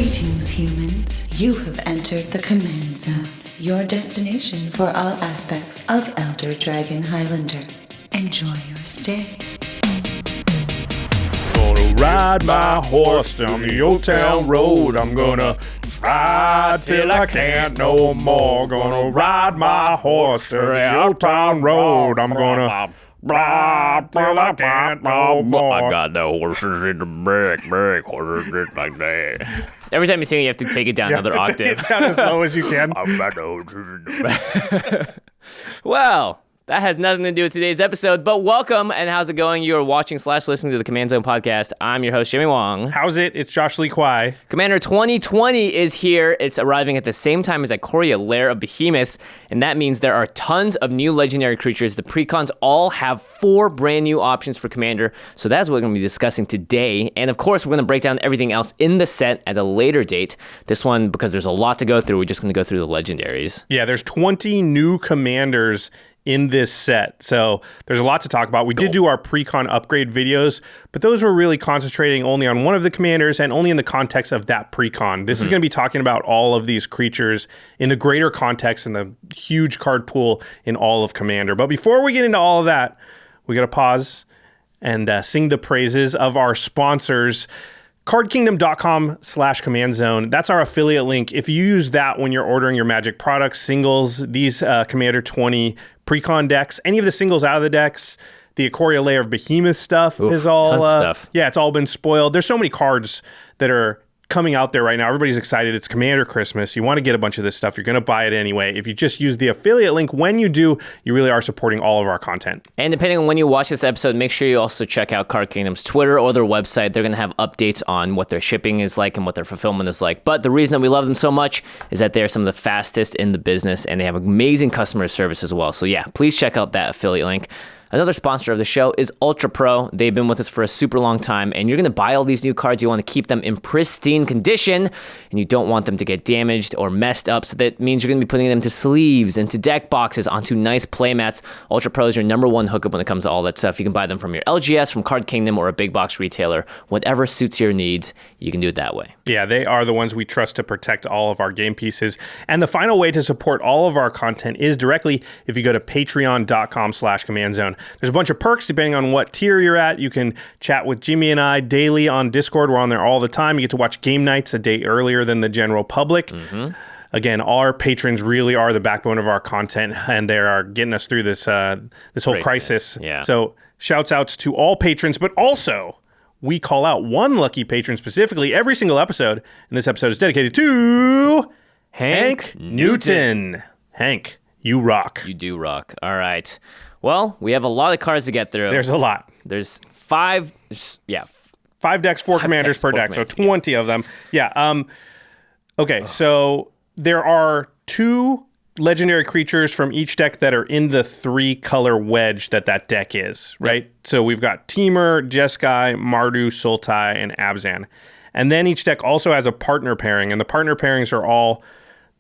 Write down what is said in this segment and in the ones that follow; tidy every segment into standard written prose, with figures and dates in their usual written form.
Greetings, humans. You have entered the Command Zone, your destination for all aspects of Elder Dragon Highlander. Enjoy your stay. Gonna ride my horse down the old town road. I'm gonna ride till I can't no more. Gonna ride my horse down the old town road. I'm gonna ride till I can't no more. I got the horses in the back, horses just like that. Every time you sing, you have to take it down another octave. Down as low as you can. I got the horses in the back. Well, that has nothing to do with today's episode, but welcome, and how's it going? You are watching / listening to the Command Zone podcast. I'm your host, Jimmy Wong. How's it? It's Josh Lee Kwai. Commander 2020 is here. It's arriving at the same time as Ikoria, Lair of Behemoths, and that means there are tons of new legendary creatures. The precons all have 4 brand new options for Commander, so that's what we're going to be discussing today. And of course, we're going to break down everything else in the set at a later date. This one, because there's a lot to go through, we're just going to go through the legendaries. Yeah, there's 20 new commanders in this set. So there's a lot to talk about. We did do our pre-con upgrade videos, but those were really concentrating only on one of the commanders and only in the context of that pre-con. This is going to be talking about all of these creatures in the greater context and the huge card pool in all of Commander. But before we get into all of that, we got to pause and sing the praises of our sponsors. CardKingdom.com/CommandZone. That's our affiliate link. If you use that when you're ordering your Magic products, singles, these Commander 20 pre-con decks, any of the singles out of the decks, the Ikoria Lair of Behemoth stuff is all... tons of stuff. Yeah, it's all been spoiled. There's so many cards that are coming out there right now. Everybody's excited. It's Commander Christmas. You want to get a bunch of this stuff. You're going to buy it anyway. If you just use the affiliate link, when you do, you really are supporting all of our content. And depending on when you watch this episode, make sure you also check out Card Kingdom's Twitter or their website. They're going to have updates on what their shipping is like and what their fulfillment is like. But the reason that we love them so much is that they're some of the fastest in the business, and they have amazing customer service as well. So yeah, please check out that affiliate link. Another sponsor of the show is UltraPro. They've been with us for a super long time, and you're going to buy all these new cards. You want to keep them in pristine condition, and you don't want them to get damaged or messed up. So that means you're going to be putting them to sleeves, into deck boxes, onto nice playmats. UltraPro is your number one hookup when it comes to all that stuff. You can buy them from your LGS, from Card Kingdom, or a big box retailer. Whatever suits your needs, you can do it that way. Yeah, they are the ones we trust to protect all of our game pieces. And the final way to support all of our content is directly if you go to patreon.com/CommandZone. There's a bunch of perks depending on what tier you're at. You can chat with Jimmy and I daily on Discord. We're on there all the time. You get to watch game nights a day earlier than the general public. Again, our patrons really are the backbone of our content, and they are getting us through this whole crisis. Yeah. So shouts outs to all patrons, but also we call out one lucky patron specifically every single episode, and this episode is dedicated to Hank Newton. Hank, you rock. You do rock. All right. Well, we have a lot of cards to get through. There's a lot. There's 5 decks, 4 commanders per deck, so 20 of them. Yeah. Okay, so there are 2 legendary creatures from each deck that are in the 3-color wedge that deck is, right? Yep. So we've got Temur, Jeskai, Mardu, Sultai, and Abzan. And then each deck also has a partner pairing, and the partner pairings are all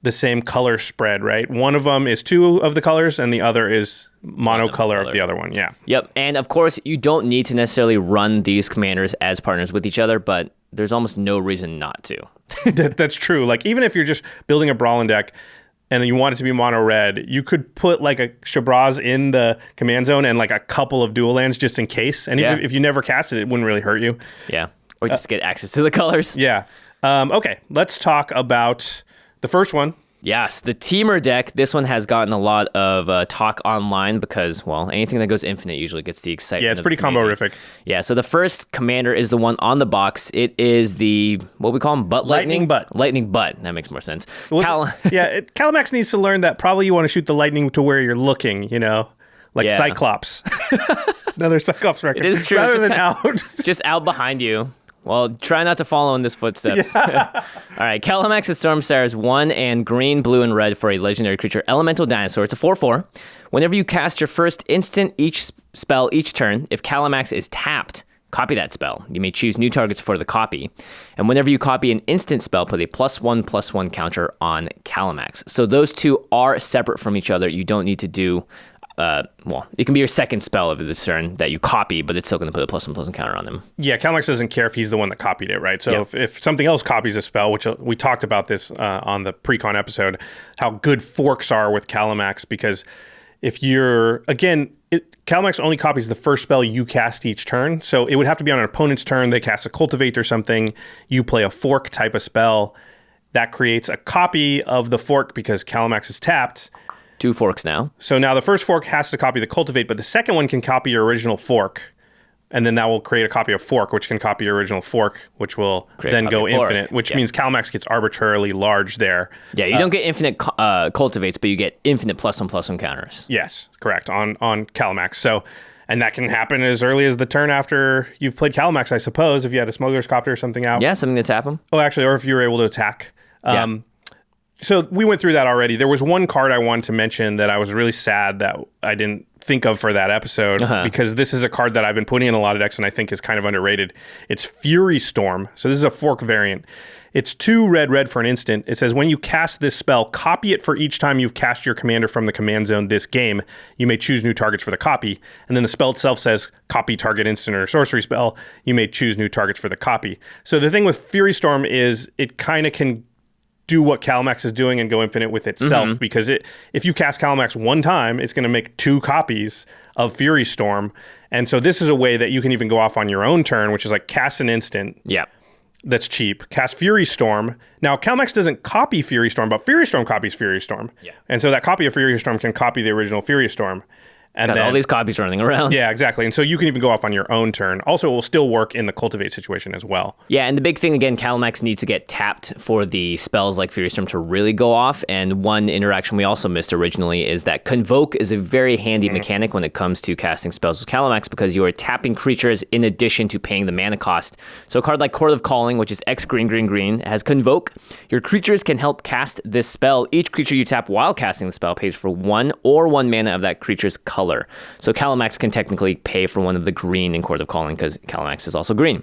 the same color spread, right? One of them is 2 of the colors, and the other is monocolor of the other one. Yeah. Yep. And of course, you don't need to necessarily run these commanders as partners with each other, but there's almost no reason not to. That's true. Like, even if you're just building a Brawlin deck and you want it to be mono red, you could put like a Shabraz in the command zone and like a couple of dual lands just in case. And if you never cast it, it wouldn't really hurt you. Yeah. Or just get access to the colors. Yeah. Okay. Let's talk about the first one. Yes, the Temur deck. This one has gotten a lot of talk online because, well, anything that goes infinite usually gets the excitement. Yeah, it's pretty combo-rific. Yeah, so the first commander is the one on the box. It is the, what we call him, Lightning Butt. Lightning Butt. That makes more sense. Well, Calamax needs to learn that probably you want to shoot the lightning to where you're looking, you know? Like Cyclops. Another Cyclops record. It is true. Rather than out. Just out behind you. Well, try not to follow in his footsteps. Yeah. All right, Calamax's Stormsire is 1 and green, blue, and red for a legendary creature, Elemental Dinosaur. It's a 4/4. Whenever you cast your first instant spell each turn, if Calamax is tapped, copy that spell. You may choose new targets for the copy. And whenever you copy an instant spell, put a +1/+1 counter on Calamax. So those two are separate from each other. You don't need to do it can be your second spell of this turn that you copy, but it's still going to put a +1/+1 counter on them. Yeah, Calamax doesn't care if he's the one that copied it, right? So if something else copies a spell, which we talked about this on the pre-con episode, how good forks are with Calamax, because if you're, again, Calamax only copies the first spell you cast each turn, so it would have to be on an opponent's turn. They cast a Cultivate or something, you play a fork type of spell, that creates a copy of the fork because Calamax is tapped. 2 forks now. So now the first fork has to copy the Cultivate, but the second one can copy your original fork. And then that will create a copy of fork, which can copy your original fork, which will then go infinite, which means Calamax gets arbitrarily large there. Yeah, you don't get infinite cultivates, but you get infinite +1/+1 counters. Yes, correct, on Calamax. So, and that can happen as early as the turn after you've played Calamax, I suppose, if you had a Smuggler's Copter or something out. Yeah, something to tap them. Oh, actually, or if you were able to attack. So we went through that already. There was one card I wanted to mention that I was really sad that I didn't think of for that episode, because this is a card that I've been putting in a lot of decks and I think is kind of underrated. It's Fury Storm. So this is a fork variant. It's 2 red for an instant. It says when you cast this spell, copy it for each time you've cast your commander from the command zone this game. You may choose new targets for the copy. And then the spell itself says copy target instant or sorcery spell. You may choose new targets for the copy. So the thing with Fury Storm is it kind of can do what Calamax is doing and go infinite with itself, because if you cast Calamax one time, it's going to make 2 copies of Fury Storm. And so this is a way that you can even go off on your own turn, which is like cast an instant. Yeah. That's cheap. Cast Fury Storm. Now, Calamax doesn't copy Fury Storm, but Fury Storm copies Fury Storm. Yeah. And so that copy of Fury Storm can copy the original Fury Storm. And then all these copies running around. Yeah, exactly. And so you can even go off on your own turn. Also, it will still work in the Cultivate situation as well. Yeah, and the big thing, again, Calamax needs to get tapped for the spells like Fury Storm to really go off. And one interaction we also missed originally is that Convoke is a very handy mechanic when it comes to casting spells with Calamax, because you are tapping creatures in addition to paying the mana cost. So a card like Chord of Calling, which is X green, has Convoke. Your creatures can help cast this spell. Each creature you tap while casting the spell pays for 1 mana of that creature's color. So Calamax can technically pay for 1 of the green in Chord of Calling, because Calamax is also green.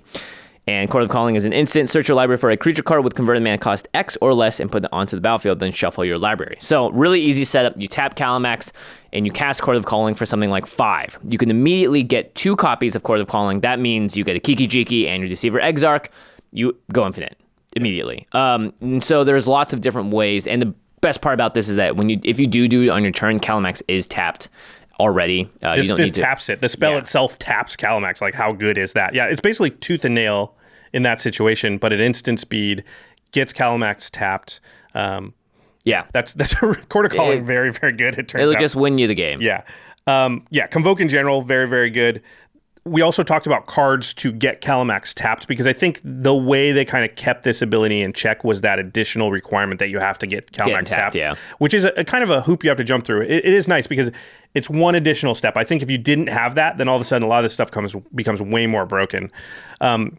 And Chord of Calling is an instant. Search your library for a creature card with converted mana cost X or less and put it onto the battlefield, then shuffle your library. So really easy setup. You tap Calamax and you cast Chord of Calling for something like 5. You can immediately get 2 copies of Chord of Calling. That means you get a Kiki Jiki and your Deceiver Exarch. You go infinite immediately. And so there's lots of different ways. And the best part about this is that if you do it on your turn, Calamax is tapped already. This taps it. The spell itself taps Calamax. Like, how good is that? Yeah, it's basically tooth and nail in that situation, but at instant speed, gets Calamax tapped. That's a Chord of Calling. Very, very good. It turns out. It'll just win you the game. Yeah. Convoke in general, very, very good. We also talked about cards to get Calamax tapped, because I think the way they kind of kept this ability in check was that additional requirement that you have to get Calamax tapped, which is a kind of a hoop you have to jump through. It is nice because it's one additional step. I think if you didn't have that, then all of a sudden a lot of this stuff becomes way more broken.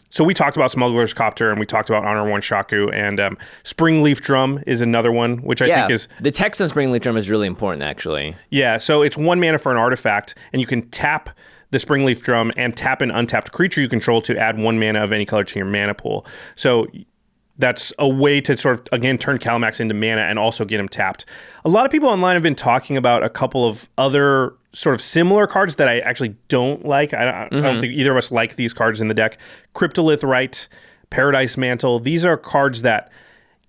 So we talked about Smuggler's Copter, and we talked about Honor Worn Shaku, and Springleaf Drum is another one, which I think is... The text on Springleaf Drum is really important, actually. Yeah, so it's 1 mana for an artifact, and you can tap the Springleaf Drum and tap an untapped creature you control to add 1 mana of any color to your mana pool. So that's a way to sort of, again, turn Calamax into mana and also get him tapped. A lot of people online have been talking about a couple of other sort of similar cards that I actually don't like. I don't think either of us like these cards in the deck. Cryptolith Rite, Paradise Mantle. These are cards that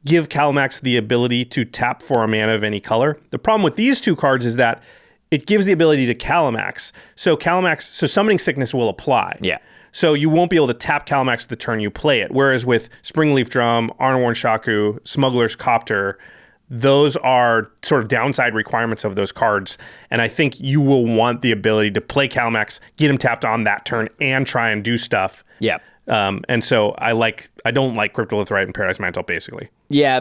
give Calamax the ability to tap for a mana of any color. The problem with these 2 cards is that it gives the ability to Calamax. So Summoning Sickness will apply. Yeah. So you won't be able to tap Calamax the turn you play it. Whereas with Springleaf Drum, Honor Worn Shaku, Smuggler's Copter, those are sort of downside requirements of those cards. And I think you will want the ability to play Calamax, get him tapped on that turn, and try and do stuff. Yeah. And so I don't like Cryptolith Rite and Paradise Mantle, basically. Yeah,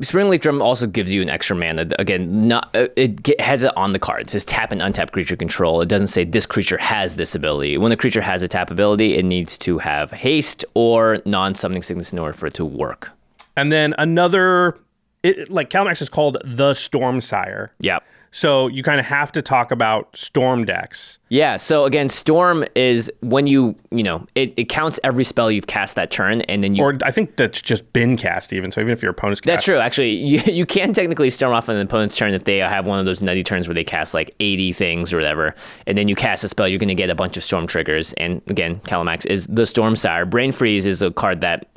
Springleaf Drum also gives you an extra mana. Again, it has it on the card. It says tap and untap creature control. It doesn't say this creature has this ability. When a creature has a tap ability, it needs to have haste or non-summoning sickness in order for it to work. And then Calamax is called the Stormsire. Yeah. So you kind of have to talk about Storm decks. Yeah, so again, Storm is when it counts every spell you've cast that turn, and then you... Or I think that's just been cast even, so even if your opponent's cast... That's true, actually. You can technically Storm off on an opponent's turn if they have one of those nutty turns where they cast like 80 things or whatever, and then you cast a spell, you're going to get a bunch of Storm triggers, and again, Calamax is the Storm Sire. Brain Freeze is a card that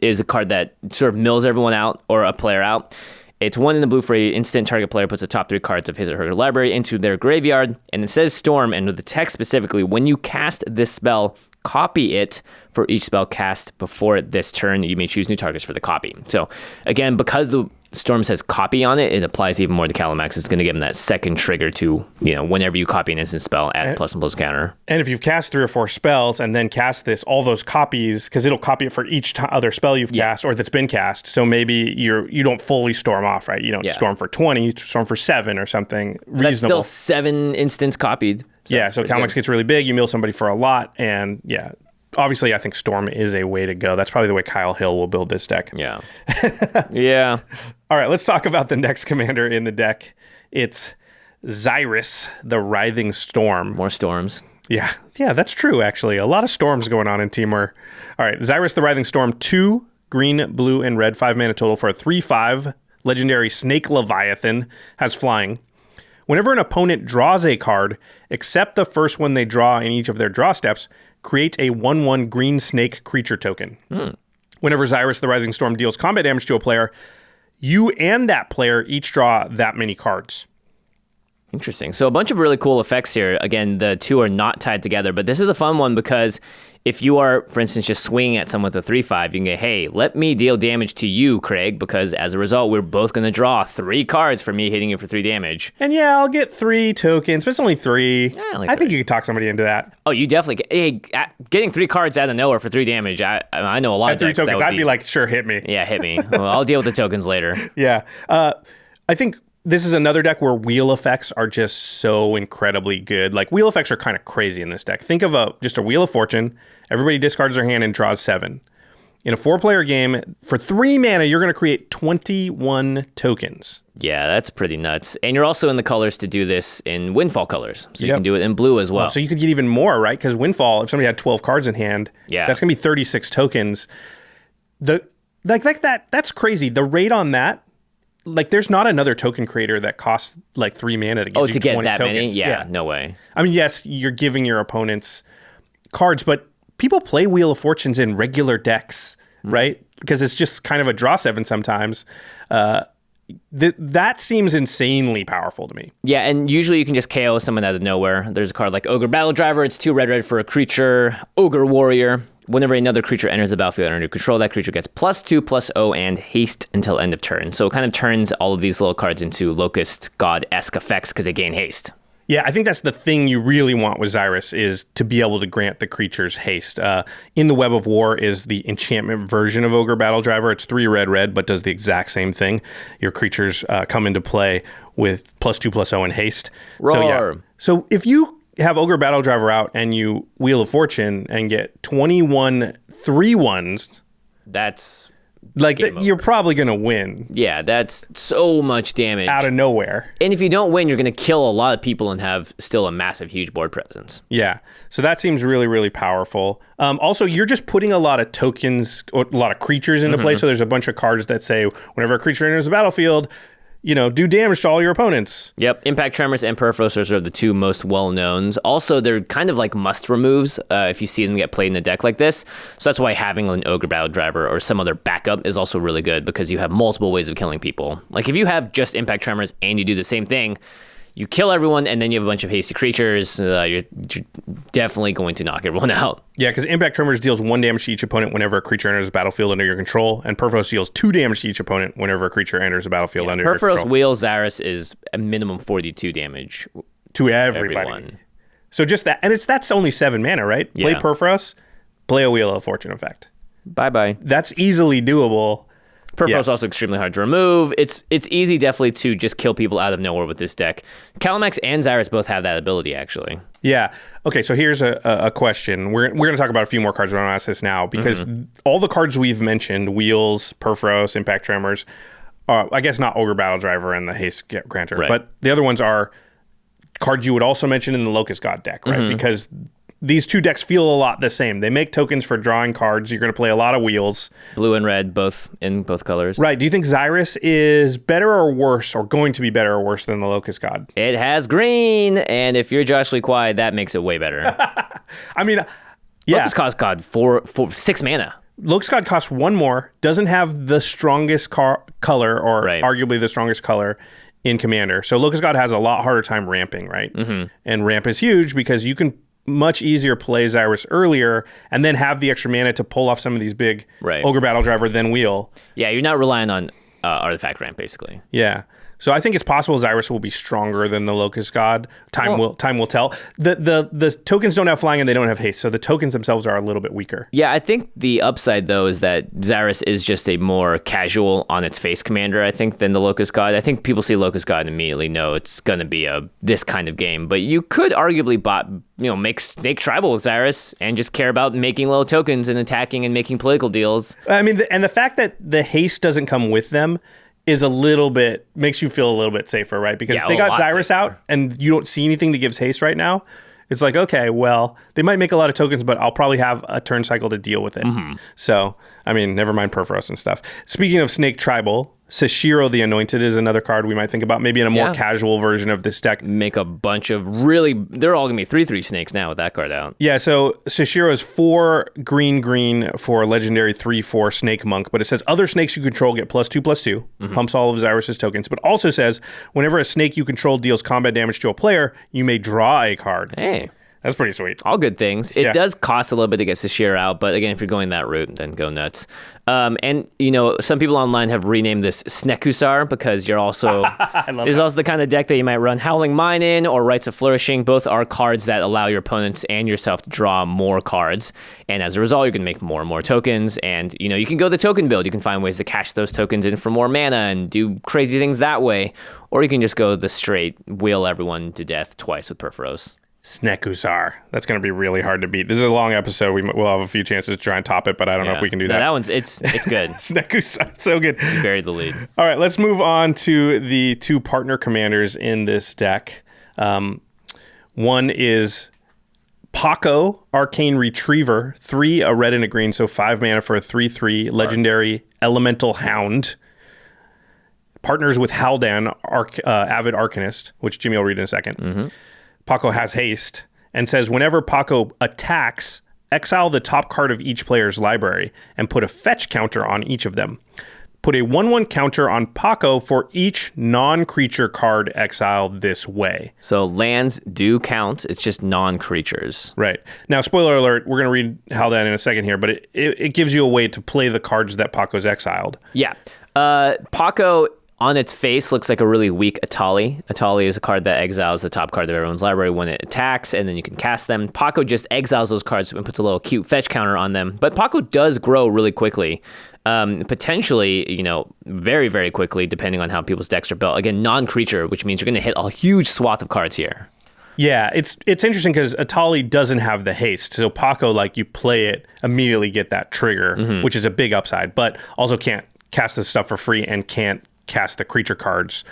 sort of mills everyone out, or a player out. It's 1 in the blue for an instant. Target player puts the top 3 cards of his or her library into their graveyard, and it says Storm, and with the text specifically, when you cast this spell, copy it for each spell cast before this turn. You may choose new targets for the copy. So again, because the Storm says copy on it, it applies even more to Calamax. It's going to give them that second trigger to, whenever you copy an instant spell, add +1/+1 counter. And if you've cast 3 or 4 spells and then cast this, all those copies, because it'll copy it for each other spell you've cast or that's been cast. So maybe you don't fully storm off, right? You don't storm for 20, you storm for 7 or something reasonable. That's still 7 instants copied. So Calamax gets really big, you mill somebody for a lot, and obviously I think Storm is a way to go. That's probably the way Kyle Hill will build this deck. Yeah. Yeah. All right, let's talk about the next commander in the deck. It's Xyrus, the Writhing Storm. More storms. Yeah, that's true, actually. A lot of storms going on in Temur. All right, Xyrus, the Writhing Storm, 2 green, blue, and red, 5 mana total for a 3/5 legendary Snake Leviathan, has flying. Whenever an opponent draws a card, except the first one they draw in each of their draw steps, create a 1/1 green snake creature token. Whenever Xyrus, the Rising Storm, deals combat damage to a player, you and that player each draw that many cards. Interesting. So a bunch of really cool effects here. Again, the two are not tied together, but this is a fun one because if you are, for instance, just swinging at someone with a 3/5, you can go, hey, let me deal damage to you, Craig, because as a result, we're both going to draw 3 cards for me hitting you for 3 damage. And I'll get 3 tokens, but it's only 3. I think you could talk somebody into that. Oh, you definitely hey, getting 3 cards out of nowhere for 3 damage. I know a lot of decks 3 tokens, I'd be like, sure, hit me. Yeah, hit me. Well, I'll deal with the tokens later. Yeah. I think this is another deck where wheel effects are just so incredibly good. Like, wheel effects are kind of crazy in this deck. Think of just a Wheel of Fortune. Everybody discards their hand and draws 7. In a 4-player game, for 3 mana, you're going to create 21 tokens. Yeah, that's pretty nuts. And you're also in the colors to do this in Windfall colors. So you can do it in blue as well. So you could get even more, right? Because Windfall, if somebody had 12 cards in hand, that's going to be 36 tokens. That's crazy. The rate on that, like, there's not another token creator that costs like 3 mana that gives you 20 that tokens. Many? Yeah, no way. I mean, yes, you're giving your opponents cards, but people play Wheel of Fortunes in regular decks, right? Because it's just kind of a draw 7 sometimes. That seems insanely powerful to me. Yeah, and usually you can just KO someone out of nowhere. There's a card like Ogre Battle Driver. It's 2 red for a creature. Ogre Warrior. Whenever another creature enters the battlefield under your control, that creature gets +2/+0 and haste until end of turn. So it kind of turns all of these little cards into Locust God-esque effects because they gain haste. Yeah, I think that's the thing you really want with Xyrus is to be able to grant the creatures haste. In the Web of War is the enchantment version of Ogre Battle Driver. It's 3 red, but does the exact same thing. Your creatures come into play with +2/+0 and haste. Roar. So if you have Ogre Battle Driver out and you Wheel of Fortune and get 21 3/1s, that's like you're probably going to win. Yeah, that's so much damage out of nowhere. And if you don't win, you're going to kill a lot of people and have still a massive, huge board presence. Yeah, so that seems really, really powerful. Also, you're just putting a lot of tokens, or a lot of creatures into play. So there's a bunch of cards that say whenever a creature enters the battlefield, do damage to all your opponents. Yep. Impact Tremors and Perforos are the 2 most well-knowns. Also, they're kind of like must-removes if you see them get played in a deck like this. So that's why having an Ogre Battle Driver or some other backup is also really good because you have multiple ways of killing people. Like, if you have just Impact Tremors and you do the same thing, you kill everyone and then you have a bunch of hasty creatures, you're definitely going to knock everyone out. Yeah, because Impact Tremors deals 1 damage to each opponent whenever a creature enters the battlefield under your control, and Perforos deals 2 damage to each opponent whenever a creature enters the battlefield under your control. Perforos Wheel Xyrus is a minimum 42 damage to everybody. Everyone. So just that, and that's only 7 mana, right? Yeah. Play Perforos, play a Wheel of Fortune effect. Bye-bye. That's easily doable. Perforos is also extremely hard to remove. It's easy, definitely, to just kill people out of nowhere with this deck. Calamax and Xyrus both have that ability, actually. Yeah. Okay, so here's a question. We're going to talk about a few more cards, but I'm going to ask this now, because all the cards we've mentioned, Wheels, Perforos, Impact Tremors, I guess not Ogre Battle Driver and the Haste Granter, but the other ones are cards you would also mention in the Locust God deck, right? Because these two decks feel a lot the same. They make tokens for drawing cards. You're going to play a lot of wheels. Blue and red, both in both colors. Right. Do you think Xyrus is better or worse, or going to be better or worse than the Locust God? It has green, and if you're Josh Lee Kwai, that makes it way better. I mean, yeah. Locust cost God 6 mana. Locust God costs 1 more, doesn't have the strongest color, or arguably the strongest color in Commander. So Locust God has a lot harder time ramping, right? And ramp is huge because you can much easier play Xyrus earlier and then have the extra mana to pull off some of these big Ogre Battle Driver, then wheel. Yeah, you're not relying on artifact ramp, basically. Yeah. So I think it's possible Xyrus will be stronger than the Locust God. Time will tell. The tokens don't have flying and they don't have haste, so the tokens themselves are a little bit weaker. Yeah, I think the upside though is that Xyrus is just a more casual on its face commander, I think, than the Locust God. I think people see Locust God and immediately know it's gonna be this kind of game. But you could arguably make Snake Tribal with Xyrus and just care about making little tokens and attacking and making political deals. I mean, and the fact that the haste doesn't come with them is makes you feel a little bit safer, right? Because they got Xyrus out and you don't see anything that gives haste right now. It's like, okay, well, they might make a lot of tokens, but I'll probably have a turn cycle to deal with it. So, I mean, never mind Perforos and stuff. Speaking of Snake Tribal, Sashiro the Anointed is another card we might think about, maybe in a more casual version of this deck. Make a bunch of they're all going to be 3/3 snakes now with that card out. Yeah, so Sashiro is 4 green for legendary 3/4 Snake Monk, but it says other snakes you control get +2/+2, pumps all of Xyrus' tokens, but also says whenever a snake you control deals combat damage to a player, you may draw a card. Hey. That's pretty sweet. All good things. It does cost a little bit to get Sashiro out, but again, if you're going that route, then go nuts. And, some people online have renamed this Snekusar because you're also... There's also the kind of deck that you might run Howling Mine in or Rites of Flourishing. Both are cards that allow your opponents and yourself to draw more cards. And as a result, you're going to make more and more tokens. And, you can go the token build. You can find ways to cash those tokens in for more mana and do crazy things that way. Or you can just go the straight wheel everyone to death twice with Perforos. Snekusar. That's going to be really hard to beat. This is a long episode. We'll have a few chances to try and top it, but I don't know if we can do that. That one's it's good. Snekusar, so good. You buried the lead. All right, let's move on to the 2 partner commanders in this deck. One is Paco, Arcane Retriever, 3, a red and a green, so 5 mana for a 3/3 legendary Elemental Hound. Partners with Haldan, Avid Arcanist, which Jimmy will read in a second. Paco has haste and says whenever Paco attacks, exile the top card of each player's library and put a fetch counter on each of them. Put a 1/1 counter on Paco for each non-creature card exiled this way. So lands do count. It's just non-creatures. Right. Now, spoiler alert, we're going to read Haldan in a second here, but it gives you a way to play the cards that Paco's exiled. Yeah. Paco... on its face, looks like a really weak Atali. Atali is a card that exiles the top card of everyone's library when it attacks, and then you can cast them. Paco just exiles those cards and puts a little cute fetch counter on them. But Paco does grow really quickly. Potentially, very, very quickly, depending on how people's decks are built. Again, non-creature, which means you're going to hit a huge swath of cards here. Yeah, it's interesting because Atali doesn't have the haste. So Paco, you play it, immediately get that trigger, which is a big upside, but also can't cast this stuff for free and can't cast the creature cards.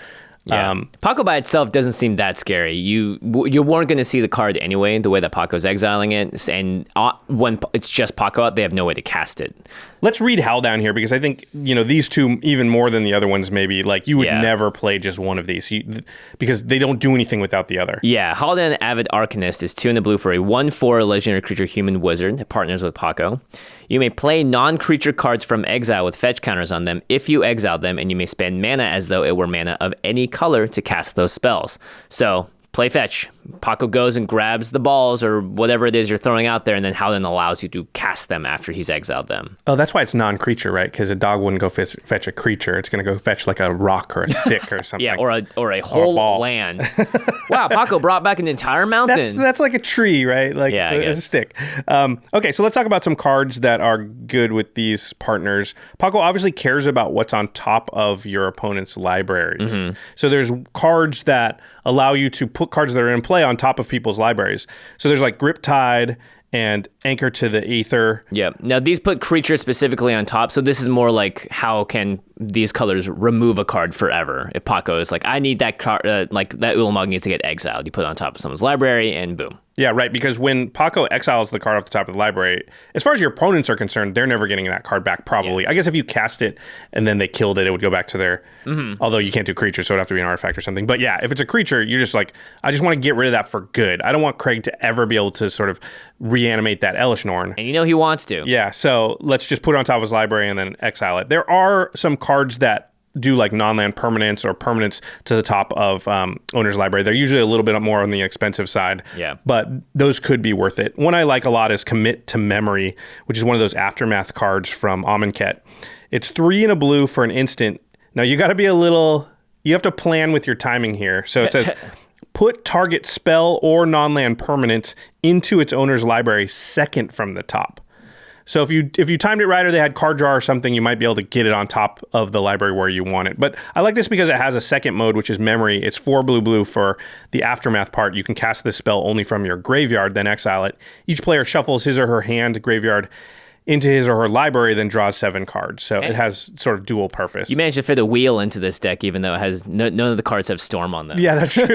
Yeah. Paco by itself doesn't seem that scary. You weren't going to see the card anyway, the way that Paco's exiling it. And when it's just Paco out, they have no way to cast it. Let's read Haldan here because I think, these two, even more than the other ones, maybe, you would never play just one of these because they don't do anything without the other. Yeah, Haldan Avid Arcanist is 2 in the blue for a 1/4 legendary creature human wizard that partners with Paco. You may play non-creature cards from exile with fetch counters on them if you exile them, and you may spend mana as though it were mana of any color to cast those spells. So, play fetch. Paco goes and grabs the balls or whatever it is you're throwing out there, and then Haldan allows you to cast them after he's exiled them. Oh, that's why it's non-creature, right? Because a dog wouldn't go fetch a creature. It's going to go fetch a rock or a stick or something. Yeah, or a whole land. Wow, Paco brought back an entire mountain. That's like a tree, right? A stick. Okay, so let's talk about some cards that are good with these partners. Paco obviously cares about what's on top of your opponent's libraries. So there's cards that allow you to put cards that are in play on top of people's libraries. So there's Griptide and Anchor to the Aether. Yeah. Now, these put creatures specifically on top, so this is more like how can these colors remove a card forever? If Paco is like, I need that card, like that Ulamog needs to get exiled. You put it on top of someone's library, and boom. Yeah, right, because when Paco exiles the card off the top of the library, as far as your opponents are concerned, they're never getting that card back, probably. Yeah. I guess if you cast it and then they killed it, it would go back to their... Although you can't do creatures, so it would have to be an artifact or something. But yeah, if it's a creature, you're just like, I just want to get rid of that for good. I don't want Craig to ever be able to sort of reanimate that Elesh Norn. And you know he wants to. Yeah, so let's just put it on top of his library and then exile it. There are some cards that do like non-land permanents or permanents to the top of owner's library. They're usually a little bit more on the expensive side, but those could be worth it. One I like a lot is Commit to Memory, which is one of those Aftermath cards from Amonkhet. It's 3 and a blue for an instant. Now you got to be you have to plan with your timing here. So it says, put target spell or non-land permanent into its owner's library second from the top. So if you timed it right or they had card draw or something, you might be able to get it on top of the library where you want it. But I like this because it has a second mode, which is Memory. It's 4 blue for the Aftermath part. You can cast this spell only from your graveyard, then exile it. Each player shuffles his or her hand graveyard into his or her library, then draws 7 cards. So it has sort of dual purpose. You managed to fit a wheel into this deck, even though it has none of the cards have Storm on them. Yeah, that's true.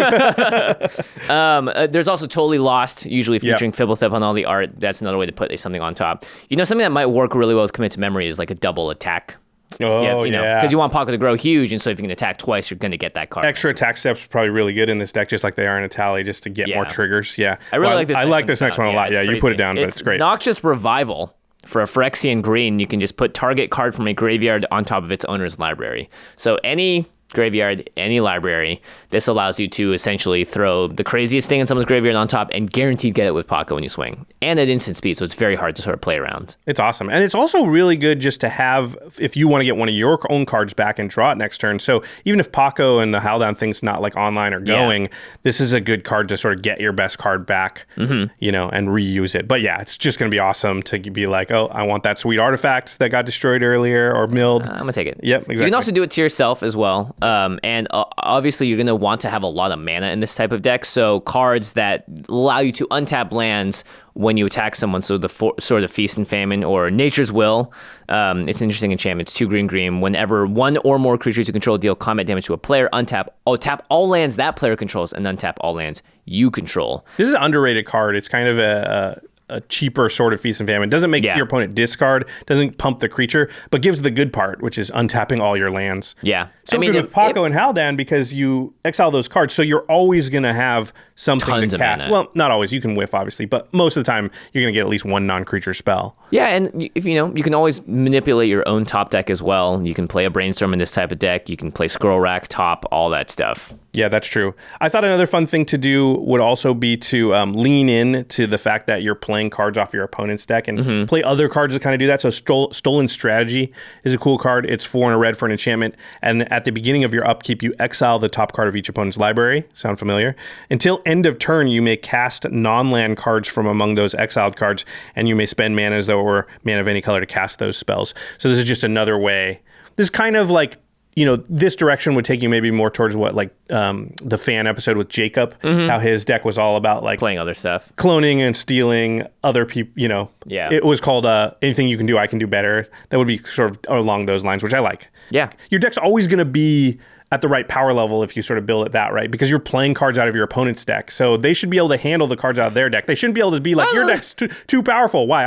There's also Totally Lost, usually featuring Fibblethip on all the art. That's another way to put something on top. You know, something that might work really well with Commit to Memory is like a double attack. Oh, yeah. Because you want Paco to grow huge, and so if you can attack twice, you're going to get that card. Extra attack steps are probably really good in this deck, just like they are in a tally, just to get more triggers. Yeah. I really like this. I like this next one a lot. Yeah, you put it down, but it's great. Noxious Revival. For a Phyrexian green, you can just put target card from a graveyard on top of its owner's library. So any graveyard, any library, this allows you to essentially throw the craziest thing in someone's graveyard on top and guaranteed get it with Paco when you swing. And at instant speed, so it's very hard to sort of play around. It's awesome. And it's also really good just to have, if you want to get one of your own cards back and draw it next turn. So even if Paco and the Howldown thing's not like online or going, this is a good card to sort of get your best card back, you know, and reuse it. But yeah, it's just going to be awesome to be like, oh, I want that sweet artifact that got destroyed earlier or milled. I'm going to take it. Yep, exactly. You can also do it to yourself as well. And obviously, you're going to want to have a lot of mana in this type of deck. So cards that allow you to untap lands when you attack someone. So the sort of Feast and Famine or Nature's Will. It's an interesting enchantment. It's 2 green. Whenever one or more creatures you control deal combat damage to a player, tap all lands that player controls and untap all lands you control. This is an underrated card. It's kind of a cheaper sort of Feast and Famine. Doesn't make your opponent discard, doesn't pump the creature, but gives the good part, which is untapping all your lands. Yeah. So good with Paco and Howldown because you exile those cards, so you're always going to have something to cast. Well, not always. You can whiff, obviously, but most of the time, you're going to get at least one non-creature spell. Yeah, and if you can always manipulate your own top deck as well. You can play a Brainstorm in this type of deck. You can play Scroll Rack, top, all that stuff. Yeah, that's true. I thought another fun thing to do would also be to lean in to the fact that you're playing cards off your opponent's deck and play other cards that kind of do that. So Stolen Strategy is a cool card. It's 4 and a red for an enchantment. And at the beginning of your upkeep, you exile the top card of each opponent's library. Sound familiar? Until end of turn, you may cast non-land cards from among those exiled cards, and you may spend mana as though it were mana of any color to cast those spells. So this is just another way. This is kind of like, you know, this direction would take you maybe more towards what, like the fan episode with Jacob, how his deck was all about like playing other stuff, cloning and stealing other people, you know. Yeah. It was called Anything You Can Do, I Can Do Better. That would be sort of along those lines, which I like. Yeah. Your deck's always going to be at the right power level if you sort of build it that right, because you're playing cards out of your opponent's deck. So they should be able to handle the cards out of their deck. They shouldn't be able to be like, your deck's too powerful. Why?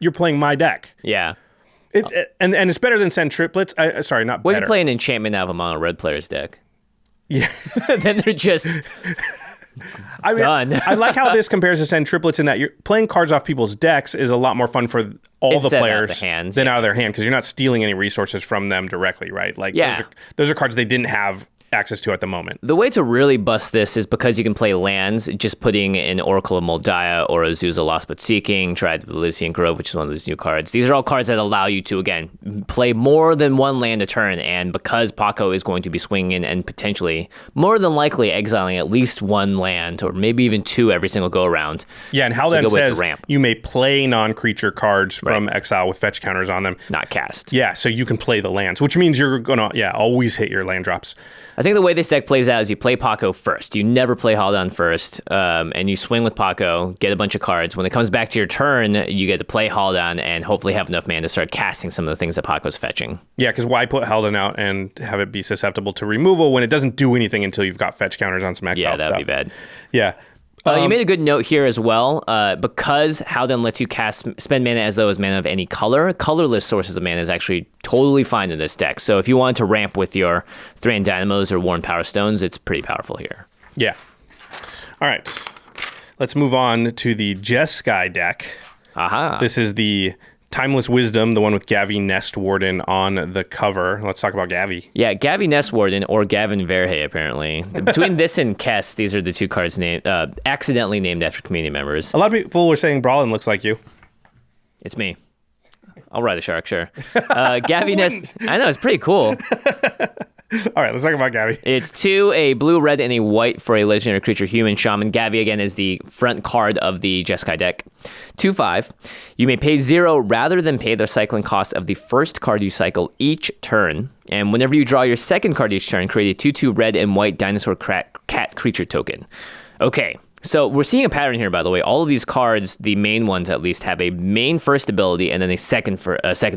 You're playing my deck. Yeah. It's and it's better than send triplets. Sorry, not what better. If you play an enchantment out of a mono red player's deck? Yeah. Then they're just done. I like how this compares to send triplets in that you're playing cards off people's decks is a lot more fun for all the players than out of their hand, because you're not stealing any resources from them directly, right? Like those are cards they didn't have access to at the moment. The way to really bust this is because you can play lands, just putting an Oracle of Moldiah or Azusa Lost But Seeking, Triad of Elysian Grove, which is one of those new cards. These are all cards that allow you to, again, play more than one land a turn, and because Paco is going to be swinging and potentially, more than likely, exiling at least one land, or maybe even 2 every single go-around. Yeah, and Howldown says you may play non-creature cards from exile with fetch counters on them. Not cast. Yeah, so you can play the lands, which means you're going to, always hit your land drops. I think the way this deck plays out is you play Paco first. You never play Haldan first, and you swing with Paco, get a bunch of cards. When it comes back to your turn, you get to play Haldan and hopefully have enough mana to start casting some of the things that Paco's fetching. Yeah, because why put Haldan out and have it be susceptible to removal when it doesn't do anything until you've got fetch counters on some exile stuff? Yeah, that'd be bad. Yeah. You made a good note here as well. Because Haldan lets you spend mana as though it's mana of any color, colorless sources of mana is actually totally fine in this deck. So if you want to ramp with your Thran Dynamos or Worn Power Stones, it's pretty powerful here. Yeah. All right. Let's move on to the Jeskai deck. Aha. This is the Timeless Wisdom, the one with Gavi Nest Warden on the cover. Let's talk about Gavi. Yeah, Gavi Nest Warden or Gavin Verhey, apparently. Between this and Kess, these are the two cards accidentally named after community members. A lot of people were saying Brawlin looks like you. It's me. I'll ride the shark, sure. Gavi Nest... I know, it's pretty cool. All right, let's talk about Gavi. It's 2, a blue, red, and a white for a legendary creature, human shaman. Gavi, again, is the front card of the Jeskai deck. 2/5. You may pay 0 rather than pay the cycling cost of the first card you cycle each turn. And whenever you draw your second card each turn, create a 2/2 red and white dinosaur cat creature token. Okay. So we're seeing a pattern here, by the way. All of these cards, the main ones at least, have a main first ability and then a second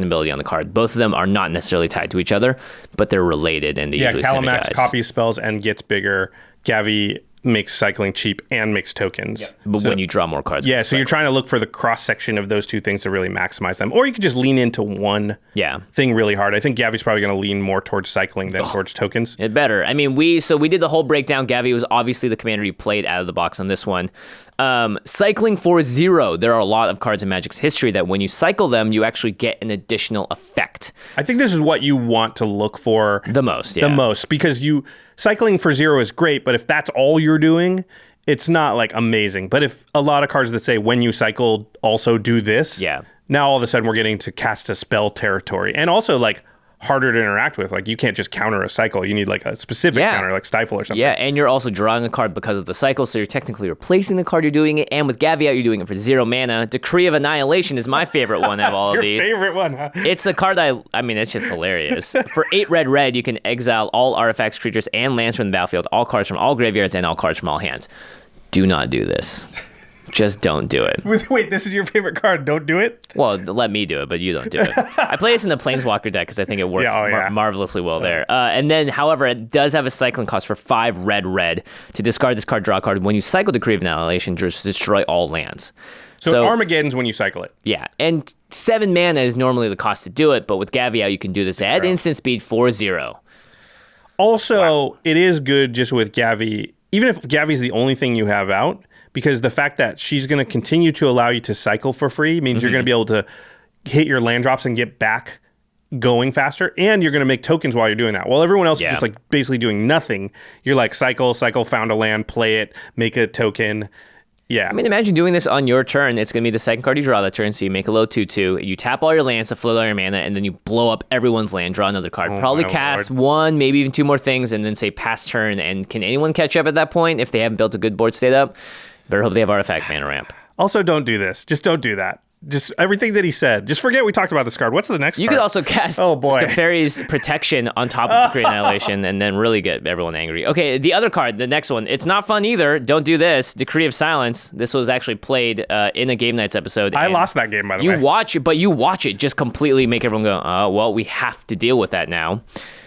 ability on the card. Both of them are not necessarily tied to each other, but they're related and they usually synergize. Calamax copies spells and gets bigger. Gavi makes cycling cheap and makes tokens. Yep. But when you draw more cards. Yeah, so you're trying to look for the cross-section of those two things to really maximize them. Or you could just lean into one thing really hard. I think Gavi's probably going to lean more towards cycling than towards tokens. It better. I mean, we did the whole breakdown. Gavi was obviously the commander you played out of the box on this one. Cycling for 0. There are a lot of cards in Magic's history that when you cycle them, you actually get an additional effect. I think this is what you want to look for the most. Yeah. The most, because cycling for 0 is great, but if that's all you're doing, it's not like amazing. But if a lot of cards that say when you cycle also do this, now all of a sudden we're getting to cast a spell territory, and also like harder to interact with. Like you can't just counter a cycle. You need like a specific counter, like Stifle or something. Yeah, and you're also drawing a card because of the cycle, so you're technically replacing the card you're doing it, and with Gavi out, you're doing it for 0 mana. Decree of Annihilation is my favorite one out of all of these. Your favorite one, huh? It's a card I mean, it's just hilarious. For 8 red, you can exile all artifacts, creatures, and lands from the battlefield, all cards from all graveyards, and all cards from all hands. Do not do this. Just don't do it. Wait, this is your favorite card. Don't do it? Well, let me do it, but you don't do it. I play this in the Planeswalker deck because I think it works marvelously well there. And then, however, it does have a cycling cost for 5 red. To discard this card, draw a card. When you cycle Decree of Annihilation, just destroy all lands. So Armageddon's when you cycle it. Yeah, and 7 mana is normally the cost to do it, but with Gavi out, you can do this at instant speed for 0. Also, it is good just with Gavi, even if Gavi's the only thing you have out, because the fact that she's going to continue to allow you to cycle for free means you're going to be able to hit your land drops and get back going faster, and you're going to make tokens while you're doing that. While everyone else is just like basically doing nothing, you're like cycle, found a land, play it, make a token. Yeah. I mean, imagine doing this on your turn. It's going to be the second card you draw that turn, so you make a low 2/2. You tap all your lands to float all your mana, and then you blow up everyone's land, draw another card. Probably cast 1, maybe even 2 more things, and then say pass turn. And can anyone catch up at that point if they haven't built a good board state up? Better hope they have artifact mana ramp. Also, don't do this. Just don't do that. Just everything that he said. Just forget we talked about this card. What's the next card? You could also cast Teferi's Protection on top of the Decree Annihilation and then really get everyone angry. Okay, the other card, the next one, it's not fun either. Don't do this. Decree of Silence. This was actually played in a Game Nights episode. I lost that game, by the way. You watch it just completely make everyone go, well, we have to deal with that now.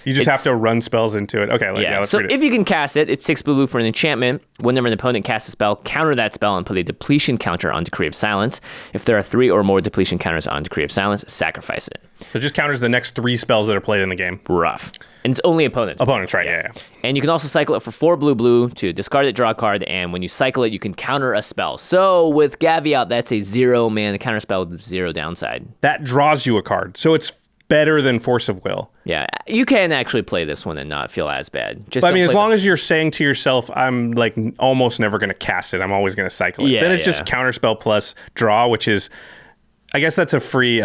You just have to run spells into it. Okay, let's read it. If you can cast it, it's 6 blue for an enchantment. Whenever an opponent casts a spell, counter that spell and put a depletion counter on Decree of Silence. If there are 3 or more depletion counters on Decree of Silence, sacrifice it. So it just counters the next 3 spells that are played in the game. Rough. And it's only opponents. Opponents, right, yeah. And you can also cycle it for 4 blue to discard it, draw a card, and when you cycle it, you can counter a spell. So with Gavi out, that's a 0 mana counter spell with 0 downside. That draws you a card. So it's better than Force of Will. Yeah, you can actually play this one and not feel as bad. But I mean, as long as you're saying to yourself, I'm like almost never going to cast it. I'm always going to cycle it. Yeah, then it's just counterspell plus draw, which is, I guess that's a free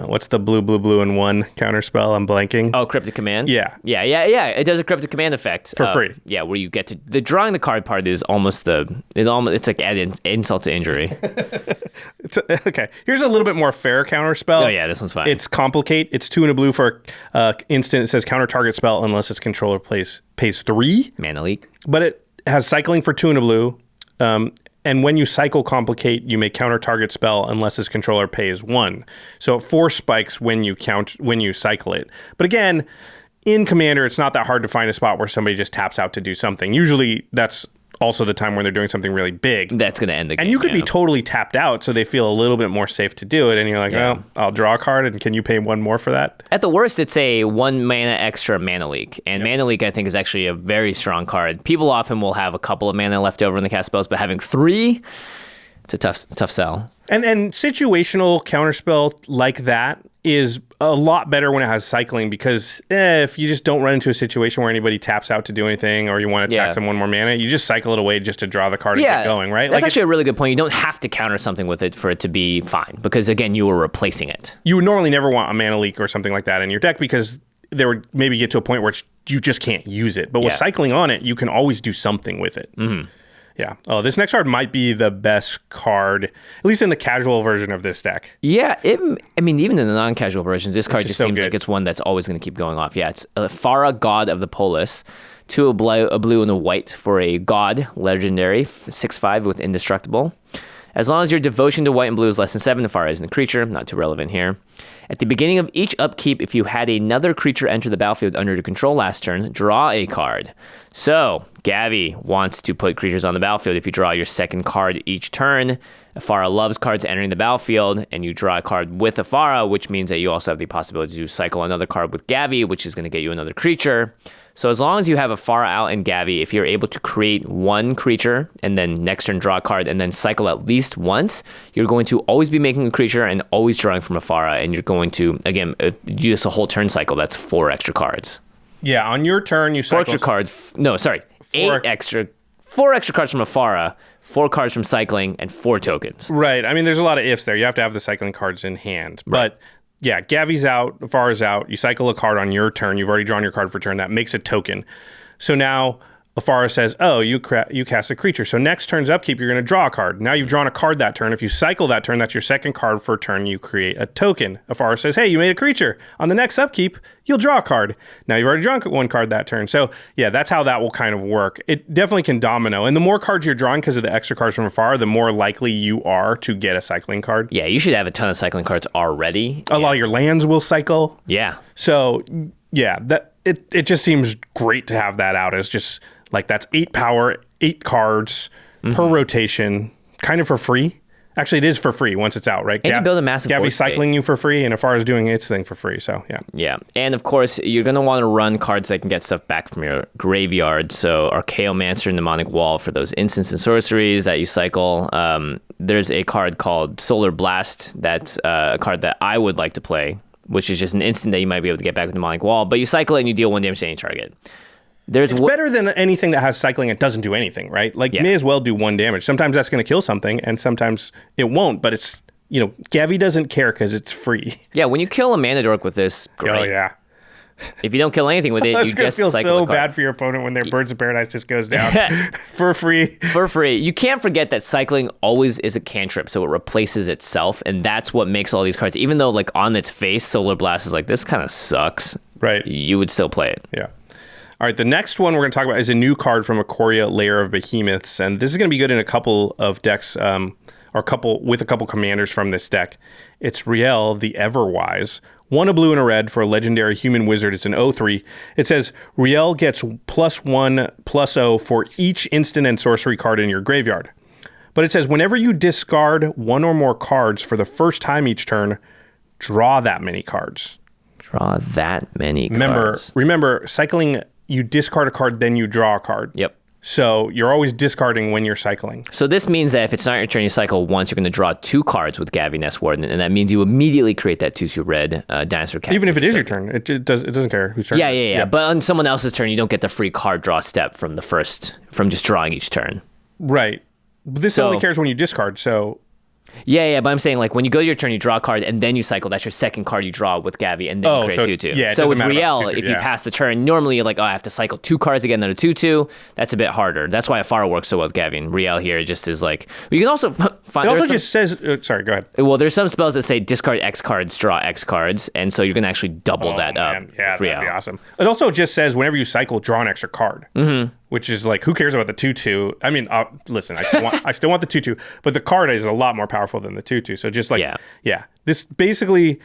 what's the blue and 1 counterspell? I'm blanking. Oh, Cryptic Command? Yeah. Yeah. It does a Cryptic Command effect. For free. Yeah, where you get to... The drawing the card part is it's like added insult to injury. Okay. Here's a little bit more fair counterspell. Oh, yeah, this one's fine. It's Complicate. It's 2 and a blue for instant. It says counter target spell unless its controller pays 3. Mana leak. But it has cycling for 2 and a blue. And when you cycle Complicate, you may counter target spell unless its controller pays 1. So it 4 spikes when you cycle it. But again, in Commander, it's not that hard to find a spot where somebody just taps out to do something. Usually that's also the time when they're doing something really big. That's going to end the game. And you could be totally tapped out, so they feel a little bit more safe to do it. And you're like, well, I'll draw a card, and can you pay 1 more for that? At the worst, it's a 1 mana extra mana leak. And mana leak, I think, is actually a very strong card. People often will have a couple of mana left over in the cast spells, but having 3, it's a tough sell. And situational counterspell like that is a lot better when it has cycling, because if you just don't run into a situation where anybody taps out to do anything, or you want to tax them 1 more mana, you just cycle it away just to draw the card and get going, right? That's actually a really good point. You don't have to counter something with it for it to be fine, because again, you were replacing it. You would normally never want a mana leak or something like that in your deck, because there would maybe get to a point where you just can't use it. But with cycling on it, you can always do something with it. Mm-hmm. Yeah. Oh, this next card might be the best card, at least in the casual version of this deck. Yeah. Even in the non-casual versions, this card just seems good. like it's one that's always going to keep going off. Yeah, it's Farah, God of the Polis. 2 a blue and a white for a God legendary, 6/5 with Indestructible. As long as your devotion to white and blue is less than 7, the Farah isn't a creature. Not too relevant here. At the beginning of each upkeep, if you had another creature enter the battlefield under your control last turn, draw a card. So, Gavi wants to put creatures on the battlefield. If you draw your second card each turn, Afara loves cards entering the battlefield, and you draw a card with Afara, which means that you also have the possibility to cycle another card with Gavi, which is going to get you another creature. So as long as you have Afara out and Gavi, if you're able to create 1 creature and then next turn draw a card and then cycle at least once, you're going to always be making a creature and always drawing from Afara, and you're going to, again, use a whole turn cycle. That's 4 extra cards. Yeah, on your turn, you cycle... 4 extra cards. No, sorry. 4 extra cards from Afara, 4 cards from cycling, and 4 tokens. Right. I mean, there's a lot of ifs there. You have to have the cycling cards in hand. Right. But yeah, Gavi's out, Afara's out. You cycle a card on your turn. You've already drawn your card for turn. That makes a token. So now Afara says, oh, you cast a creature. So next turn's upkeep, you're going to draw a card. Now you've drawn a card that turn. If you cycle that turn, that's your second card for a turn. You create a token. Afara says, hey, you made a creature. On the next upkeep, you'll draw a card. Now you've already drawn 1 card that turn. So yeah, that's how that will kind of work. It definitely can domino. And the more cards you're drawing because of the extra cards from Afara, the more likely you are to get a cycling card. Yeah, you should have a ton of cycling cards already. A lot of your lands will cycle. Yeah. So yeah, it just seems great to have that out as just... Like, that's 8 power, 8 cards per rotation, kind of for free. Actually, it is for free once it's out, right? And you build a massive board Gavi's cycling you for free, and Afara's doing its thing for free, so yeah. Yeah, and of course, you're going to want to run cards that can get stuff back from your graveyard. So Archaeomancer and Mnemonic Wall for those instants and sorceries that you cycle. There's a card called Solar Blast. That's a card that I would like to play, which is just an instant that you might be able to get back with Mnemonic Wall. But you cycle it and you deal 1 damage to any target. It's better than anything that has cycling and doesn't do anything, right? Like, may as well do 1 damage. Sometimes that's going to kill something, and sometimes it won't, but it's, Gavi doesn't care because it's free. Yeah, when you kill a mana dork with this, great. Oh, yeah. If you don't kill anything with it, you just feel cycle so bad for your opponent when their Birds of Paradise just goes down for free. For free. You can't forget that cycling always is a cantrip, so it replaces itself, and that's what makes all these cards, even though, like, on its face, Solar Blast is like, this kind of sucks. Right. You would still play it. Yeah. All right, the next one we're going to talk about is a new card from Ikoria, Lair of Behemoths, and this is going to be good in a couple of decks, or with a couple commanders from this deck. It's Riel, the Everwise. 1 a blue and a red for a legendary human wizard. It's an 0/3. It says Riel gets +1/+0 for each instant and sorcery card in your graveyard. But it says whenever you discard 1 or more cards for the first time each turn, draw that many cards. Draw that many cards. Remember, cycling... You discard a card, then you draw a card. Yep. So you're always discarding when you're cycling. So this means that if it's not your turn, you cycle once, you're going to draw 2 cards with Gavi Nest Warden, and that means you immediately create that 2/2 red Dinosaur Cat. Even if it is your turn, it doesn't care whose turn. Yeah. But on someone else's turn, you don't get the free card draw step from just drawing each turn. Right. This only cares when you discard, so Yeah, but I'm saying like when you go to your turn, you draw a card, and then you cycle. That's your second card you draw with Gavi, and then you create a 2/2. Yeah, so with matter Riel, if you pass the turn, normally you're like, oh, I have to cycle 2 cards to get another 2/2. That's a bit harder. That's why Afaro works so well with Gavi. And Riel here just is like, you can also find. It also just says, sorry, go ahead. Well, there's some spells that say discard X cards, draw X cards, and so you're gonna actually double that up. Yeah, that'd be awesome. It also just says whenever you cycle, draw an extra card. Which is like, who cares about the 2/2? I mean, listen, I still want the 2/2, but the card is a lot more powerful than the 2/2. So just like, this basically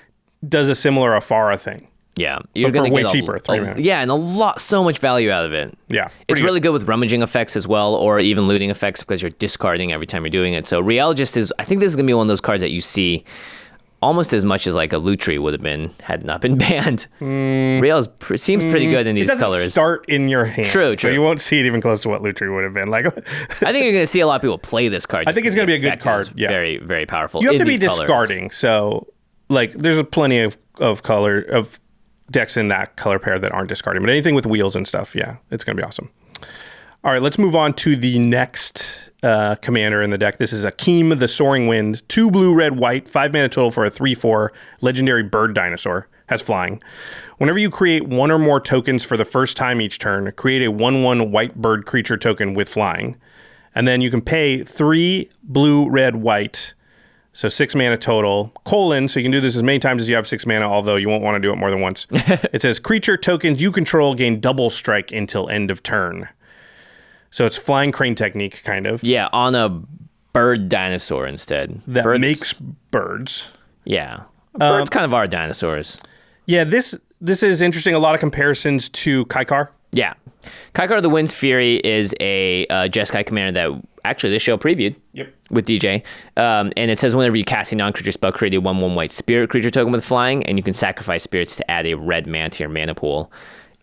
does a similar Afara thing. Yeah, you're going to get way cheaper. And so much value out of it. Yeah, it's really good with rummaging effects as well, or even looting effects because you're discarding every time you're doing it. So Riel just is. I think this is going to be one of those cards that you see almost as much as like a Lutri would have been had not been banned. Riel seems pretty good in these colors. Start in your hand. True. So you won't see it even close to what Lutri would have been. Like, I think you're going to see a lot of people play this card. I think it's going to be a good card. Yeah, very, very powerful. You have to be discarding. So, like, there's plenty of decks in that color pair that aren't discarding. But anything with wheels and stuff, it's going to be awesome. All right, let's move on to the next commander in the deck. This is Akeem the Soaring Wind. 2 blue, red, white, 5 mana total for a 3/4 legendary bird dinosaur. Has flying. Whenever you create 1 or more tokens for the first time each turn, create a 1/1 white bird creature token with flying. And then you can pay 3 blue, red, white. So 6 mana total, so you can do this as many times as you have 6 mana, although you won't want to do it more than once. It says creature tokens you control gain double strike until end of turn. So it's flying crane technique, kind of. Yeah, on a bird dinosaur instead. That makes birds. Yeah. Birds kind of are dinosaurs. Yeah, this is interesting. A lot of comparisons to Kaikar. Yeah. Kaikar the Wind's Fury is a Jeskai commander that actually this show previewed with DJ. And it says whenever you cast a non-creature spell, create a 1/1 white spirit creature token with flying, and you can sacrifice spirits to add a red mana to your mana pool.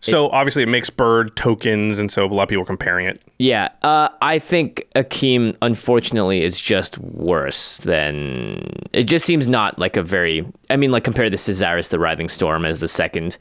So obviously it makes bird tokens, and so a lot of people are comparing it. Yeah, I think Akeem, unfortunately, is just worse than... It just seems not like a very... I mean, like, compare this to Xyrus the Writhing Storm as the second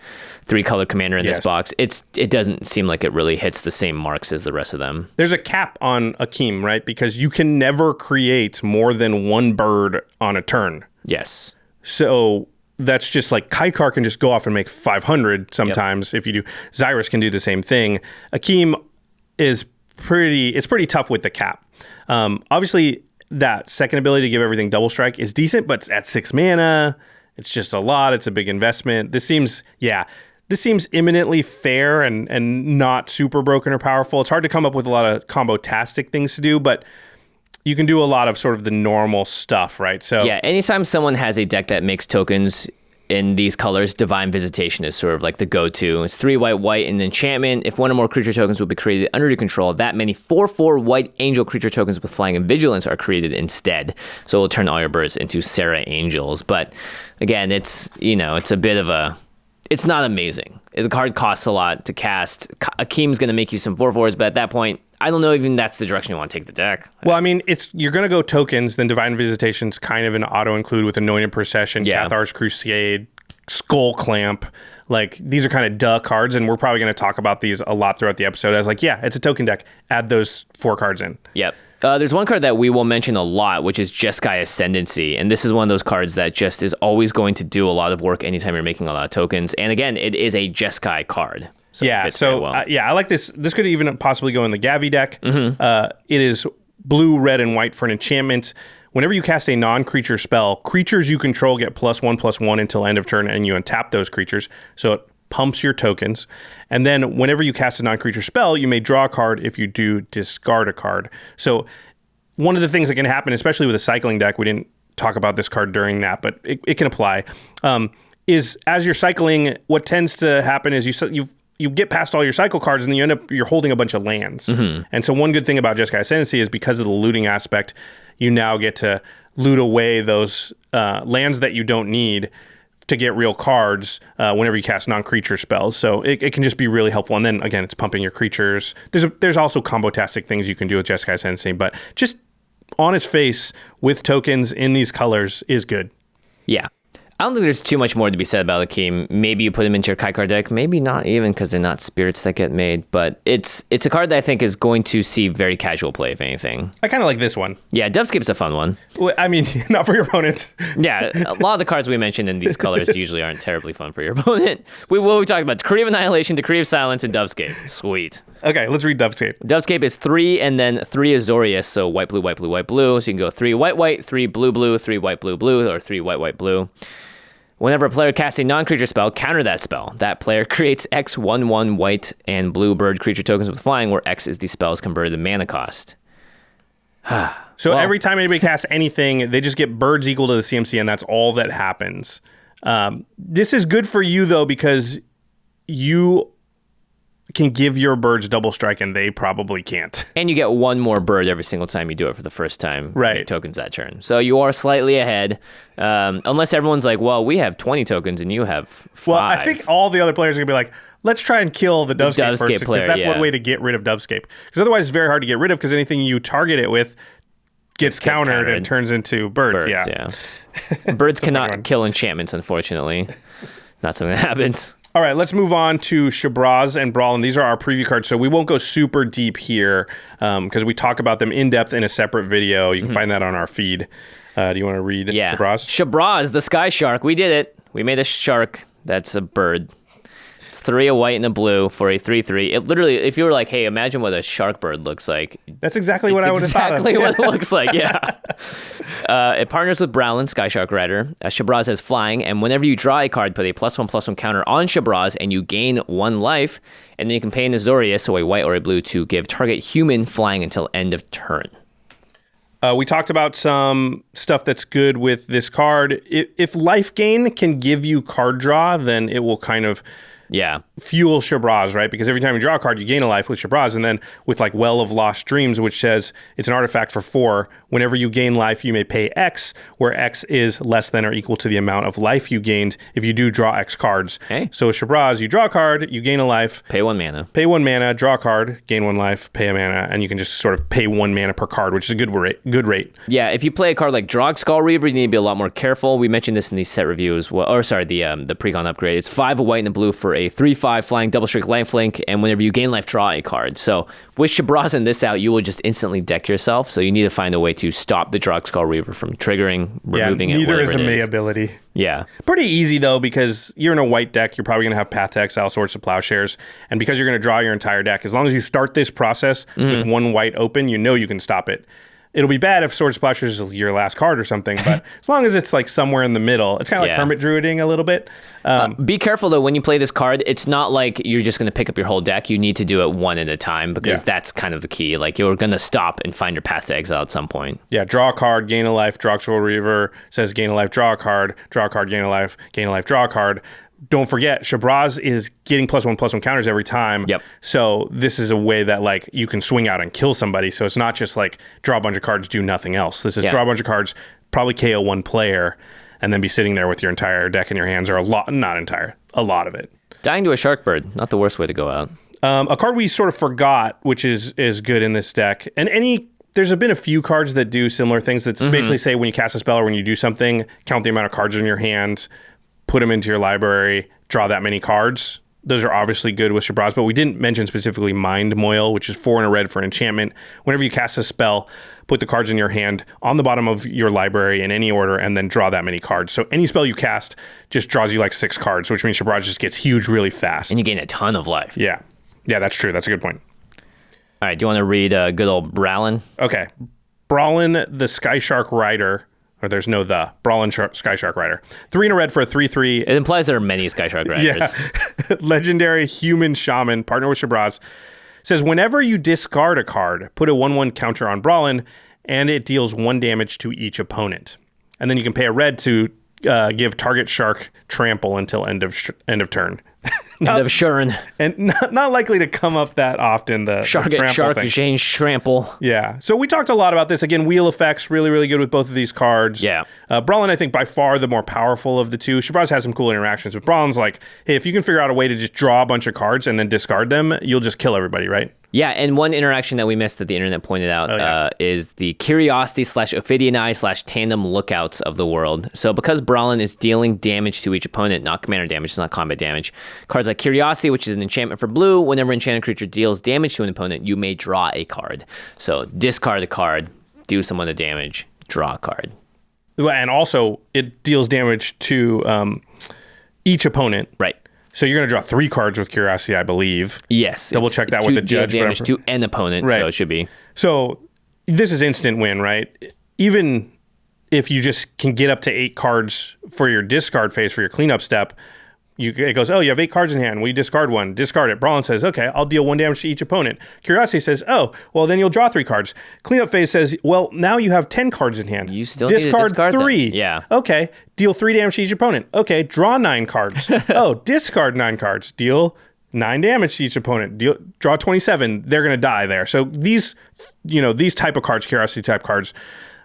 3-color commander in this box. It doesn't seem like it really hits the same marks as the rest of them. There's a cap on Akeem, right? Because you can never create more than 1 bird on a turn. Yes. So... that's just like Kaikar can just go off and make 500 sometimes if you do. Xyrus can do the same thing. Akeem is pretty tough with the cap. Obviously, that second ability to give everything double strike is decent, but at 6 mana, it's just a lot. It's a big investment. This seems imminently fair and not super broken or powerful. It's hard to come up with a lot of combo-tastic things to do, but you can do a lot of sort of the normal stuff, right? So yeah, anytime someone has a deck that makes tokens in these colors, Divine Visitation is sort of like the go-to. It's 3 white, white, and enchantment. If 1 or more creature tokens will be created under your control, that many 4/4 white angel creature tokens with flying and vigilance are created instead. So it'll turn all your birds into Serra Angels. But again, it's a bit of a... It's not amazing. The card costs a lot to cast. Akeem's going to make you some 4/4s, but at that point, I don't know even that's the direction you want to take the deck. Well, I mean, you're going to go tokens, then Divine Visitation's kind of an auto-include with Anointed Procession, Cathar's Crusade, Skull Clamp. Like, these are kind of duh cards, and we're probably going to talk about these a lot throughout the episode as like, it's a token deck. Add those 4 cards in. Yep. There's one card that we will mention a lot, which is Jeskai Ascendancy. And this is one of those cards that just is always going to do a lot of work anytime you're making a lot of tokens. And again, it is a Jeskai card. So I like this. This could even possibly go in the Gavi deck. It is blue, red, and white for an enchantment. Whenever you cast a non-creature spell, creatures you control get +1/+1 until end of turn, and you untap those creatures. So it pumps your tokens. And then whenever you cast a non-creature spell, you may draw a card. If you do, discard a card. So one of the things that can happen, especially with a cycling deck, we didn't talk about this card during that, but it can apply, is as you're cycling, what tends to happen is you get past all your cycle cards and then you're holding a bunch of lands. And so one good thing about Jeskai Ascendancy is because of the looting aspect, you now get to loot away those lands that you don't need to get real cards whenever you cast non-creature spells. So it can just be really helpful. And then again, it's pumping your creatures. There's also combo-tastic things you can do with Jeskai Ascendancy, but just on its face with tokens in these colors is good. Yeah. I don't think there's too much more to be said about Akeem. Maybe you put him into your Kai card deck. Maybe not even, because they're not spirits that get made. But it's a card that I think is going to see very casual play, if anything. I kind of like this one. Yeah, Dovescape's a fun one. Well, I mean, not for your opponent. Yeah, a lot of the cards we mentioned in these colors usually aren't terribly fun for your opponent. We talked about Decree of Annihilation, Decree of Silence, and Dovescape. Sweet. Okay, let's read Dovescape. Dovescape is 3 and then 3 Azorius, so white, blue, white, blue, white, blue. So you can go 3 white, white, 3 blue, blue, 3 white, blue, blue, or 3 white, white, blue. Whenever a player casts a non-creature spell, counter that spell. That player creates X 1/1 white and blue bird creature tokens with flying, where X is the spell's converted mana cost. So every time anybody casts anything, they just get birds equal to the CMC, and that's all that happens. This is good for you, though, because you can give your birds double strike, and they probably can't. And you get one more bird every single time you do it for the first time. Right. Tokens that turn. So you are slightly ahead, unless everyone's like, well, we have 20 tokens and you have 5. Well, I think all the other players are going to be like, let's try and kill the Dovescape person, because that's one way to get rid of Dovescape. Because otherwise it's very hard to get rid of, because anything you target it with gets countered and turns into birds. Yeah. Birds cannot kill enchantments, unfortunately. Not something that happens. All right, let's move on to Shabraz and Brawlin. These are our preview cards, so we won't go super deep here because we talk about them in depth in a separate video. You can find that on our feed. Do you want to read Shabraz? Shabraz, the sky shark. We did it. We made a shark that's a bird. It's 3 a white and a blue for a 3/3. It literally, if you were like, hey, imagine what a shark bird looks like. That's exactly what I would have thought of. Exactly what it looks like, yeah. It partners with Browlin, Sky Shark Rider. Shabraz has flying, and whenever you draw a card, put a +1/+1 counter on Shabraz, and you gain 1 life, and then you can pay an Azorius, so a white or a blue, to give target human flying until end of turn. We talked about some stuff that's good with this card. If life gain can give you card draw, then it will kind of fuel Shabraz, right? Because every time you draw a card, you gain a life with Shabraz. And then with like Well of Lost Dreams, which says it's an artifact for 4, whenever you gain life, you may pay X, where X is less than or equal to the amount of life you gained if you do draw X cards. Okay. So with Shabraz, you draw a card, you gain a life. Pay 1 mana. Pay 1 mana, draw a card, gain 1 life, pay a mana, and you can just sort of pay 1 mana per card, which is a good rate. Yeah, if you play a card like Drog Skull Reaver, you need to be a lot more careful. We mentioned this in the set review as well. Or sorry, the precon upgrade. It's 5 a white and a blue for a 3/5 flying double strike lifelink, and whenever you gain life, draw a card. So with Shabraz and this out, you will just instantly deck yourself. So you need to find a way to stop the Drog Skull Reaver from triggering, removing it. Neither is a May ability. Yeah. Pretty easy, though, because you're in a white deck. You're probably going to have Path to Exile, Swords to Plowshares. And because you're going to draw your entire deck, as long as you start this process with 1 white open, you know you can stop it. It'll be bad if Swords to Plowshares is your last card or something, but as long as it's like somewhere in the middle, it's kind of like Hermit Druiding a little bit. Be careful, though, when you play this card. It's not like you're just going to pick up your whole deck. You need to do it one at a time, because that's kind of the key. Like, you're going to stop and find your Path to Exile at some point. Yeah, draw a card, gain a life, Drog Skull Reaver says gain a life, draw a card, gain a life, draw a card. Don't forget, Shabraz is getting +1/+1 counters every time. Yep. So this is a way that like you can swing out and kill somebody. So it's not just like draw a bunch of cards, do nothing else. This is draw a bunch of cards, probably KO 1 player, and then be sitting there with your entire deck in your hands, or a lot of it. Dying to a shark bird, not the worst way to go out. A card we sort of forgot, which is good in this deck, and there's been a few cards that do similar things. That's basically say when you cast a spell or when you do something, count the amount of cards in your hands, put them into your library, draw that many cards. Those are obviously good with Shabraz, but we didn't mention specifically Mind Moil, which is 4 and a red for an enchantment. Whenever you cast a spell, put the cards in your hand on the bottom of your library in any order, and then draw that many cards. So any spell you cast just draws you like 6 cards, which means Shabraz just gets huge really fast. And you gain a ton of life. Yeah, that's true. That's a good point. All right, do you want to read good old Browlin? Okay. Brawlin, the Sky Shark Rider. Or there's no Brawlin Sky Shark Rider. 3 and a red for a 3/3. It implies there are many Sky Shark Riders. Yeah. Legendary human shaman, partner with Shabraz. Says, whenever you discard a card, put a 1/1 counter on Brawlin, and it deals 1 damage to each opponent. And then you can pay a red to give target shark trample until end of turn. End of Shuren. And not likely to come up that often, the Shark thing. exchange trample. Yeah. So we talked a lot about this. Again, wheel effects, really, really good with both of these cards. Yeah. Brawlin, I think, by far the more powerful of the two. Shabazz has some cool interactions, but Brawlin's like, hey, if you can figure out a way to just draw a bunch of cards and then discard them, you'll just kill everybody, right? Yeah, and one interaction that we missed that the internet pointed out is the Curiosity / Ophidian / Tandem Lookouts of the world. So because Brawlin is dealing damage to each opponent, not commander damage, it's not combat damage, cards like Curiosity, which is an enchantment for blue, whenever enchanted creature deals damage to an opponent, you may draw a card. So discard a card, do someone the damage, draw a card. And also, it deals damage to each opponent. Right. So you're going to draw 3 cards with Curiosity, I believe. Yes. Double check that with the judge. Damage to an opponent, right. So it should be. So this is instant win, right? Even if you just can get up to 8 cards for your discard phase, for your cleanup step, it goes, oh, you have 8 cards in hand. We discard one. Discard it. Brawlin says, okay, I'll deal 1 damage to each opponent. Curiosity says, oh, well, then you'll draw 3 cards. Cleanup phase says, well, now you have 10 cards in hand. You still discard 3. Them. Yeah. Okay, deal 3 damage to each opponent. Okay, draw 9 cards. Oh, discard 9 cards. Deal 9 damage to each opponent. Draw 27. They're going to die there. So these type of cards, Curiosity type cards,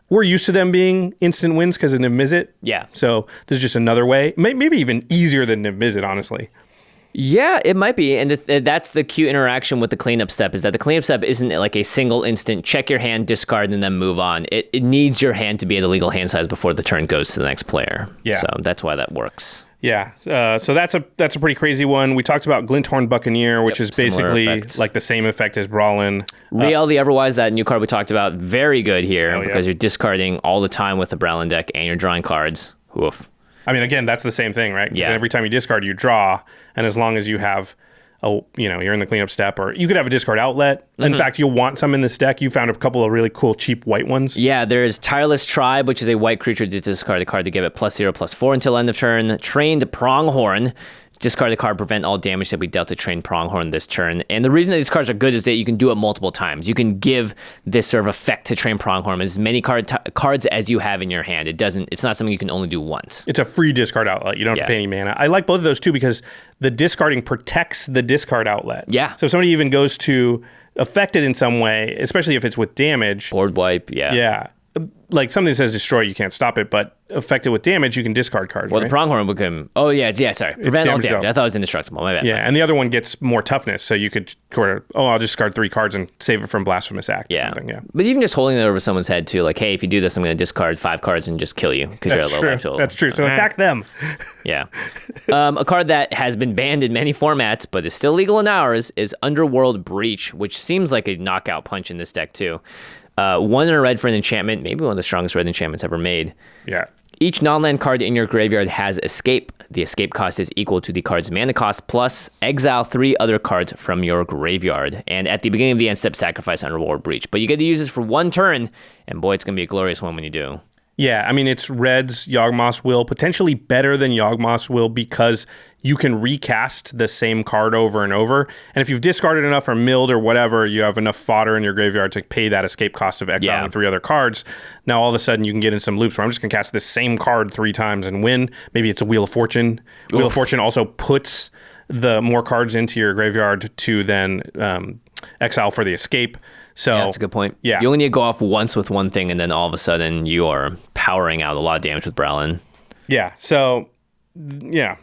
we're used to them being instant wins because of Niv-Mizzet. Yeah. So this is just another way, maybe even easier than Niv-Mizzet, honestly. Yeah, it might be. And that's the cute interaction with the cleanup step, is that the cleanup step isn't like a single instant check your hand, discard, and then move on. It needs your hand to be at a legal hand size before the turn goes to the next player. Yeah. So that's why that works. Yeah, so that's a pretty crazy one. We talked about Glinthorn Buccaneer, which is basically like the same effect as Brawlin. Riel the Everwise, that new card we talked about, very good here because you're discarding all the time with the Brawlin deck and you're drawing cards. Woof. I mean, again, that's the same thing, right? Yeah. Every time you discard, you draw, and as long as you have you're in the cleanup step, or you could have a discard outlet. In fact, you'll want some in this deck. You found a couple of really cool cheap white ones. Yeah, there's Tireless Tribe, which is a white creature to discard a card to give it +0/+4 until end of turn. Trained Pronghorn. Discard the card, prevent all damage that we dealt to Trained Pronghorn this turn. And the reason that these cards are good is that you can do it multiple times. You can give this sort of effect to Trained Pronghorn as many cards as you have in your hand. It's not something you can only do once. It's a free discard outlet. You don't have to pay any mana. I like both of those too because the discarding protects the discard outlet. Yeah. So if somebody even goes to affect it in some way, especially if it's with damage. Board wipe, yeah. Yeah. Like something that says destroy, you can't stop it, but affected with damage, you can discard cards. Well, right? the Pronghorn would come. Oh, yeah, sorry. Prevent all damage. I thought it was indestructible. My bad. Yeah, and the other one gets more toughness, so you could I'll just discard 3 cards and save it from Blasphemous Act. Yeah. Or something. Yeah. But even just holding it over someone's head, too, like, hey, if you do this, I'm going to discard 5 cards and just kill you because you're a low life total. That's true. So attack them. Yeah. A card that has been banned in many formats, but is still legal in ours, is Underworld Breach, which seems like a knockout punch in this deck, too. 1 in a red for an enchantment, maybe one of the strongest red enchantments ever made. Yeah. Each non-land card in your graveyard has escape. The escape cost is equal to the card's mana cost, plus exile 3 other cards from your graveyard. And at the beginning of the end step, sacrifice Underworld Breach. But you get to use this for 1 turn, and boy, it's going to be a glorious one when you do. Yeah, I mean, it's Red's Yawgmoth's Will, potentially better than Yawgmoth's Will because you can recast the same card over and over. And if you've discarded enough or milled or whatever, you have enough fodder in your graveyard to pay that escape cost of exiling 3 other cards. Now, all of a sudden, you can get in some loops where I'm just going to cast this same card 3 times and win. Maybe it's a Wheel of Fortune. Wheel of Fortune also puts the more cards into your graveyard to then exile for the escape. So yeah, that's a good point. Yeah. You only need to go off once with one thing, and then all of a sudden you are powering out a lot of damage with Brawlin. Yeah. So, yeah.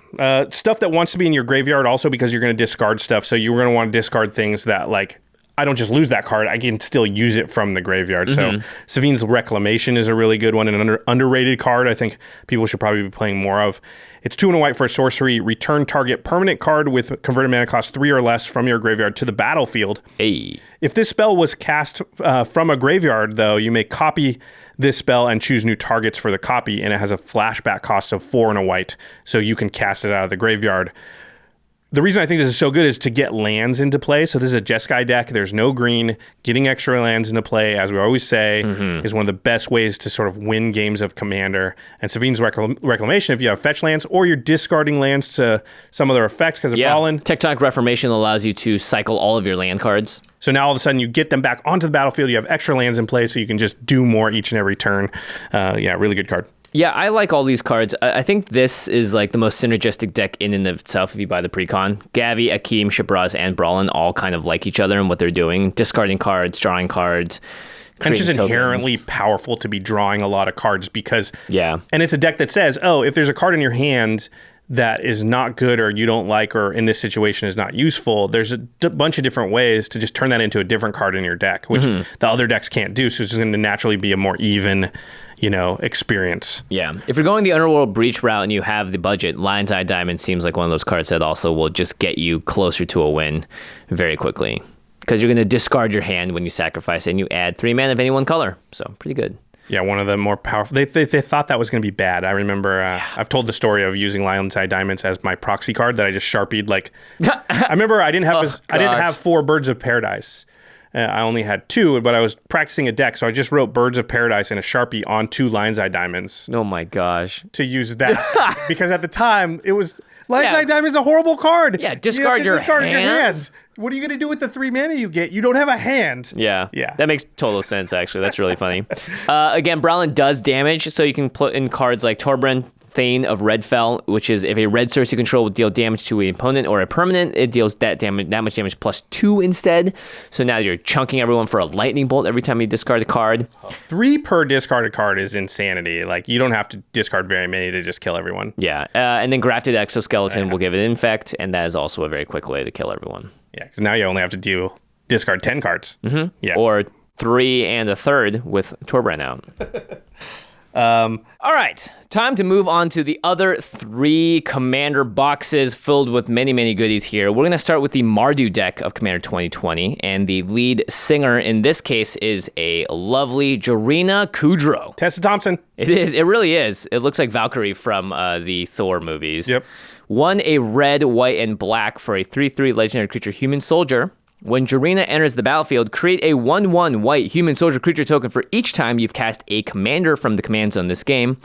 Stuff that wants to be in your graveyard also because you're going to discard stuff. So you're going to want to discard things that, like, I don't just lose that card. I can still use it from the graveyard. So Savine's Reclamation is a really good one and an underrated card I think people should probably be playing more of. It's 2 and a white for a sorcery. Return target permanent card with converted mana cost 3 or less from your graveyard to the battlefield. Hey. If this spell was cast from a graveyard, though, you may copy this spell and choose new targets for the copy, and it has a flashback cost of 4 and a white, so you can cast it out of the graveyard. The reason I think this is so good is to get lands into play. So this is a Jeskai deck. There's no green. Getting extra lands into play, as we always say, is one of the best ways to sort of win games of Commander. And Savine's Reclamation, if you have fetch lands or you're discarding lands to some other effects because of Brawlin. Tectonic Reformation allows you to cycle all of your land cards. So now all of a sudden you get them back onto the battlefield. You have extra lands in play so you can just do more each and every turn. Yeah, really good card. Yeah, I like all these cards. I think this is like the most synergistic deck in and of itself if you buy the precon. Gavi, Akeem, Shabraz, and Brawlin all kind of like each other and what they're doing. Discarding cards, drawing cards. And it's just inherently powerful to be drawing a lot of cards because... Yeah. And it's a deck that says, oh, if there's a card in your hand that is not good or you don't like or in this situation is not useful, there's a bunch of different ways to just turn that into a different card in your deck, which the other decks can't do. So it's going to naturally be a more even... experience. Yeah. If you're going the Underworld Breach route and you have the budget, Lion's Eye Diamond seems like one of those cards that also will just get you closer to a win very quickly. Because you're going to discard your hand when you sacrifice it and you add 3 mana of any one color. So pretty good. Yeah, one of the more powerful. They thought that was going to be bad. I remember I've told the story of using Lion's Eye Diamonds as my proxy card that I just Sharpied like. I remember I didn't have 4 Birds of Paradise. I only had 2, but I was practicing a deck, so I just wrote Birds of Paradise and a Sharpie on 2 Lion's Eye Diamonds. Oh my gosh. To use that. Because at the time, it was... Lion's Eye Diamond is a horrible card. Yeah, discard your hand. What are you going to do with the 3 mana you get? You don't have a hand. Yeah. That makes total sense, actually. That's really funny. Again, Brawlin does damage, so you can put in cards like Torbran, Thane of Redfell, which is if a red source you control will deal damage to an opponent or a permanent, it deals that much damage plus 2 instead. So now you're chunking everyone for a lightning bolt every time you discard a card. 3 per discarded card is insanity. Like, you don't have to discard very many to just kill everyone. Yeah, and then Grafted Exoskeleton will give it Infect, and that is also a very quick way to kill everyone. Yeah, because now you only have to discard 10 cards. Mm-hmm. Yeah. Or 3 and a third with Torbran out. All right, time to move on to the other 3 Commander boxes filled with many, many goodies here. We're going to start with the Mardu deck of Commander 2020, and the lead singer in this case is a lovely Jarina Kudrow. Tessa Thompson. It is. It really is. It looks like Valkyrie from the Thor movies. Yep. 1 a red, white, and black for a 3/3 legendary creature human soldier. When Jarina enters the battlefield, create a 1/1 white human soldier creature token for each time you've cast a commander from the command zone this game,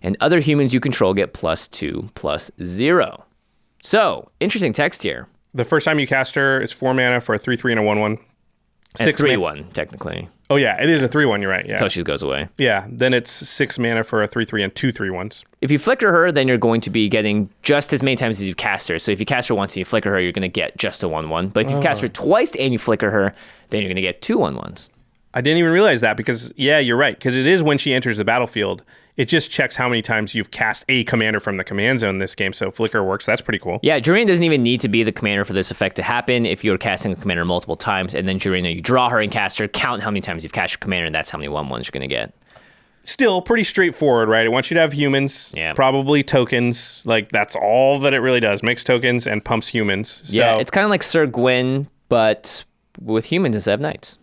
and other humans you control get +2/+0. So, interesting text here. The first time you cast her, it's 4 mana for a 3/3 and a 1/1. 3/1, technically. Oh, yeah, it is a 3/1, you're right. Yeah. Until she goes away. Yeah, then it's 6 mana for a 3/3 and 2 3/1s. If you flicker her, then you're going to be getting just as many times as you cast her. So if you cast her once and you flicker her, you're going to get just a 1/1. But if you cast her twice and you flicker her, then you're going to get 2 1/1s. I didn't even realize that because, yeah, you're right. Because it is when she enters the battlefield. It just checks how many times you've cast a commander from the command zone in this game. So Flicker works. That's pretty cool. Yeah, Jarina doesn't even need to be the commander for this effect to happen. If you're casting a commander multiple times, and then Jarina, you draw her and cast her, count how many times you've cast your commander, and that's how many 1/1s you're going to get. Still pretty straightforward, right? It wants you to have humans, probably tokens. Like, that's all that it really does. Makes tokens and pumps humans. So, yeah, it's kind of like Sir Gwyn, but with humans instead of knights.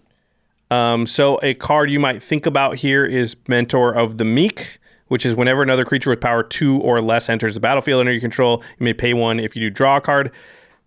So a card you might think about here is Mentor of the Meek, which is whenever another creature with power 2 or less enters the battlefield under your control, you may pay 1 if you do draw a card.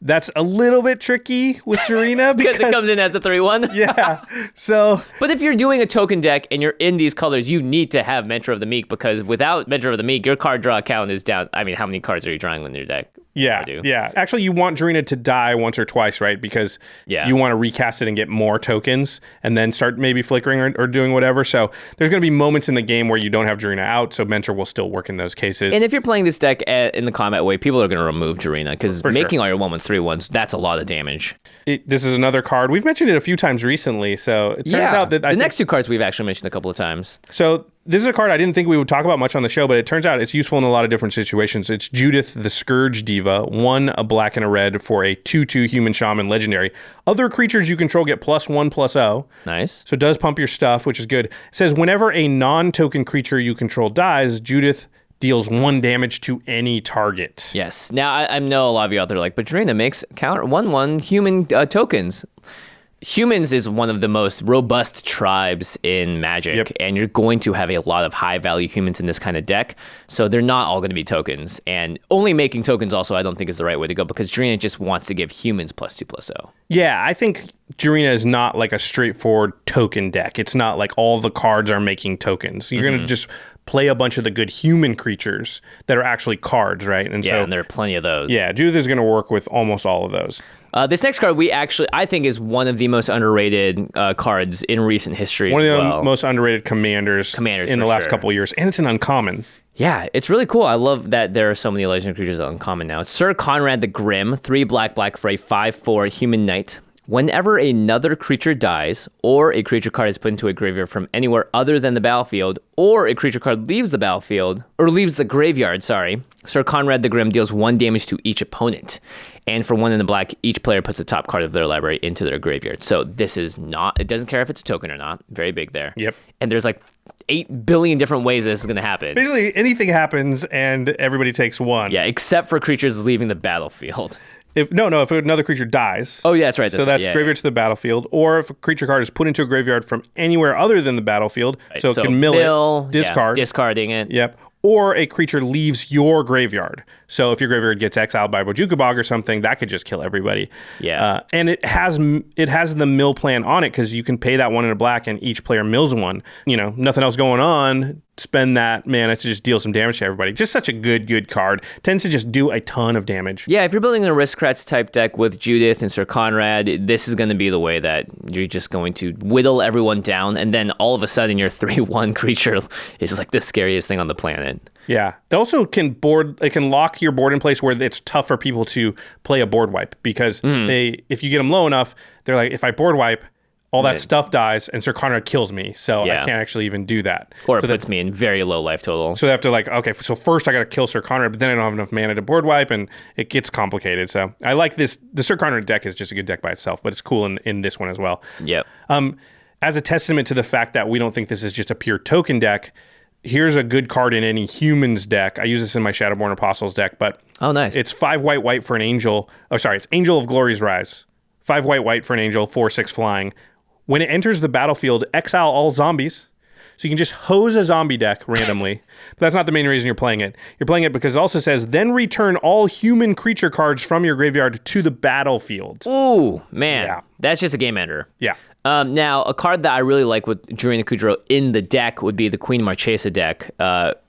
That's a little bit tricky with Jarina because it comes in as a 3/1. Yeah. So, but if you're doing a token deck and you're in these colors, you need to have Mentor of the Meek, because without Mentor of the Meek, your card draw count is down. I mean, how many cards are you drawing in your deck? Yeah. Yeah. Actually, you want Jarina to die once or twice, right? Because you want to recast it and get more tokens and then start maybe flickering or doing whatever. So there's going to be moments in the game where you don't have Jarina out, so Mentor will still work in those cases. And if you're playing this deck in the combat way, people are going to remove Jarina, because making all your 1/1s 3/1s, that's a lot of damage. This is another card. We've mentioned it a few times recently, so it turns out that the next 2 cards we've actually mentioned a couple of times. So this is a card I didn't think we would talk about much on the show, but it turns out it's useful in a lot of different situations. It's Judith the Scourge Diva, 1 a black and a red for a 2/2 human shaman legendary. Other creatures you control get +1/+0. Nice. So it does pump your stuff, which is good. It says whenever a non-token creature you control dies, Judith deals 1 damage to any target. Yes. Now, I know a lot of you out there are like, but Jarina makes counter 1/1 human tokens. Humans is one of the most robust tribes in Magic, and you're going to have a lot of high-value humans in this kind of deck, so they're not all going to be tokens. And only making tokens also I don't think is the right way to go, because Jarina just wants to give humans +2/+0. Yeah, I think Jurina is not like a straightforward token deck. It's not like all the cards are making tokens. You're going to just play a bunch of the good human creatures that are actually cards, right? And and there are plenty of those. Yeah, Judith is going to work with almost all of those. This next card, I think is one of the most underrated cards in recent history. One of the most underrated commanders in the last couple of years, and it's an uncommon. Yeah, it's really cool. I love that there are so many legendary creatures uncommon now. It's Sir Conrad the Grim, 3 black for a 5/4 human knight. Whenever another creature dies, or a creature card is put into a graveyard from anywhere other than the battlefield, or a creature card leaves the battlefield, or leaves the graveyard, Sir Conrad the Grim deals 1 damage to each opponent. And for 1 in the black, each player puts the top card of their library into their graveyard. So this is not, it doesn't care if it's a token or not. Very big there. Yep. And there's like 8 billion different ways this is going to happen. Basically, anything happens and everybody takes 1. Yeah, except for creatures leaving the battlefield. If another creature dies. Oh, yeah, that's right. So that's graveyard to the battlefield. Or if a creature card is put into a graveyard from anywhere other than the battlefield, so it can mill it, discard. Discarding it. Yep. Or a creature leaves your graveyard. So if your graveyard gets exiled by Bojuka Bog or something, that could just kill everybody. Yeah. And it has the mill plan on it because you can pay that 1 in a black and each player mills 1. Nothing else going on. Spend that mana to just deal some damage to everybody. Just such a good card. Tends to just do a ton of damage. Yeah, if you're building an Aristocrats type deck with Judith and Sir Conrad, this is going to be the way that you're just going to whittle everyone down, and then all of a sudden your 3/1 creature is like the scariest thing on the planet. Yeah. It also can lock your board in place where it's tough for people to play a board wipe because if you get them low enough, they're like, if I board wipe, all that stuff dies, and Sir Conrad kills me, so I can't actually even do that. Or it puts me in very low life total. So they have to so first I got to kill Sir Conrad, but then I don't have enough mana to board wipe, and it gets complicated. So I like this. The Sir Conrad deck is just a good deck by itself, but it's cool in this one as well. Yep. As a testament to the fact that we don't think this is just a pure token deck, here's a good card in any humans deck. I use this in my Shadowborn Apostles deck, but nice. It's 5 white for an angel. Oh, sorry, it's Angel of Glory's Rise. 5 white for an angel, 4/6 flying. When it enters the battlefield, exile all zombies. So you can just hose a zombie deck randomly. But that's not the main reason you're playing it. You're playing it because it also says, then return all human creature cards from your graveyard to the battlefield. Ooh, man. That's just a game ender. Yeah. Now, a card that I really like with Jurina Kudro in the deck would be the Queen Marchesa deck,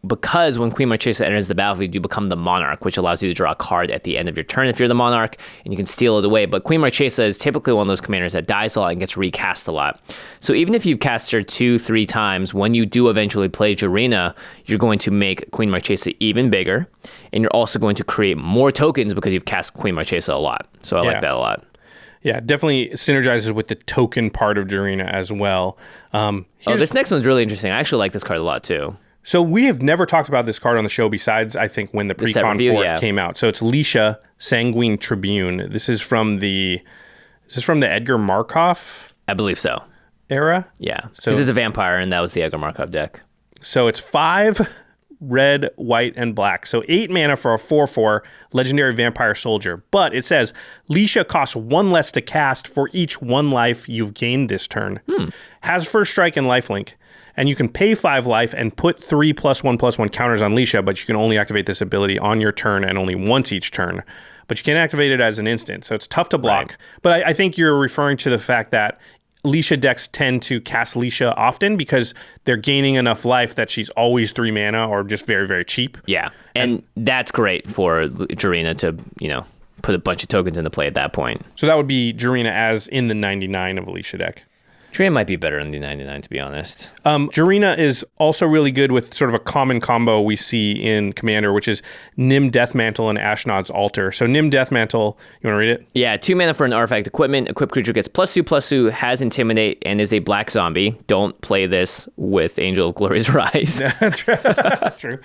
because when Queen Marchesa enters the battlefield, you become the Monarch, which allows you to draw a card at the end of your turn if you're the Monarch, and you can steal it away. But Queen Marchesa is typically one of those commanders that dies a lot and gets recast a lot. So even if you've cast her 2-3 times, when you do eventually play Jurina, you're going to make Queen Marchesa even bigger, and you're also going to create more tokens because you've cast Queen Marchesa a lot. So I like that a lot. Yeah, definitely synergizes with the token part of Jurina as well. This next one's really interesting. I actually like this card a lot too. So we have never talked about this card on the show besides, I think, when the pre-con for it came out. So it's Lisha, Sanguine Tribune. This is from the Edgar Markov? I believe so. Era? Yeah, because it's a vampire, and that was the Edgar Markov deck. So it's 5 red, white, and black. So 8 mana for a 4/4 legendary vampire soldier. But it says, Lisha costs 1 less to cast for each 1 life you've gained this turn. Has first strike and lifelink. And you can pay 5 life and put 3 +1/+1 counters on Lisha, but you can only activate this ability on your turn and only once each turn. But you can activate it as an instant, so it's tough to block. Right. But I think you're referring to the fact that Lisha decks tend to cast Lisha often because they're gaining enough life that she's always 3 mana or just very, very cheap. Yeah, and that's great for Jurina to, put a bunch of tokens into play at that point. So that would be Jurina as in the 99 of a Lisha deck. Jurina might be better in the 99, to be honest. Jurina is also really good with sort of a common combo we see in Commander, which is Nim Deathmantle and Ashnod's Altar. So Nim Deathmantle, you want to read it? Yeah, 2 mana for an artifact equipment. Equipped creature gets +2/+2, has Intimidate, and is a black zombie. Don't play this with Angel of Glory's Rise. True.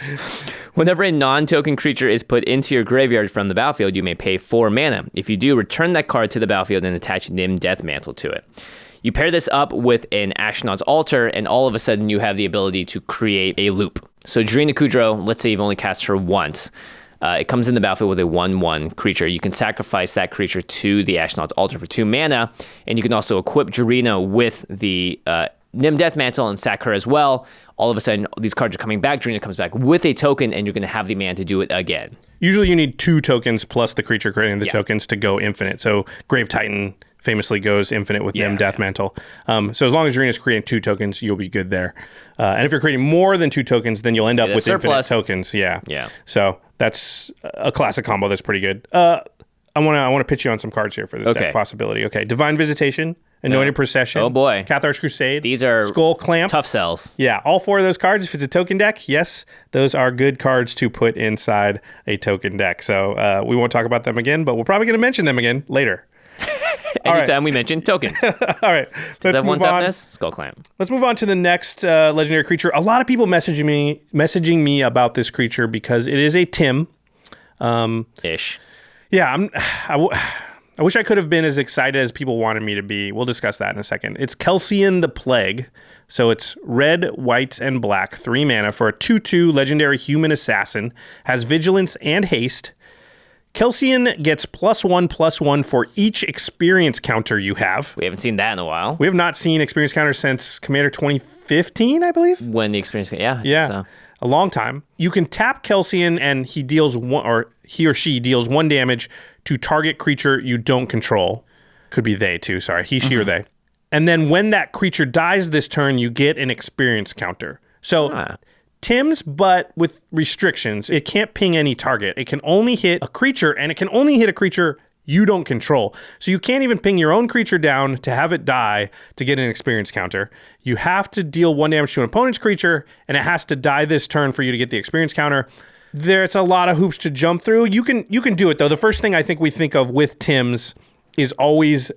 Whenever a non-token creature is put into your graveyard from the battlefield, you may pay 4 mana. If you do, return that card to the battlefield and attach Nim Deathmantle to it. You pair this up with an Ashnod's Altar, and all of a sudden you have the ability to create a loop. So Jurina Kudro, let's say you've only cast her once. It comes in the battlefield with a 1/1 creature. You can sacrifice that creature to the Ashnod's Altar for 2 mana, and you can also equip Jurina with the Nim Deathmantle and sack her as well. All of a sudden, these cards are coming back. Drina comes back with a token, and you're going to have the mana to do it again. Usually you need 2 tokens plus the creature creating the tokens to go infinite. So Grave Titan famously goes infinite with Nim Deathmantle. So as long as Drina's creating 2 tokens, you'll be good there. And if you're creating more than 2 tokens, then you'll end up with infinite tokens. Yeah. So that's a classic combo that's pretty good. I want to pitch you on some cards here for this deck possibility. Okay, Divine Visitation, Anointed Procession. Oh boy. Cathars Crusade. These are Skull Clamp. tough sells. Yeah, all 4 of those cards, if it's a token deck, yes, those are good cards to put inside a token deck. So we won't talk about them again, but we're probably going to mention them again later. Anytime we mention tokens. All right. Does that one toughness? Skull Clamp. Let's move on to the next legendary creature. A lot of people messaging me about this creature because it is a Tim. Ish. Yeah, I wish I could have been as excited as people wanted me to be. We'll discuss that in a second. It's Kelsian the Plague. So it's red, white, and black, 3 mana for a 2/2 legendary human assassin. Has vigilance and haste. Kelsian gets +1/+1 for each experience counter you have. We haven't seen that in a while. We have not seen experience counters since Commander 2015, I believe. When the experience, so. A long time. You can tap Kelsian and he or she deals 1 damage to target creature you don't control. Could be they too, sorry. He, she, or they. And then when that creature dies this turn, you get an experience counter. So Tim's, but with restrictions. It can't ping any target. It can only hit a creature, and it can only hit a creature you don't control. So you can't even ping your own creature down to have it die to get an experience counter. You have to deal 1 damage to an opponent's creature, and it has to die this turn for you to get the experience counter. There's a lot of hoops to jump through. You can do it, though. The first thing I think we think of with Tim's is always,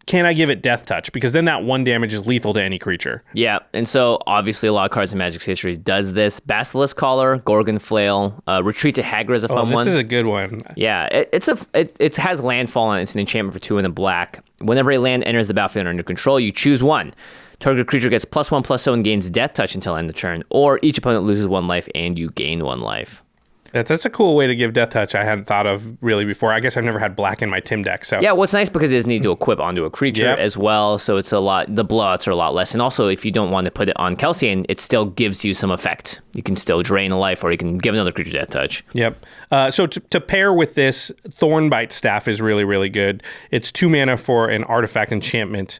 can I give it Death Touch? Because then that 1 damage is lethal to any creature. Yeah, and so obviously a lot of cards in Magic's history does this. Basilisk Collar, Gorgon Flail, Retreat to Hagra is a fun one. This is a good one. Yeah, it has landfall on it. It's an enchantment for 2 and a black. Whenever a land enters the battlefield under control, you choose 1. Target creature gets +1/+0 and gains Death Touch until end of turn, or each opponent loses 1 life and you gain 1 life. That's a cool way to give Death Touch I hadn't thought of really before. I guess I've never had black in my Tim deck. So yeah, what's nice because it doesn't need to equip onto a creature as well, so it's a lot. The blowouts are a lot less, and also if you don't want to put it on Kelsian, it still gives you some effect. You can still drain a life, or you can give another creature Death Touch. Yep. So to pair with this, Thornbite Staff is really, really good. It's 2 mana for an artifact enchantment.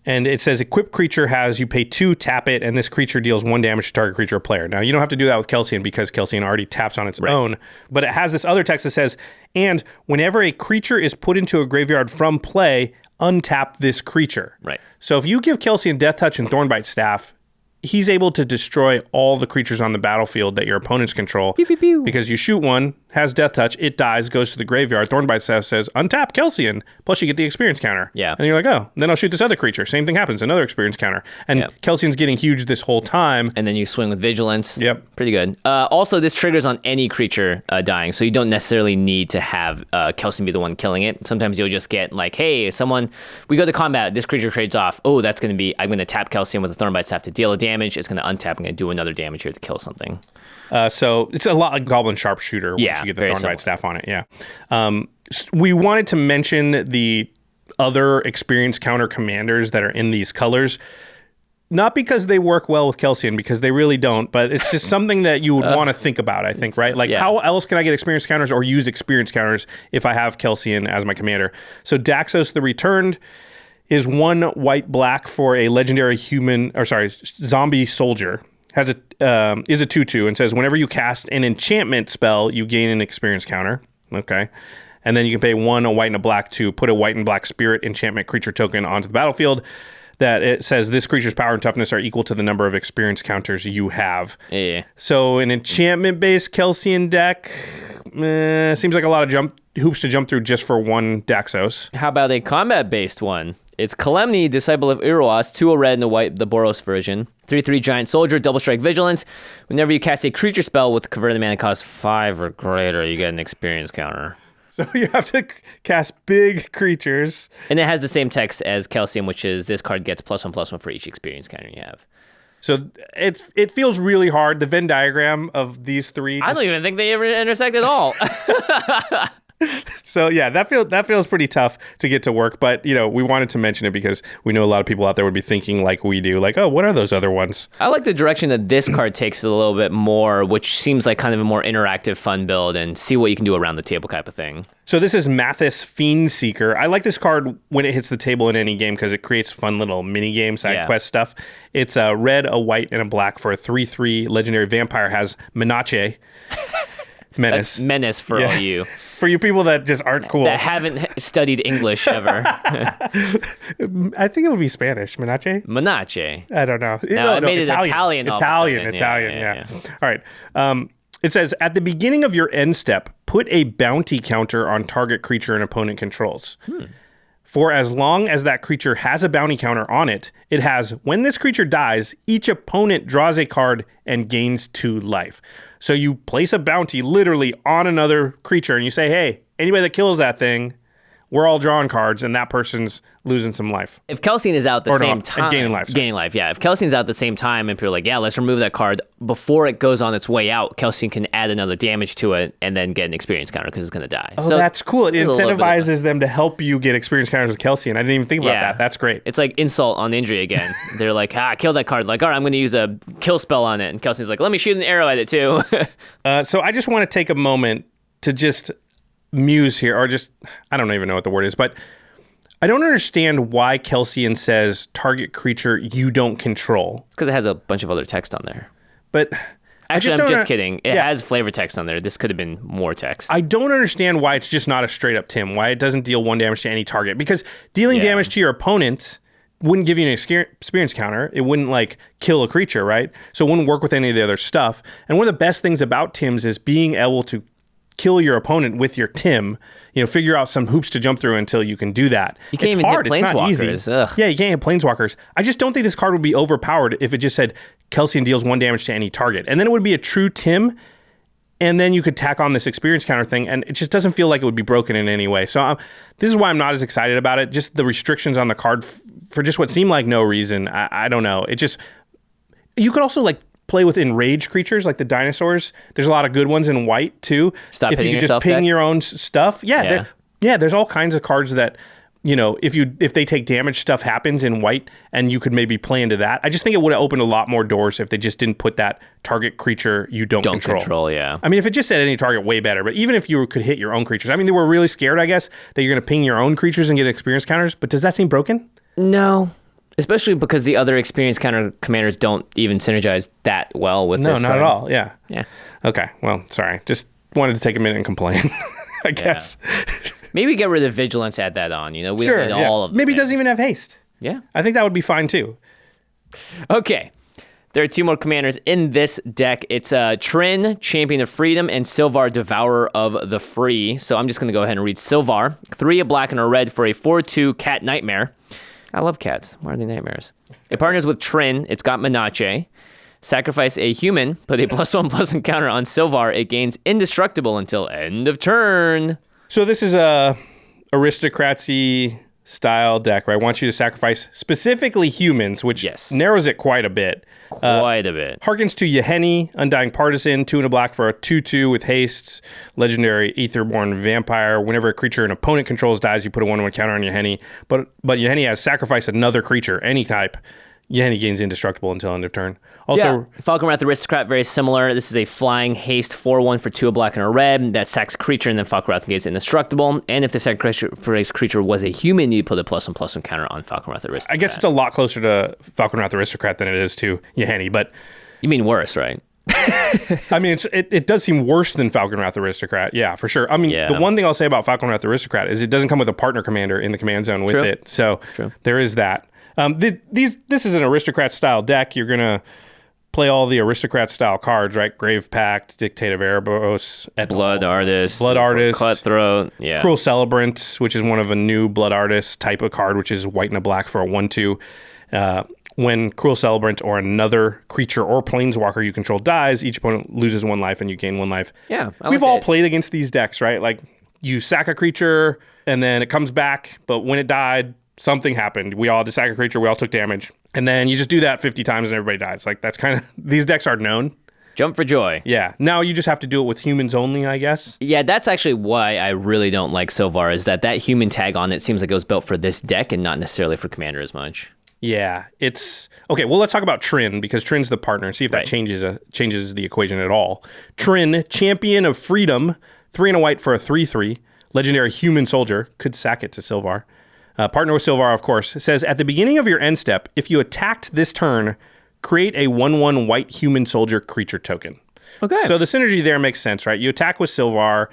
And it says equipped creature has, you pay 2, tap it, and this creature deals 1 damage to target creature or player. Now, you don't have to do that with Kelsian because Kelsian already taps on its own. But it has this other text that says, and whenever a creature is put into a graveyard from play, untap this creature. Right. So if you give Kelsian Death Touch and Thornbite Staff, he's able to destroy all the creatures on the battlefield that your opponents control. Pew, pew, pew. Because you shoot one, has Death Touch, it dies, goes to the graveyard. Thornbite Staff says, untap Kelsian, plus you get the experience counter. Yeah. And you're like, oh, then I'll shoot this other creature. Same thing happens, another experience counter. And Kelsian's getting huge this whole time. And then you swing with Vigilance. Yep. Pretty good. Also, this triggers on any creature dying, so you don't necessarily need to have Kelsian be the one killing it. Sometimes you'll just get like, hey, we go to combat, this creature trades off. Oh, that's going to be, I'm going to tap Kelsian with a Thornbite Staff to deal a damage. It's going to untap. I'm going to do another damage here to kill something. So it's a lot like Goblin Sharpshooter once you get the Thornbite Staff on it. Yeah. We wanted to mention the other experience counter commanders that are in these colors. Not because they work well with Kelsian, because they really don't, but it's just something that you would want to think about, I think, right? Like, how else can I get experience counters or use experience counters if I have Kelsian as my commander? So Daxos the Returned is 1 white-black for a legendary zombie soldier. Is a 2/2 and says whenever you cast an enchantment spell, you gain an experience counter. Okay. And then you can pay 1 a white and a black to put a white and black spirit enchantment creature token onto the battlefield. That it says this creature's power and toughness are equal to the number of experience counters you have. Yeah. So an enchantment-based Kelsian deck seems like a lot of hoops to jump through just for 1 Daxos. How about a combat-based one? It's Kalemni, Disciple of Iroas, 2 a red and a white, the Boros version. 3/3 Giant Soldier, Double Strike Vigilance. Whenever you cast a creature spell with converted mana cost 5 or greater, you get an experience counter. So you have to cast big creatures. And it has the same text as Kelsian, which is this card gets +1/+1 for each experience counter you have. So it feels really hard. The Venn diagram of these three. I don't even think they ever intersect at all. So yeah, that feels pretty tough to get to work, but we wanted to mention it because we know a lot of people out there would be thinking like we do, like, oh, what are those other ones? I like the direction that this card takes it a little bit more, which seems like kind of a more interactive, fun build and see what you can do around the table type of thing. So this is Mathis Fiend Seeker. I like this card when it hits the table in any game because it creates fun little mini game side quest stuff. It's a red, a white, and a black for a 3/3 legendary vampire. Has Menace. Menace. That's menace for all you. For you people that just aren't cool. That haven't studied English ever. I think it would be Spanish. Menace? Menace. I don't know. No, it made it Italian. Italian. Yeah. All right. It says, at the beginning of your end step, put a bounty counter on target creature an opponent controls. For as long as that creature has a bounty counter on it, it has, when this creature dies, each opponent draws a card and gains 2 life. So you place a bounty literally on another creature and you say, hey, anybody that kills that thing, we're all drawing cards and that person's losing some life. If Kelsey is out the same time. Gaining life. Gaining life, yeah. If Kelsey's out at the same time and people are like, yeah, let's remove that card, before it goes on its way out, Kelsey can add another damage to it and then get an experience counter because it's going to die. Oh, so that's cool. It incentivizes them to help you get experience counters with Kelsey, and I didn't even think about that. That's great. It's like insult on injury again. They're like, kill that card. Like, all right, I'm going to use a kill spell on it. And Kelsey's like, let me shoot an arrow at it too. So I just want to take a moment to just muse here, or just, I don't even know what the word is, but I don't understand why Kelsey says target creature you don't control. It's because it has a bunch of other text on there. But actually, I'm just kidding. It has flavor text on there. This could have been more text. I don't understand why it's just not a straight up Tim, why it doesn't deal 1 damage to any target. Because dealing damage to your opponent wouldn't give you an experience counter. It wouldn't like kill a creature, right? So it wouldn't work with any of the other stuff. And one of the best things about Tims is being able to kill your opponent with your Tim, figure out some hoops to jump through until you can do that. You can't it's even hard. hit planeswalkers. It's not easy. Yeah, you can't hit planeswalkers. I just don't think this card would be overpowered if it just said Kelsey deals 1 damage to any target. And then it would be a true Tim, and then you could tack on this experience counter thing, and it just doesn't feel like it would be broken in any way. So this is why I'm not as excited about it. Just the restrictions on the card for just what seemed like no reason. I don't know. It just... You could also play with enraged creatures like the dinosaurs. There's a lot of good ones in white too. Stop if hitting you yourself just ping your own stuff. Yeah. There's all kinds of cards that, if they take damage, stuff happens in white and you could maybe play into that. I just think it would have opened a lot more doors if they just didn't put that target creature you don't control. Yeah. I mean, if it just said any target, way better. But even if you could hit your own creatures, I mean, they were really scared, I guess, that you're going to ping your own creatures and get experience counters. But does that seem broken? No. Especially because the other experience counter commanders don't even synergize that well with this card. No, not at all. Yeah. Yeah. Okay. Well, sorry. Just wanted to take a minute and complain, I guess. Maybe get rid of vigilance, add that on. We don't need all of them. Maybe it doesn't even have haste. Yeah. I think that would be fine too. Okay. There are 2 more commanders in this deck. It's Trin, Champion of Freedom, and Sylvar, Devourer of the Free. So I'm just going to go ahead and read Sylvar. 3 a black and a red for a 4/2 cat nightmare. I love cats. Why are they nightmares? It partners with Trin. It's got Menace. Sacrifice a human, put a +1/+1 counter on Sylvar. It gains indestructible until end of turn. So this is a aristocracy style deck, right? I want you to sacrifice specifically humans, which narrows it quite a bit. Harkens to Yahenni, Undying Partisan, 2 and a black for a 2/2 with haste, legendary Aetherborn Vampire. Whenever a creature an opponent controls dies, you put a 1/1 counter on Yahenni. But Yahenni has sacrifice another creature, any type. Yahenni gains indestructible until end of turn. Also, Falcon Wrath Aristocrat, very similar. This is a flying haste 4/1 for 2 a black and a red. That sacks creature, and then Falcon Wrath gains indestructible. And if the sacrifice creature was a human, you put a +1/+1 counter on Falcon Wrath Aristocrat. I guess it's a lot closer to Falcon Wrath Aristocrat than it is to Yahenni, but... You mean worse, right? I mean, it does seem worse than Falcon Wrath Aristocrat. Yeah, for sure. I mean, the one thing I'll say about Falcon Wrath Aristocrat is it doesn't come with a partner commander in the command zone with it. So there is that. This is an aristocrat-style deck. You're going to play all the aristocrat-style cards, right? Grave Pact, Dictate of Erebos, Blood Artist, Cutthroat, Cruel Celebrant, which is one of a new Blood Artist type of card, which is white and a black for a 1/2. When Cruel Celebrant or another creature or planeswalker you control dies, each opponent loses 1 life and you gain 1 life. Yeah, we've all played against these decks, right? Like, you sack a creature and then it comes back, but when it died, something happened. We all had to sack a creature. We all took damage. And then you just do that 50 times and everybody dies. Like, that's kind of... These decks are known. Jump for joy. Yeah. Now you just have to do it with humans only, I guess. Yeah, that's actually why I really don't like Sylvar, is that human tag on it seems like it was built for this deck and not necessarily for Commander as much. Yeah, it's... Okay, well, let's talk about Trin, because Trin's the partner, see if that changes the equation at all. Trin, Champion of Freedom, 3 and a white for a 3/3. Legendary human soldier. Could sack it to Sylvar. Partner with Sylvar, of course. Says, at the beginning of your end step, if you attacked this turn, create a 1/1 white human soldier creature token. Okay. So the synergy there makes sense, right? You attack with Sylvar.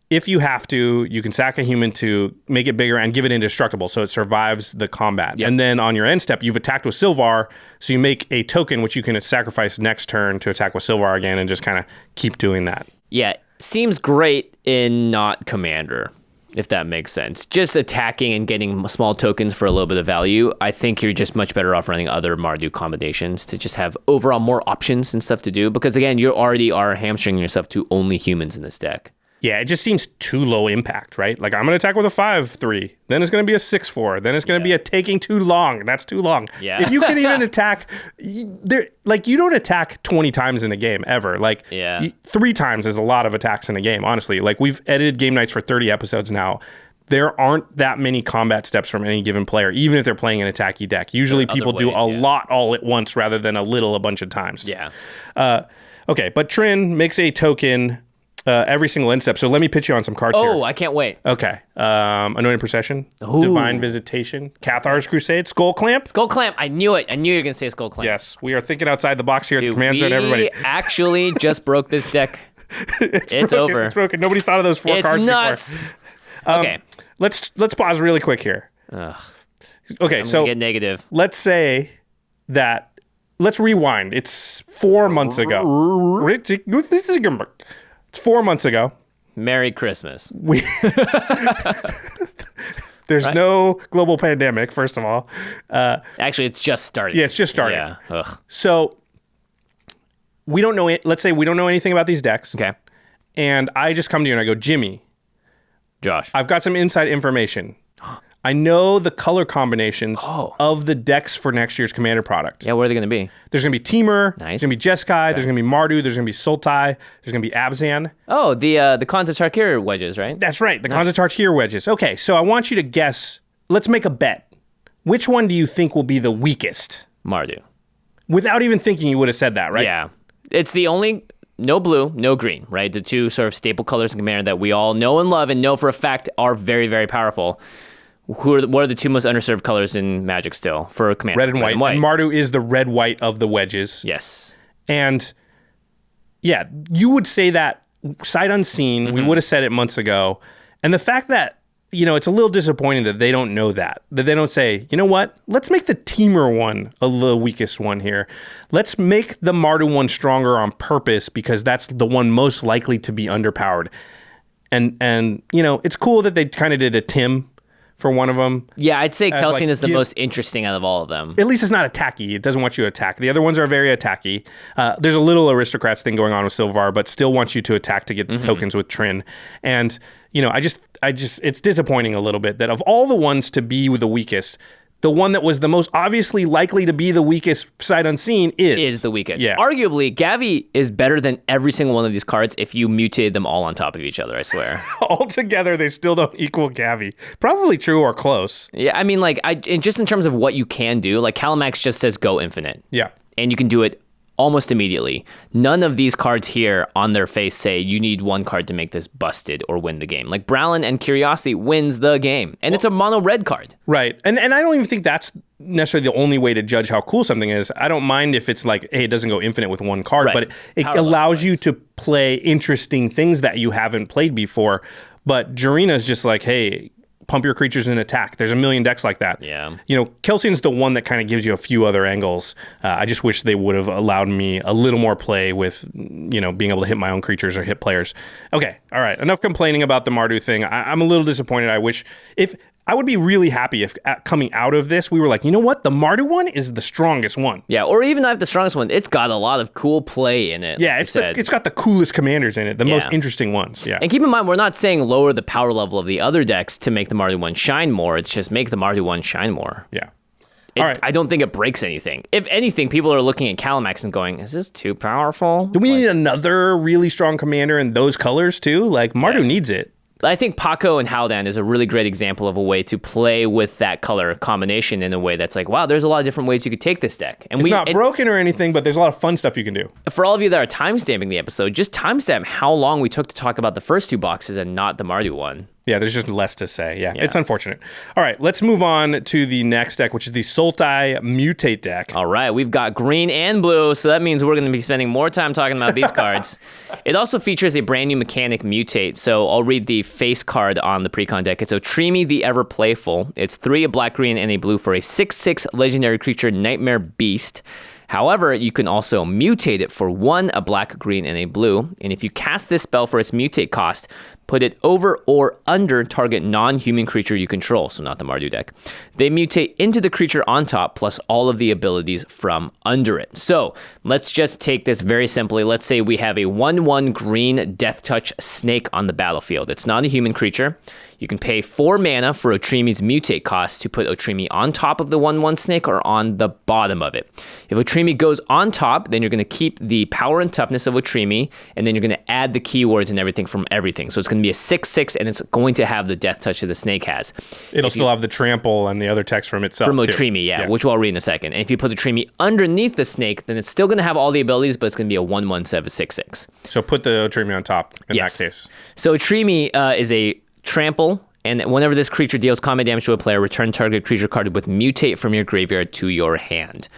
If you have to, you can sack a human to make it bigger and give it indestructible so it survives the combat. Yep. And then on your end step, you've attacked with Sylvar, so you make a token which you can sacrifice next turn to attack with Sylvar again and just kind of keep doing that. Yeah, seems great in not Commander, if that makes sense. Just attacking and getting small tokens for a little bit of value, I think you're just much better off running other Mardu combinations to just have overall more options and stuff to do, because again, you already are hamstringing yourself to only humans in this deck. Yeah, it just seems too low impact, right? Like, I'm going to attack with a 5/3. Then it's going to be a 6/4. Then it's going to be a taking too long. That's too long. Yeah. If you can even attack... you don't attack 20 times in a game, ever. Like, 3 times is a lot of attacks in a game, honestly. Like, we've edited game nights for 30 episodes now. There aren't that many combat steps from any given player, even if they're playing an attacky deck. Usually people do a lot all at once rather than a little a bunch of times. Yeah. Okay, but Trin makes a token... every single end step. So let me pitch you on some cards here. Oh, I can't wait. Okay. Anointed Procession, Ooh. Divine Visitation, Cathar's Crusade, Skull Clamp. Skull Clamp. I knew it. I knew you were going to say Skull Clamp. Yes, we are thinking outside the box here at the Command Zone, everybody. We actually just broke this deck. It's over. It's broken. Nobody thought of those 4 cards nuts. before. Okay. Let's pause really quick here. Okay, so get negative. let's say that... Let's rewind. It's 4 months ago. It's 4 months ago. Merry Christmas. There's no global pandemic, first of all. Actually, it's just starting. Yeah, it's just starting. Yeah. Ugh. So we don't know it. Let's say we don't know anything about these decks. Okay. And I just come to you and I go, Jimmy, Josh, I've got some inside information. I know the color combinations of the decks for next year's Commander product. Yeah, what are they going to be? There's going to be Temur. Nice. There's going to be Jeskai. There's going to be Mardu. There's going to be Sultai. There's going to be Abzan. Oh, the Khans of Tarkir wedges, right? That's right. The Khans of Tarkir wedges. Okay, so I want you to guess. Let's make a bet. Which one do you think will be the weakest? Mardu. Without even thinking, you would have said that, right? Yeah. It's the only... No blue, no green, right? The two sort of staple colors in Commander that we all know and love and know for a fact are very, very powerful. What are the two most underserved colors in Magic still for Commander? Red and white. And Mardu is the red-white of the wedges. Yes. And yeah, you would say that sight unseen. Mm-hmm. We would have said it months ago. And the fact that, it's a little disappointing that they don't know that they don't say, you know what, let's make the Temur one the weakest one here. Let's make the Mardu one stronger on purpose because that's the one most likely to be underpowered. And it's cool that they kind of did a Tim for one of them. Yeah, I'd say Kelsian is the most interesting out of all of them. At least it's not attacky. It doesn't want you to attack. The other ones are very attacky. There's a little aristocrats thing going on with Sylvar, but still wants you to attack to get the tokens with Trin. And, I just, it's disappointing a little bit that of all the ones to be the weakest, the one that was the most obviously likely to be the weakest sight unseen is the weakest. Yeah. Arguably, Gavi is better than every single one of these cards if you mutated them all on top of each other, I swear. Altogether, they still don't equal Gavi. Probably true or close. Yeah, I mean, just in terms of what you can do, Calamax just says go infinite. Yeah. And you can do it almost immediately. None of these cards here on their face say you need one card to make this busted or win the game. Browlin and Curiosity wins the game. And it's a mono red card. Right. And I don't even think that's necessarily the only way to judge how cool something is. I don't mind if it's hey, it doesn't go infinite with one card, but it allows you to play interesting things that you haven't played before. But Jarina's just hey, pump your creatures in attack. There's a million decks like that. Yeah. Kelsian's the one that kind of gives you a few other angles. I just wish they would have allowed me a little more play with, being able to hit my own creatures or hit players. Okay. All right. Enough complaining about the Mardu thing. I'm a little disappointed. I would be really happy if coming out of this, we were you know what? The Mardu one is the strongest one. Yeah, or even not the strongest one. It's got a lot of cool play in it. Yeah, it's got the coolest commanders in it, the most interesting ones. Yeah. And keep in mind, we're not saying lower the power level of the other decks to make the Mardu one shine more. It's just make the Mardu one shine more. Yeah. right. I don't think it breaks anything. If anything, people are looking at Calamax and going, is this too powerful? Do we need another really strong commander in those colors too? Like, Mardu needs it. I think Paco and Haldan is a really great example of a way to play with that color combination in a way that's like, wow, there's a lot of different ways you could take this deck. And it's not broken or anything, but there's a lot of fun stuff you can do. For all of you that are timestamping the episode, just timestamp how long we took to talk about the first two boxes and not the Mardu one. Yeah, there's just less to say. Yeah, it's unfortunate. All right, let's move on to the next deck, which is the Sultai Mutate deck. All right, we've got green and blue, so that means we're going to be spending more time talking about these cards. It also features a brand new mechanic, Mutate, so I'll read the face card on the precon deck. It's Otrimi the Ever Playful. It's 3, a black, green, and a blue for a 6/6 legendary creature, Nightmare Beast. However, you can also mutate it for 1, a black, green, and a blue. And if you cast this spell for its mutate cost, put it over or under target non-human creature you control, so not the Mardu deck. They mutate into the creature on top, plus all of the abilities from under it. So let's just take this very simply. Let's say we have a 1/1 green Death Touch snake on the battlefield. It's not a human creature. You can pay 4 mana for Otrimi's mutate cost to put Otrimi on top of the 1/1 snake or on the bottom of it. If Otrimi goes on top, then you're going to keep the power and toughness of Otrimi, and then you're going to add the keywords and everything from everything. So it's going to be a 6/6, and it's going to have the death touch that the snake has. It'll still have the trample and the other text from itself. From Otrimi, yeah, which I'll read in a second. And if you put Otrimi underneath the snake, then it's still going to have all the abilities, but it's going to be a 1/1 instead of a 6/6. So put the Otrimi on top in that case. So Otrimi is a trample, and whenever this creature deals combat damage to a player, return target creature card with mutate from your graveyard to your hand.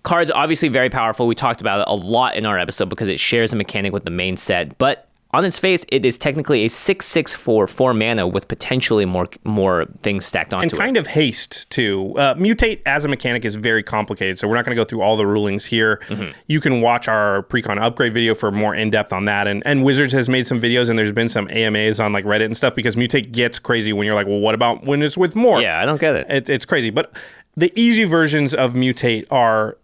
Cards obviously very powerful. We talked about it a lot in our episode because it shares a mechanic with the main set, but on its face, it is technically a 6/6 for 4 mana with potentially more things stacked onto it. And kind of haste, too. Mutate as a mechanic is very complicated, so we're not going to go through all the rulings here. Mm-hmm. You can watch our Precon upgrade video for more in-depth on that. And Wizards has made some videos, and there's been some AMAs on like Reddit and stuff, because Mutate gets crazy when you're like, well, what about when it's with more? Yeah, I don't get it. It's crazy. But the easy versions of Mutate are,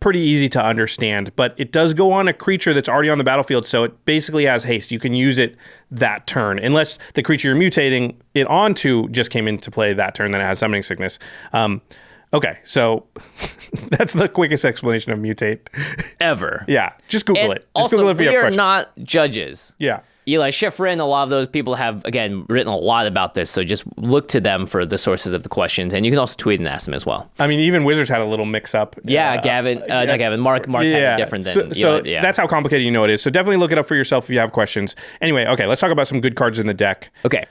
pretty easy to understand, but it does go on a creature that's already on the battlefield, so it basically has haste. You can use it that turn, unless the creature you're mutating it onto just came into play that turn, then it has summoning sickness. Okay, so that's the quickest explanation of Mutate. Ever. Yeah, just Google it. Just also, Google it if you have we are questions. not judges. Yeah. Eli Schifrin, a lot of those people have, again, written a lot about this, so just look to them for the sources of the questions, and you can also tweet and ask them as well. I mean, even Wizards had a little mix-up. Yeah, not Gavin, Mark had it different than So Eli, that's how complicated it is. So definitely look it up for yourself if you have questions. Anyway, okay, let's talk about some good cards in the deck. Okay.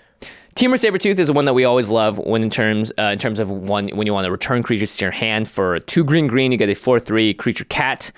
Temur Sabertooth is the one that we always love when in terms of when you want to return creatures to your hand. For 2 green, you get a 4/3 creature cat.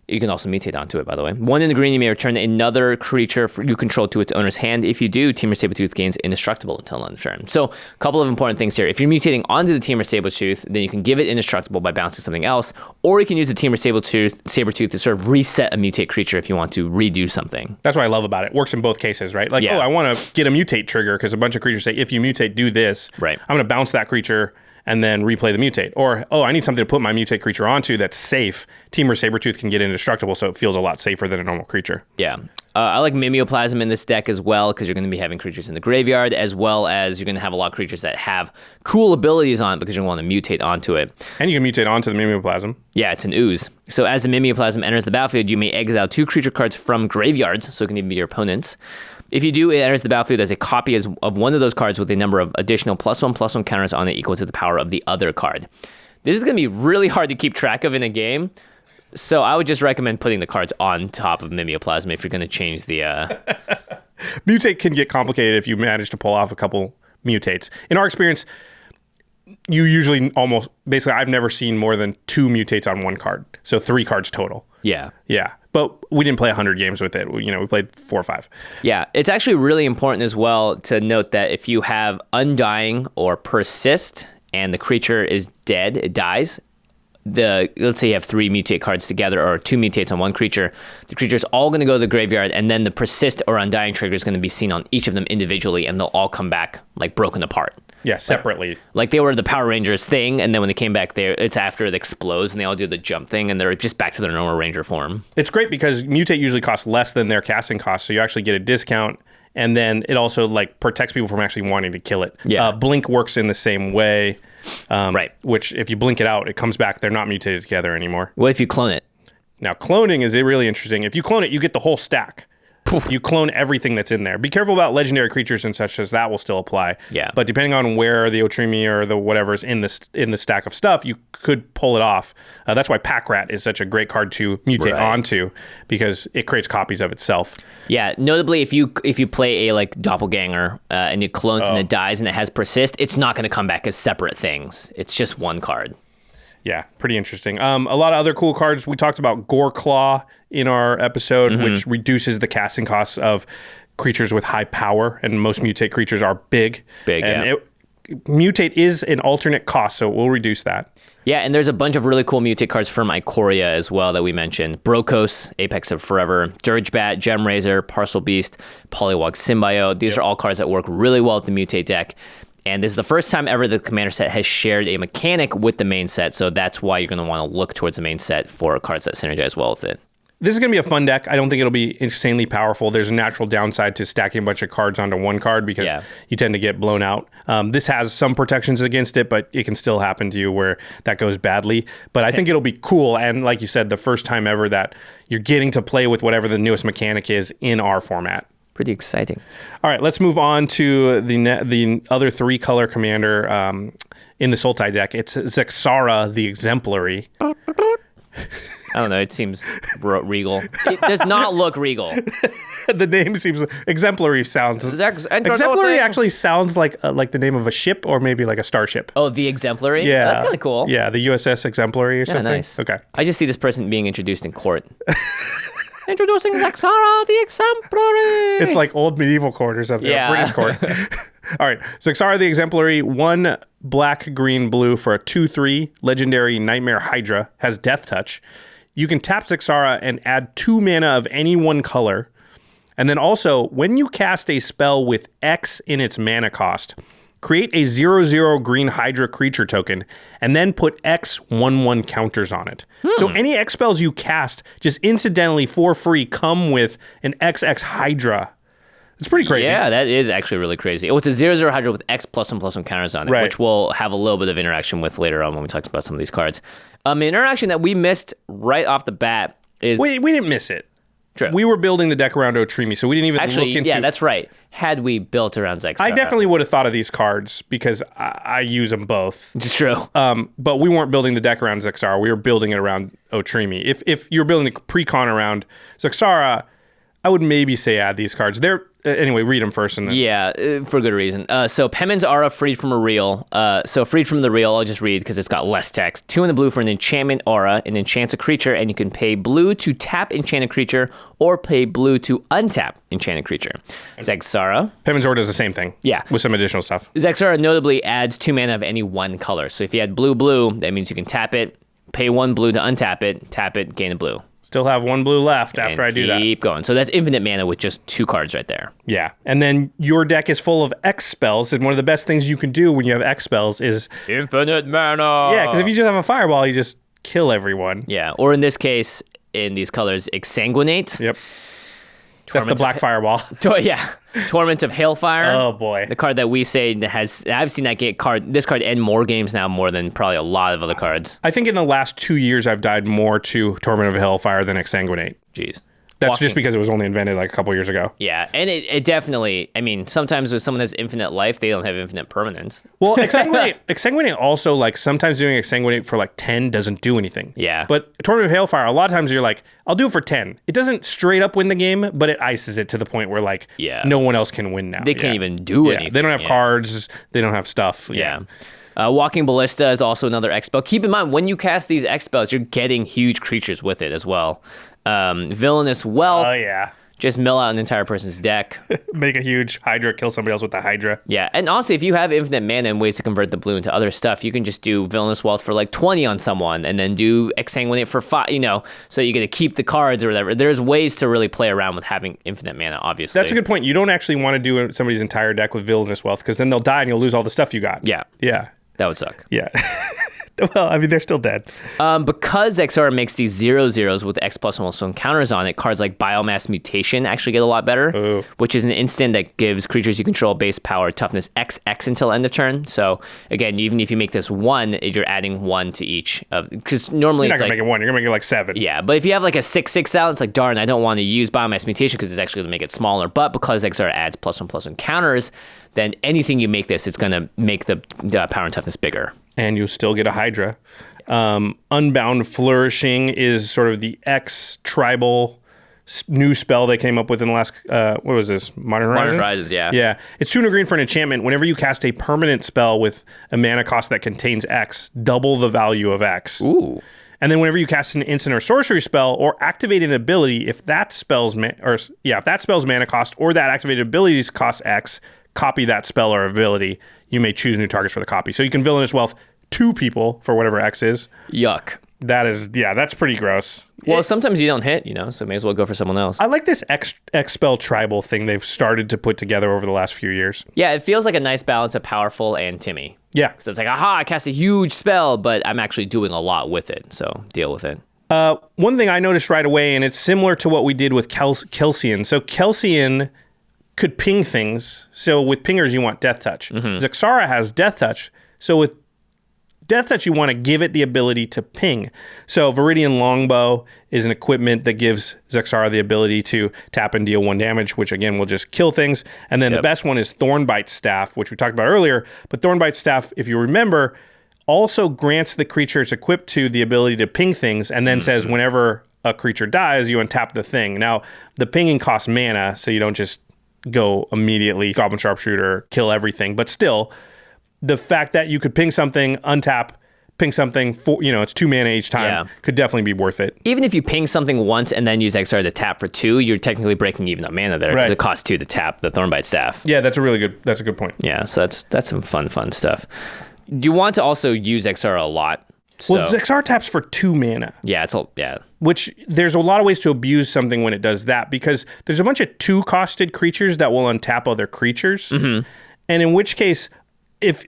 You can also mutate onto it, by the way. 1 in the green, you may return another creature you control to its owner's hand. If you do, Temur Sabertooth gains indestructible until end of turn. So, a couple of important things here. If you're mutating onto the Temur Sabertooth, then you can give it indestructible by bouncing something else, or you can use the Temur Sabertooth to sort of reset a mutate creature if you want to redo something. That's what I love about it. It works in both cases, right? Like, I want to get a mutate trigger because a bunch of creatures say, if you mutate, do this. Right. I'm going to bounce that creature and then replay the mutate. Or, I need something to put my mutate creature onto that's safe. Temur Sabertooth can get indestructible, so it feels a lot safer than a normal creature. Yeah. I like Mimeoplasm in this deck as well, because you're going to be having creatures in the graveyard, as well as you're going to have a lot of creatures that have cool abilities on it because you want to mutate onto it. And you can mutate onto the Mimeoplasm. Yeah, it's an ooze. So as the Mimeoplasm enters the battlefield, you may exile 2 creature cards from graveyards, so it can even be your opponent's. If you do, it enters the battlefield as a copy of one of those cards with a number of additional +1/+1 counters on it equal to the power of the other card. This is going to be really hard to keep track of in a game, so I would just recommend putting the cards on top of Mimeoplasm if you're going to change the... Mutate can get complicated if you manage to pull off a couple mutates. In our experience, you usually basically, I've never seen more than 2 mutates on one card, so 3 cards total. Yeah. Yeah. But we didn't play 100 games with it. We played 4 or 5. Yeah. It's actually really important as well to note that if you have Undying or Persist and the creature is dead, it dies, let's say you have 3 mutate cards together or 2 mutates on one creature, the creature's all going to go to the graveyard, and then the Persist or Undying trigger is going to be seen on each of them individually, and they'll all come back like broken apart. Yeah, separately. Like they were the Power Rangers thing, and then when they came back there, it's after it explodes, and they all do the jump thing, and they're just back to their normal Ranger form. It's great because Mutate usually costs less than their casting cost, so you actually get a discount, and then it also like protects people from actually wanting to kill it. Yeah. Blink works in the same way. Right. Which, if you blink it out, it comes back. They're not mutated together anymore. What if you clone it? Now, cloning is really interesting. If you clone it, you get the whole stack. You clone everything that's in there. Be careful about legendary creatures and such, as that will still apply. Yeah. But depending on where the Otrimi or the whatever's in the stack of stuff, you could pull it off. That's why Pack Rat is such a great card to mutate onto, because it creates copies of itself. Yeah. Notably, if you play a like doppelganger and it clones and it dies and it has persist, it's not going to come back as separate things. It's just one card. Yeah, pretty interesting. A lot of other cool cards. We talked about Gore Claw in our episode, which reduces the casting costs of creatures with high power, and most mutate creatures are big. And mutate is an alternate cost, so it will reduce that. Yeah, and there's a bunch of really cool mutate cards from Ikoria as well that we mentioned. Brokos, Apex of Forever, Dirgebat, Gem Razor, Parcel Beast, Polywog Symbiote. These are all cards that work really well with the mutate deck. And this is the first time ever the Commander set has shared a mechanic with the main set, so that's why you're going to want to look towards the main set for cards that synergize well with it. This is going to be a fun deck. I don't think it'll be insanely powerful. There's a natural downside to stacking a bunch of cards onto one card because you tend to get blown out. This has some protections against it, but it can still happen to you where that goes badly. But I think it'll be cool. And like you said, the first time ever that you're getting to play with whatever the newest mechanic is in our format. Pretty exciting. All right, let's move on to the other 3-color commander in the Sultai deck. It's Zexara the Exemplary. I don't know. It seems regal. It does not look regal. The name seems exemplary. Sounds exemplary. Actually sounds like the name of a ship or maybe like a starship. Oh, the Exemplary. Yeah, that's kind of cool. Yeah, the USS Exemplary or something. Nice. Okay. I just see this person being introduced in court. Introducing Zexara the Exemplary. It's like old medieval court or something. Yeah. British court. All right. Zexara the Exemplary, 1 black, green, blue for a 2/3 legendary Nightmare Hydra, has Death Touch. You can tap Zexara and add 2 mana of any one color. And then also, when you cast a spell with X in its mana cost, create a 0/0 green Hydra creature token, and then put X 1/1 counters on it. So any X spells you cast just incidentally for free come with an XX Hydra. It's pretty crazy. Yeah, that is actually really crazy. Oh, it's a 0/0 Hydra with X +1/+1 counters on it, which we'll have a little bit of interaction with later on when we talk about some of these cards. An interaction that we missed right off the bat is... We didn't miss it. True. We were building the deck around Otrimi, so we didn't even look into... Yeah, that's right. Had we built around Zexara. I definitely would have thought of these cards because I use them both. It's true. But we weren't building the deck around Zexara. We were building it around Otrimi. If you're building the pre-con around Zexara, I would maybe say add these cards. They're anyway, read them first. And then... Yeah, for good reason. So Penman's Aura, freed from a real. So freed from the real, I'll just read because it's got less text. 2 in the blue for an enchantment aura. It enchants a creature, and you can pay blue to tap enchanted creature or pay blue to untap enchanted creature. Zexara. Penman's Aura does the same thing. Yeah. With some additional stuff. Zexara notably adds 2 mana of any one color. So if you had blue, that means you can tap it, pay 1 blue to untap it, tap it, gain a blue. Still have 1 blue left after I do that. Keep going. So that's infinite mana with just 2 cards right there. Yeah. And then your deck is full of X spells. And one of the best things you can do when you have X spells is... infinite mana. Yeah, because if you just have a fireball, you just kill everyone. Yeah. Or in this case, in these colors, Exsanguinate. Yep. That's the black fireball. Yeah. Torment of Hailfire. Oh, boy. The card that we say has... I've seen this card end more games now more than probably a lot of other cards. I think in the last 2 years, I've died more to Torment of Hailfire than Exsanguinate. Jeez. That's just because it was only invented like a couple years ago. Yeah, and it definitely, I mean, sometimes when someone has infinite life, they don't have infinite permanence. Well, Exsanguinate also, like, sometimes doing Exsanguinate for, like, 10 doesn't do anything. Yeah. But Torment of Hailfire, a lot of times you're like, I'll do it for 10. It doesn't straight up win the game, but it ices it to the point where, like, no one else can win now. They can't even do anything. They don't have cards. They don't have stuff. Yeah. Walking Ballista is also another X spell. Keep in mind, when you cast these X spells, you're getting huge creatures with it as well. Villainous Wealth. Oh, yeah. Just mill out an entire person's deck. Make a huge Hydra, kill somebody else with the Hydra. Yeah, and honestly, if you have infinite mana and ways to convert the blue into other stuff, you can just do Villainous Wealth for like 20 on someone and then do Exsanguinate for 5, so you get to keep the cards or whatever. There's ways to really play around with having infinite mana, obviously. That's a good point. You don't actually want to do somebody's entire deck with Villainous Wealth because then they'll die and you'll lose all the stuff you got. Yeah. Yeah. That would suck. Yeah. Well, I mean, they're still dead. Because Xr makes these 0/0s with X plus and also encounters on it, cards like Biomass Mutation actually get a lot better, which is an instant that gives creatures you control base power toughness XX until end of turn. So again, even if you make this 1, you're adding 1 to each of, because normally You're not it's going like, to make it 1. You're going to make it like 7. yeah, but if you have like a 6/6 out, it's like, darn, I don't want to use Biomass Mutation because it's actually going to make it smaller. But because Xr adds +1/+1 encounters, then anything you make this, it's going to make the power and toughness bigger. And you'll still get a Hydra. Unbound Flourishing is sort of the X tribal new spell they came up with in the last, what was this? Modern Horizons? Modern Horizons, yeah. Yeah. It's 2 and a green for an enchantment. Whenever you cast a permanent spell with a mana cost that contains X, double the value of X. Ooh. And then whenever you cast an instant or sorcery spell or activate an ability, if that spell's mana cost or that activated ability's cost X, copy that spell or ability. You may choose new targets for the copy. So you can Villainous Wealth 2 people for whatever X is. Yuck. That is, yeah, that's pretty gross. Well, sometimes you don't hit, so may as well go for someone else. I like this X spell tribal thing they've started to put together over the last few years. Yeah, it feels like a nice balance of powerful and Timmy. Yeah. Because it's like, aha, I cast a huge spell, but I'm actually doing a lot with it. So deal with it. One thing I noticed right away, and it's similar to what we did with Kelsian. So Kelsian could ping things. So with pingers, you want Death Touch. Zexara has Death Touch. So with Death Touch, you want to give it the ability to ping. So Viridian Longbow is an equipment that gives Zexara the ability to tap and deal 1 damage, which again will just kill things. And then the best one is Thornbite Staff, which we talked about earlier. But Thornbite Staff, if you remember, also grants the creature it's equipped to the ability to ping things, and then says whenever a creature dies, you untap the thing. Now, the pinging costs mana, so you don't just go immediately Goblin Sharpshooter, kill everything. But still, the fact that you could ping something, untap, ping something, for, it's 2 mana each time, could definitely be worth it. Even if you ping something once and then use Xr to tap for 2, you're technically breaking even up mana there because it costs 2 to tap the Thornbite Staff. Yeah, that's a good point. Yeah, so that's some fun stuff. You want to also use Xr a lot. So, well, Zexar taps for 2 mana. Yeah, Which there's a lot of ways to abuse something when it does that, because there's a bunch of 2-costed creatures that will untap other creatures. And in which case,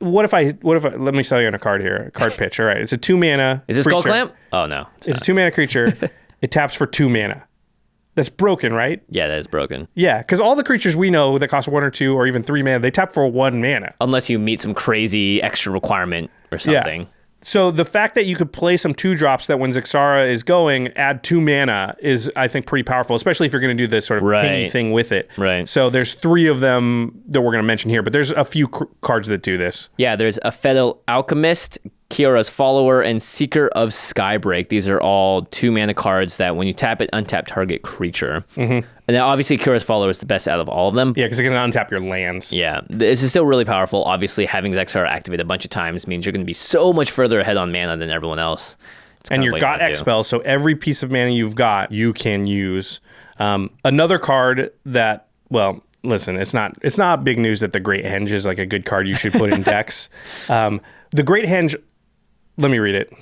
what if I let me sell you on a card here, a card pitch. All right, it's a 2 mana. Is this Gold Clamp? Oh no, it's a 2 mana creature. It taps for 2 mana. That's broken, right? Yeah, that is broken. Yeah, because all the creatures we know that cost 1 or 2 or even 3 mana, they tap for 1 mana. Unless you meet some crazy extra requirement or something. Yeah. So the fact that you could play some 2-drops that when Zexara is going, add 2 mana is, I think, pretty powerful, especially if you're going to do this sort of pingy thing with it. Right. So there's 3 of them that we're going to mention here, but there's a few cards that do this. Yeah, there's a Fetal Alchemist, Kiara's Follower, and Seeker of Skybreak. These are all 2 mana cards that when you tap it, untap target creature. And then obviously Kiara's Follower is the best out of all of them. Yeah, because it can untap your lands. Yeah, this is still really powerful. Obviously, having Zexar activate a bunch of times means you're going to be so much further ahead on mana than everyone else. And you've got X spells, so every piece of mana you've got, you can use. Another card that, well, listen, it's not big news that the Great Henge is like a good card you should put in decks. The Great Henge, let me read it.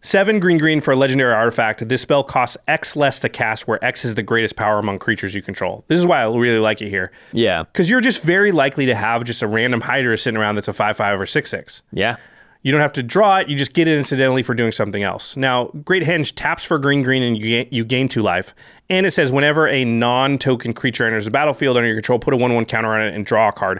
7 green for a legendary artifact. This spell costs X less to cast, where X is the greatest power among creatures you control. This is why I really like it here. Yeah. Because you're just very likely to have just a random Hydra sitting around that's a 5/5 or 6/6. Yeah. You don't have to draw it. You just get it incidentally for doing something else. Now, Great Henge taps for green, and you gain 2 life. And it says whenever a non-token creature enters the battlefield under your control, put a 1/1 counter on it and draw a card,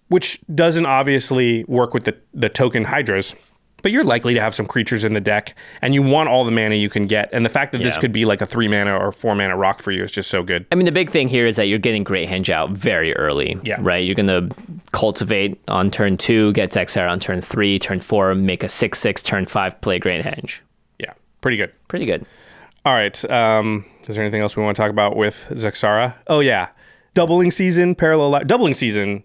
which doesn't obviously work with the token Hydras. But you're likely to have some creatures in the deck, and you want all the mana you can get. And the fact that this could be like a 3 mana or 4 mana rock for you is just so good. I mean, the big thing here is that you're getting Great Henge out very early, right? You're going to cultivate on turn 2, get Zexar on turn 3, turn 4, make a 6/6, turn 5, play Great Henge. Yeah, pretty good. Pretty good. All right. Is there anything else we want to talk about with Zexara? Oh, yeah. Doubling Season, Doubling Season,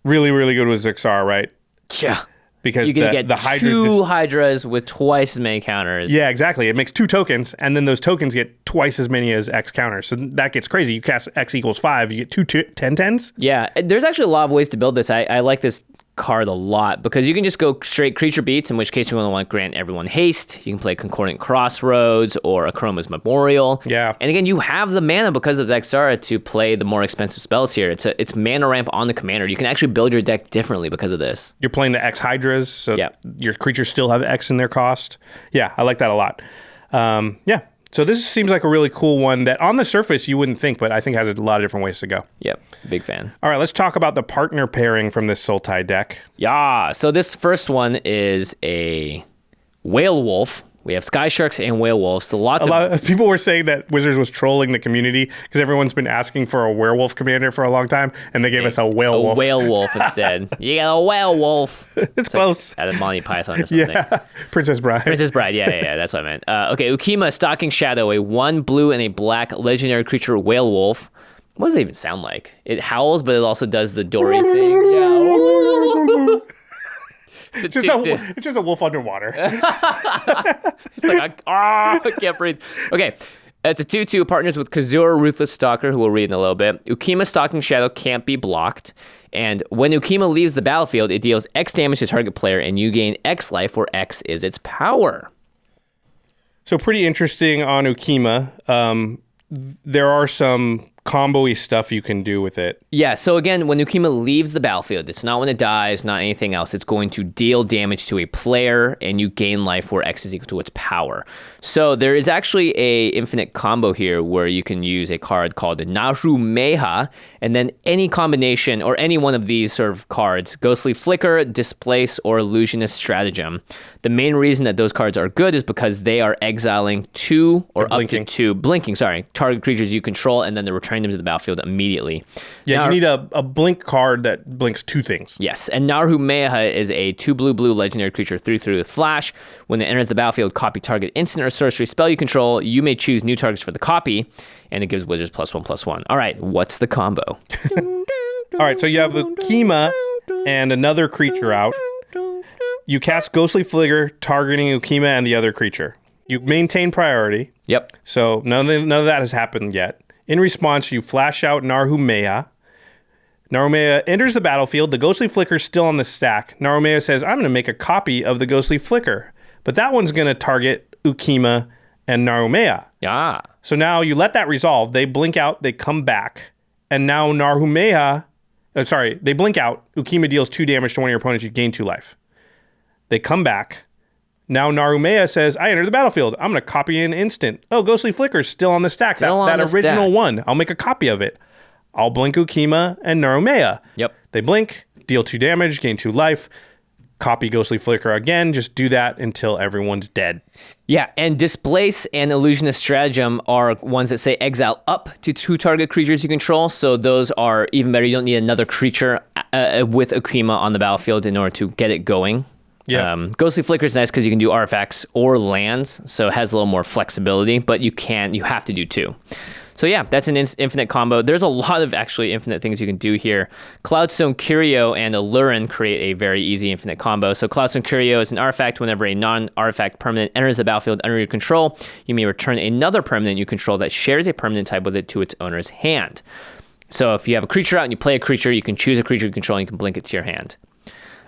really, really good with Zexara, right? Yeah. Because you're going to get Hydra 2 Hydras with twice as many counters. Yeah, exactly. It makes 2 tokens, and then those tokens get twice as many as X counters. So that gets crazy. You cast X equals 5, you get 2 10/10s. Yeah, there's actually a lot of ways to build this. I like this card a lot because you can just go straight creature beats, in which case you're going to want to grant everyone haste. You can play Concordant Crossroads or Akroma's Memorial. Yeah. And again, you have the mana because of Zexara to play the more expensive spells here. It's mana ramp on the commander. You can actually build your deck differently because of this. You're playing the X Hydras, so your creatures still have X in their cost. Yeah, I like that a lot. Yeah. So this seems like a really cool one that on the surface you wouldn't think, but I think has a lot of different ways to go. Yep, big fan. All right, let's talk about the partner pairing from this Sultai deck. Yeah, so this first one is a Whale Wolf. We have Sky Sharks and Whale Wolves. So a lot of people were saying that Wizards was trolling the community because everyone's been asking for a werewolf commander for a long time, and they gave us a whale wolf. A whale wolf instead. You got a whale wolf. It's close. Like out of Monty Python or something. Yeah, Princess Bride. Princess Bride, yeah, that's what I meant. Okay, Ukima, Stalking Shadow, a 1 blue and a black legendary creature Whale Wolf. What does it even sound like? It howls, but it also does the Dory thing. Yeah. It's just a wolf underwater. It's like, I can't breathe. Okay, it's a 2/2, partners with Kazura, Ruthless Stalker, who we'll read in a little bit. Ukima, Stalking Shadow can't be blocked. And when Ukima leaves the battlefield, it deals X damage to target player, and you gain X life, where X is its power. So pretty interesting on Ukima. There are some combo-y stuff you can do with it. Yeah, so again, when Ukima leaves the battlefield, it's not when it dies, not anything else. It's going to deal damage to a player, and you gain life where X is equal to its power. So there is actually a infinite combo here where you can use a card called Naru Meha, and then any combination or any one of these sort of cards, Ghostly Flicker, Displace, or Illusionist Stratagem. The main reason that those cards are good is because they are exiling 2 or up to 2 target creatures you control, and then they're returning them to the battlefield immediately. Yeah, you need a blink card that blinks 2 things. Yes, and Naru Meha is a 2 blue legendary creature 3/3 with flash. When it enters the battlefield, copy target instant or sorcery spell you control. You may choose new targets for the copy, and it gives Wizards +1/+1. All right, what's the combo? All right, so you have Ukima and another creature out. You cast Ghostly Flicker, targeting Ukima and the other creature. You maintain priority. Yep. So none of that has happened yet. In response, you flash out Naru Meha. Naru Meha enters the battlefield. The Ghostly Flicker is still on the stack. Naru Meha says, I'm going to make a copy of the Ghostly Flicker. But that one's going to target Ukima and Naru Meha. Ah. So now you let that resolve. They blink out. They come back. And now Naru Meha... they blink out. Ukima deals 2 damage to one of your opponents. You gain 2 life. They come back. Now Naru Meha says, I enter the battlefield. I'm going to copy an instant. Oh, Ghostly Flicker's still on the stack. That original one. I'll make a copy of it. I'll blink Ukima and Naru Meha. Yep. They blink, deal 2 damage, gain 2 life. Copy Ghostly Flicker again. Just do that until everyone's dead. Yeah, and Displace and Illusionist Stratagem are ones that say exile up to 2 target creatures you control. So those are even better. You don't need another creature with Ukima on the battlefield in order to get it going. Yeah. Ghostly Flicker is nice because you can do artifacts or lands, so it has a little more flexibility, but you have to do 2. So yeah, that's an infinite combo. There's a lot of actually infinite things you can do here. Cloudstone Curio and Allurin create a very easy infinite combo. So Cloudstone Curio is an artifact. Whenever a non-artifact permanent enters the battlefield under your control, you may return another permanent you control that shares a permanent type with it to its owner's hand. So if you have a creature out and you play a creature, you can choose a creature you control and you can blink it to your hand.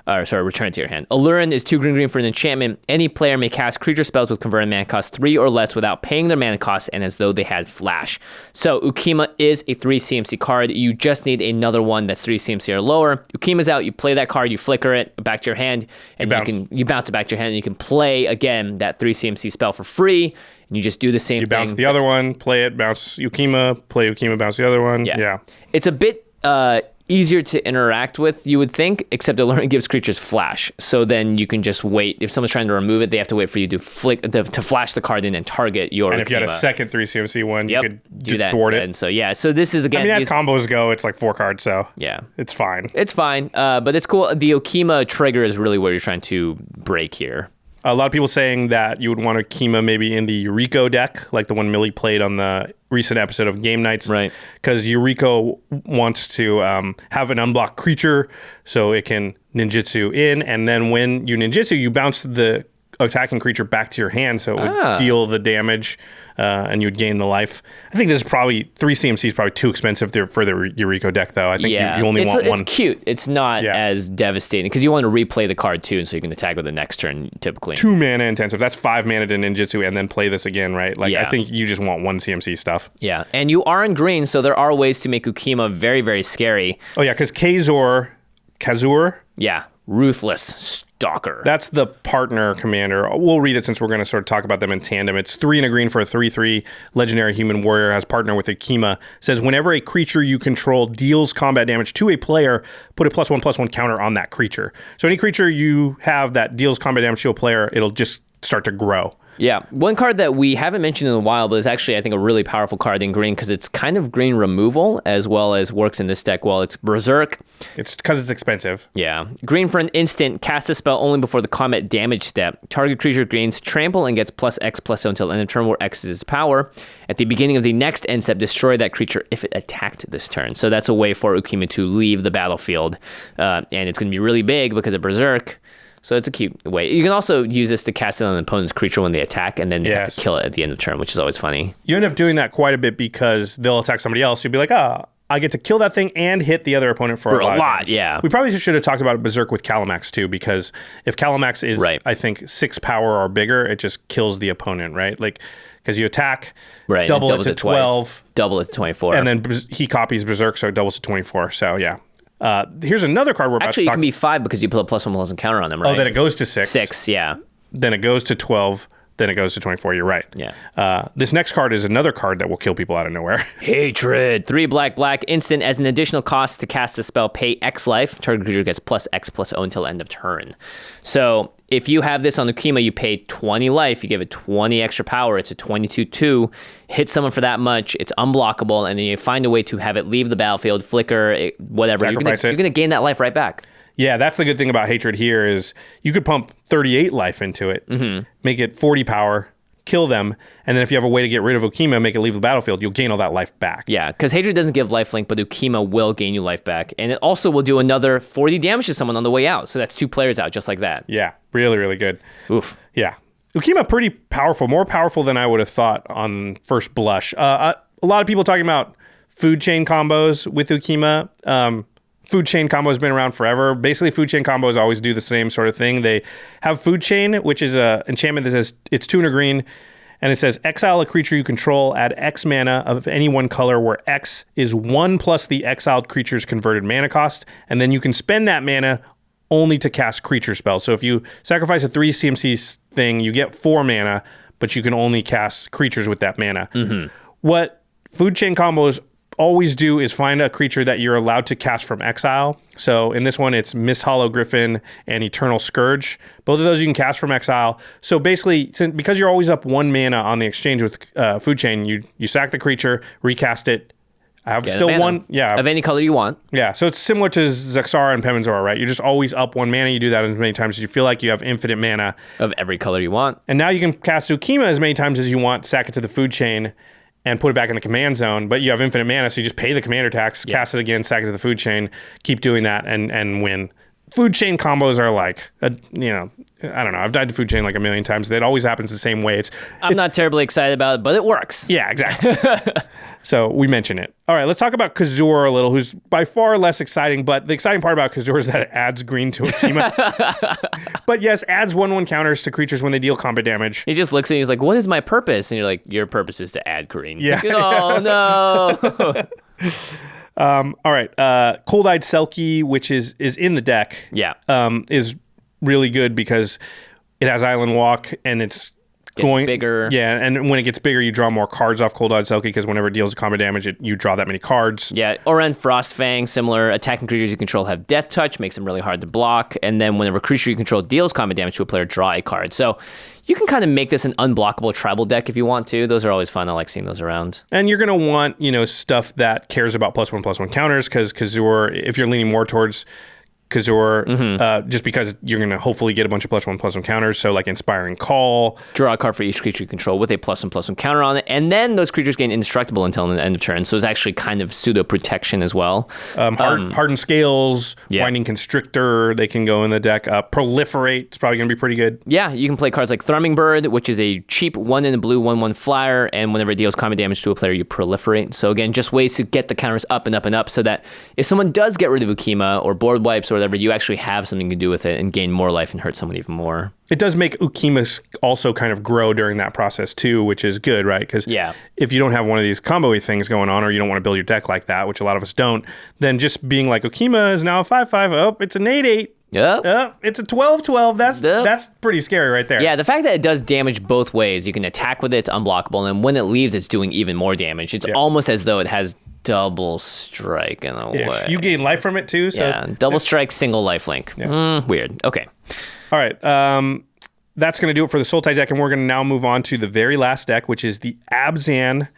Return it to your hand. Allurin is 2 green for an enchantment. Any player may cast creature spells with converted mana cost 3 or less without paying their mana cost and as though they had flash. So Ukima is a 3 CMC card. You just need another one that's 3 CMC or lower. Ukima's out, you play that card, you flicker it back to your hand, and you bounce it back to your hand, and you can play again that 3 CMC spell for free. And you just do the same thing. You bounce the other one, play it, bounce Ukima, play Ukima, bounce the other one. Yeah. It's a bit easier to interact with, you would think, except Allurin gives creatures flash. So then you can just wait. If someone's trying to remove it, they have to wait for you to flash the card in and target your And if you had a second 3 CMC one, you could do that thwart instead. it. And so yeah, so this is again. As combos go, it's like 4 cards, so yeah, it's fine. It's fine, but it's cool. The Ukima trigger is really what you're trying to break here. A lot of people saying that you would want Ukima maybe in the Yuriko deck, like the one Millie played on the recent episode of Game Nights. Right. Because Yuriko wants to have an unblocked creature so it can ninjutsu in, and then when you ninjutsu, you bounce the attacking creature back to your hand, so it would deal the damage and you'd gain the life. I think this is probably 3 CMC is probably too expensive for the Yuriko deck, though. I think you only want one. It's cute. It's not as devastating because you want to replay the card too, and so you can attack with the next turn typically. 2 mana intensive. That's 5 mana to ninjutsu and then play this again, right? Like I think you just want 1 CMC stuff. Yeah, and you are in green, so there are ways to make Ukima very, very scary. Oh yeah, because Kazur. Yeah, ruthless stalker. That's the partner commander. We'll read it since we're going to sort of talk about them in tandem. It's 3 and a green for a 3/3 legendary human warrior. Has partner with Ukima. Says whenever a creature you control deals combat damage to a player, put a +1/+1 counter on that creature. So any creature you have that deals combat damage to a player, it'll just start to grow. Yeah. One card that we haven't mentioned in a while, but is actually, I think, a really powerful card in green because it's kind of green removal as well as works in this deck well. It's Berserk. It's because it's expensive. Yeah. Green for an instant. Cast a spell only before the combat damage step. Target creature gains trample and gets +X/+0 until end of turn where X is its power. At the beginning of the next end step, destroy that creature if it attacked this turn. So that's a way for Ukima to leave the battlefield. And it's going to be really big because of Berserk. So it's a cute way. You can also use this to cast it on an opponent's creature when they attack, and then you have to kill it at the end of the turn, which is always funny. You end up doing that quite a bit because they'll attack somebody else. You'll be like, I get to kill that thing and hit the other opponent for a lot. Yeah. We probably should have talked about Berserk with Calamax too, because if Calamax is, I think, 6 power or bigger, it just kills the opponent, right? Like, because you attack, double it to 12, twice, double it to 24, and then he copies Berserk, so it doubles to 24. So yeah. Here's another card we're about to talk about. Actually, it can be 5 because you put a +1/+1 counter on them, right? Oh, then it goes to 6. 6, yeah. Then it goes to 12. Then it goes to 24. You're right. Yeah. This next card is another card that will kill people out of nowhere. Hatred. 3 black, instant. As an additional cost to cast the spell, pay X life. Target creature gets +X/+0 until end of turn. So if you have this on Ukima, you pay 20 life. You give it 20 extra power. It's a 22/2. Hit someone for that much. It's unblockable. And then you find a way to have it leave the battlefield, flicker, whatever. Sacrifice you're going to gain that life right back. Yeah, that's the good thing about Hatred here is you could pump 38 life into it, make it 40 power, kill them, and then if you have a way to get rid of Ukima, make it leave the battlefield, you'll gain all that life back. Yeah, because Hatred doesn't give lifelink, but Ukima will gain you life back. And it also will do another 40 damage to someone on the way out. So that's 2 players out, just like that. Yeah, really, really good. Oof. Yeah. Ukima pretty powerful, more powerful than I would have thought on first blush. A lot of people talking about food chain combos with Ukima. Food chain combo has been around forever. Basically, food chain combos always do the same sort of thing. They have food chain, which is a enchantment that says it's 2 and a green, and it says exile a creature you control, add X mana of any one color, where X is 1 plus the exiled creature's converted mana cost, and then you can spend that mana only to cast creature spells. So if you sacrifice a 3 CMC thing, you get 4 mana, but you can only cast creatures with that mana. What food chain combos always do is find a creature that you're allowed to cast from exile. So in this one, it's Miss Hollow Griffin and Eternal Scourge. Both of those you can cast from exile. So basically, because you're always up 1 mana on the exchange with food chain, you sack the creature, recast it. I have still one, of any color you want. Yeah, so it's similar to Zexara and Pemenzora, right? You're just always up 1 mana. You do that as many times as you feel like you have infinite mana of every color you want. And now you can cast Ukima as many times as you want, sack it to the food chain, and put it back in the command zone, but you have infinite mana, so you just pay the commander tax, cast it again, sack it to the food chain, keep doing that, and win. Food chain combos are like, I don't know. I've died to food chain like a million times. It always happens the same way. I'm not terribly excited about it, but it works. Yeah, exactly. So we mention it. All right, let's talk about Kazur a little, who's by far less exciting, but the exciting part about Kazur is that it adds green to Ukima. But yes, adds 1/1 counters to creatures when they deal combat damage. He just looks at you, he's like, what is my purpose? And you're like, your purpose is to add green. Yeah. Like, oh, no. All right, Cold-Eyed Selkie, which is in the deck, is really good because it has Island Walk and it's going bigger. Yeah, and when it gets bigger, you draw more cards off Cold-Eyed Selkie because whenever it deals combat damage, you draw that many cards. Yeah, Oran Frostfang, similar. Attacking creatures you control have Death Touch, makes them really hard to block. And then whenever a creature you control deals combat damage to a player, draw a card. So you can kind of make this an unblockable tribal deck if you want to. Those are always fun. I like seeing those around. And you're going to want, stuff that cares about +1/+1 counters because Kazur, if you're leaning more towards Kazur, just because you're going to hopefully get a bunch of +1/+1 counters. So like Inspiring Call. Draw a card for each creature you control with a +1/+1 counter on it. And then those creatures gain indestructible until the end of turn. So it's actually kind of pseudo protection as well. Hardened Scales, Winding Constrictor, they can go in the deck. Proliferate, it's probably going to be pretty good. Yeah, you can play cards like Thrumming Bird, which is a cheap 1 in a blue 1/1 flyer. And whenever it deals combat damage to a player, you proliferate. So again, just ways to get the counters up and up and up so that if someone does get rid of Ukima or board wipes or whatever, you actually have something to do with it and gain more life and hurt someone even more. It does make Ukimas also kind of grow during that process too, which is good, right? Because if you don't have one of these combo-y things going on, or you don't want to build your deck like that, which a lot of us don't, then just being like Ukima is now a 5/5. Oh, it's an 8/8. Yep. It's a 12/12. That's pretty scary right there. Yeah, the fact that it does damage both ways, you can attack with it, it's unblockable, and when it leaves, it's doing even more damage. It's almost as though it has double strike in a way. You gain life from it too. So double strike, single lifelink. Weird. Okay. All right. That's going to do it for the Sultai deck, and we're going to now move on to the very last deck, which is the Abzan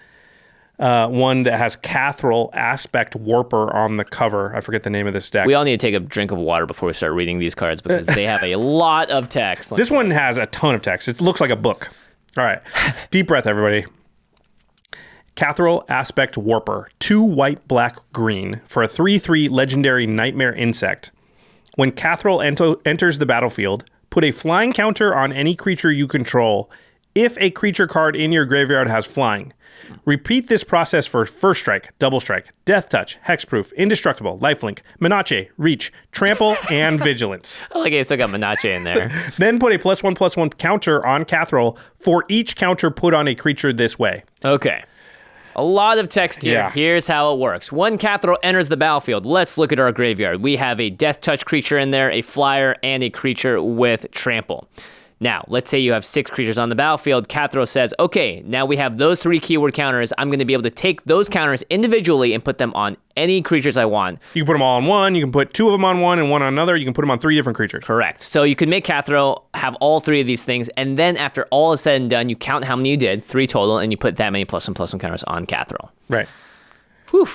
one that has Cathrall Aspect Warper on the cover. I forget the name of this deck. We all need to take a drink of water before we start reading these cards because they have a lot of text. This one has a ton of text. It looks like a book. All right. Deep breath, everybody. Cathrall Aspect Warper, 2 white, black, green for a 3/3 legendary Nightmare Insect. When Cathrall enters the battlefield, put a flying counter on any creature you control if a creature card in your graveyard has flying. Repeat this process for First Strike, Double Strike, Death Touch, Hexproof, Indestructible, Lifelink, Menace, Reach, Trample, and Vigilance. I like I still got Menace in there. Then put a +1/+1 counter on Cathrall for each counter put on a creature this way. Okay. A lot of text here. Yeah. Here's how it works. When Cathrall enters the battlefield, let's look at our graveyard. We have a Death Touch creature in there, a flyer, and a creature with Trample. Now, let's say you have 6 creatures on the battlefield. Cathrall says, okay, now we have those 3 keyword counters. I'm going to be able to take those counters individually and put them on any creatures I want. You can put them all on one. You can put 2 of them on one and 1 on another. You can put them on 3 different creatures. Correct. So you can make Cathrall have all 3 of these things, and then after all is said and done, you count how many you did, 3 total, and you put that many +1/+1 counters on Cathrall. Right. Whew.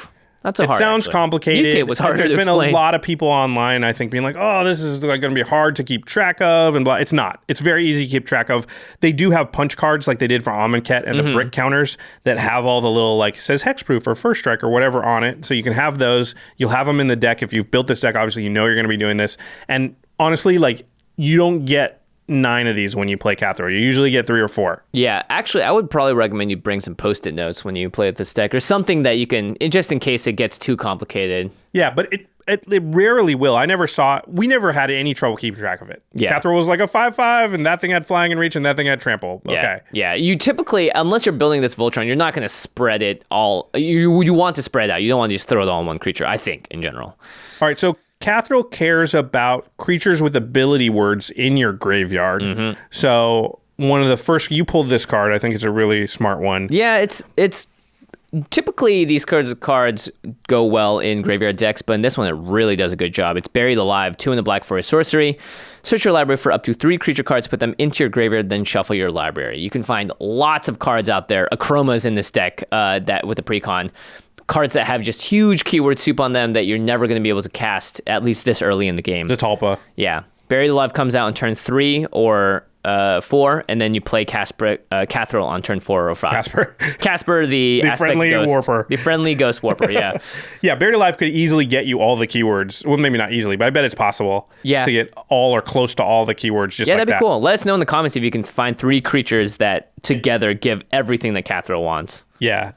That's It sounds complicated. Mutate was harder There's to been explain. a lot of people online, I think, being like, oh, this is like going to be hard to keep track of, and blah. It's not. It's very easy to keep track of. They do have punch cards like they did for Amonkhet and the brick counters that have all the little, like, it says Hexproof or First Strike or whatever on it. So you can have those. You'll have them in the deck. If you've built this deck, obviously you know you're going to be doing this. And honestly, like, you don't get 9 of these when you play Cathrall. You usually get 3 or 4. Yeah, actually, I would probably recommend you bring some Post-it notes when you play with this deck or something that you can, just in case it gets too complicated. Yeah, but it rarely will. We never had any trouble keeping track of it. Yeah. Cathrall was like a 5/5, and that thing had Flying and Reach, and that thing had Trample. Yeah. Okay. Yeah, you typically, unless you're building this Voltron, you're not going to spread it all. You want to spread out. You don't want to just throw it all in one creature, I think, in general. All right, so Cathrall cares about creatures with ability words in your graveyard. So one of the first, you pulled this card. I think it's a really smart one. Yeah, it's typically these cards go well in graveyard decks, but in this one it really does a good job. It's Buried Alive, 2 in the black for a sorcery. Search your library for up to 3 creature cards, put them into your graveyard, then shuffle your library. You can find lots of cards out there. Akroma's in this deck that with the precon. Cards that have just huge keyword soup on them that you're never going to be able to cast, at least this early in the game. The Talpa. Yeah. Buried Alive comes out on turn 3 or 4, and then you play Cathrall on turn 4 or 5. Casper, the friendly ghost, warper. The friendly ghost warper, yeah. Yeah, Buried Alive could easily get you all the keywords. Well, maybe not easily, but I bet it's possible to get all or close to all the keywords just like that. Yeah, that'd be cool. Let us know in the comments if you can find 3 creatures that together give everything that Cathrall wants. Yeah.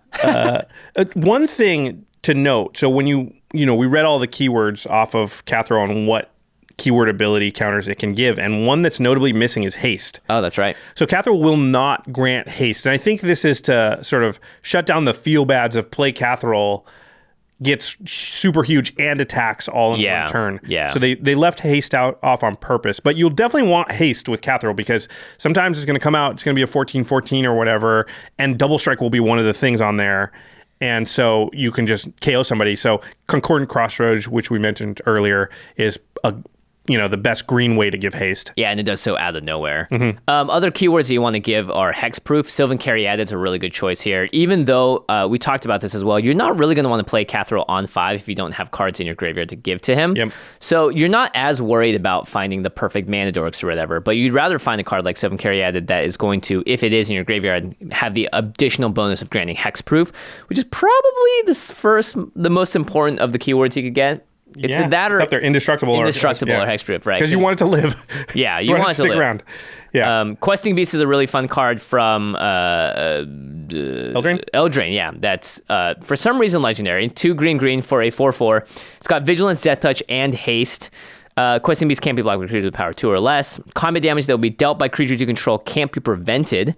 One thing to note, so when we read all the keywords off of Cathrall on what keyword ability counters it can give, and one that's notably missing is haste. Oh, that's right. So Cathrall will not grant haste, and I think this is to sort of shut down the feel-bads of play Cathrall gets super huge and attacks all in one turn. Yeah. So they left haste off on purpose, but you'll definitely want haste with Cathrall because sometimes it's going to come out, it's going to be a 14/14 or whatever, and Double Strike will be one of the things on there. And so you can just KO somebody. So Concordant Crossroads, which we mentioned earlier, is a the best green way to give haste. Yeah, and it does so out of nowhere. Other keywords that you want to give are hexproof. Sylvan Caryatid is a really good choice here. Even though we talked about this as well, you're not really going to want to play Cathril on 5 if you don't have cards in your graveyard to give to him. Yep. So you're not as worried about finding the perfect mana dorks or whatever, but you'd rather find a card like Sylvan Caryatid that is going to, if it is in your graveyard, have the additional bonus of granting hexproof, which is probably the most important of the keywords you could get. It's that or it's up there, indestructible or hexproof, right? Because you want it to live. Yeah, you want it to stick live. around. Yeah. Questing Beast is a really fun card from Eldraine, yeah. That's for some reason legendary. 2 green for a 4/4. It's got Vigilance, Death Touch, and Haste. Questing Beast can't be blocked by creatures with power 2 or less. Combat damage that will be dealt by creatures you control can't be prevented.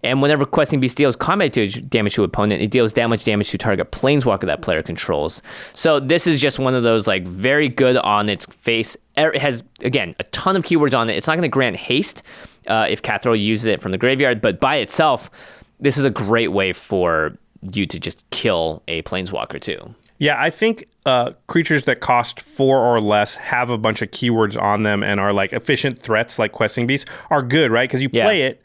And whenever Questing Beast deals combat damage to an opponent, it deals damage to target planeswalker that player controls. So this is just one of those like very good on its face. It has, again, a ton of keywords on it. It's not going to grant haste if Cathril uses it from the graveyard, but by itself, this is a great way for you to just kill a planeswalker too. Yeah, I think creatures that cost 4 or less have a bunch of keywords on them and are like efficient threats like Questing Beast are good, right? Because you play it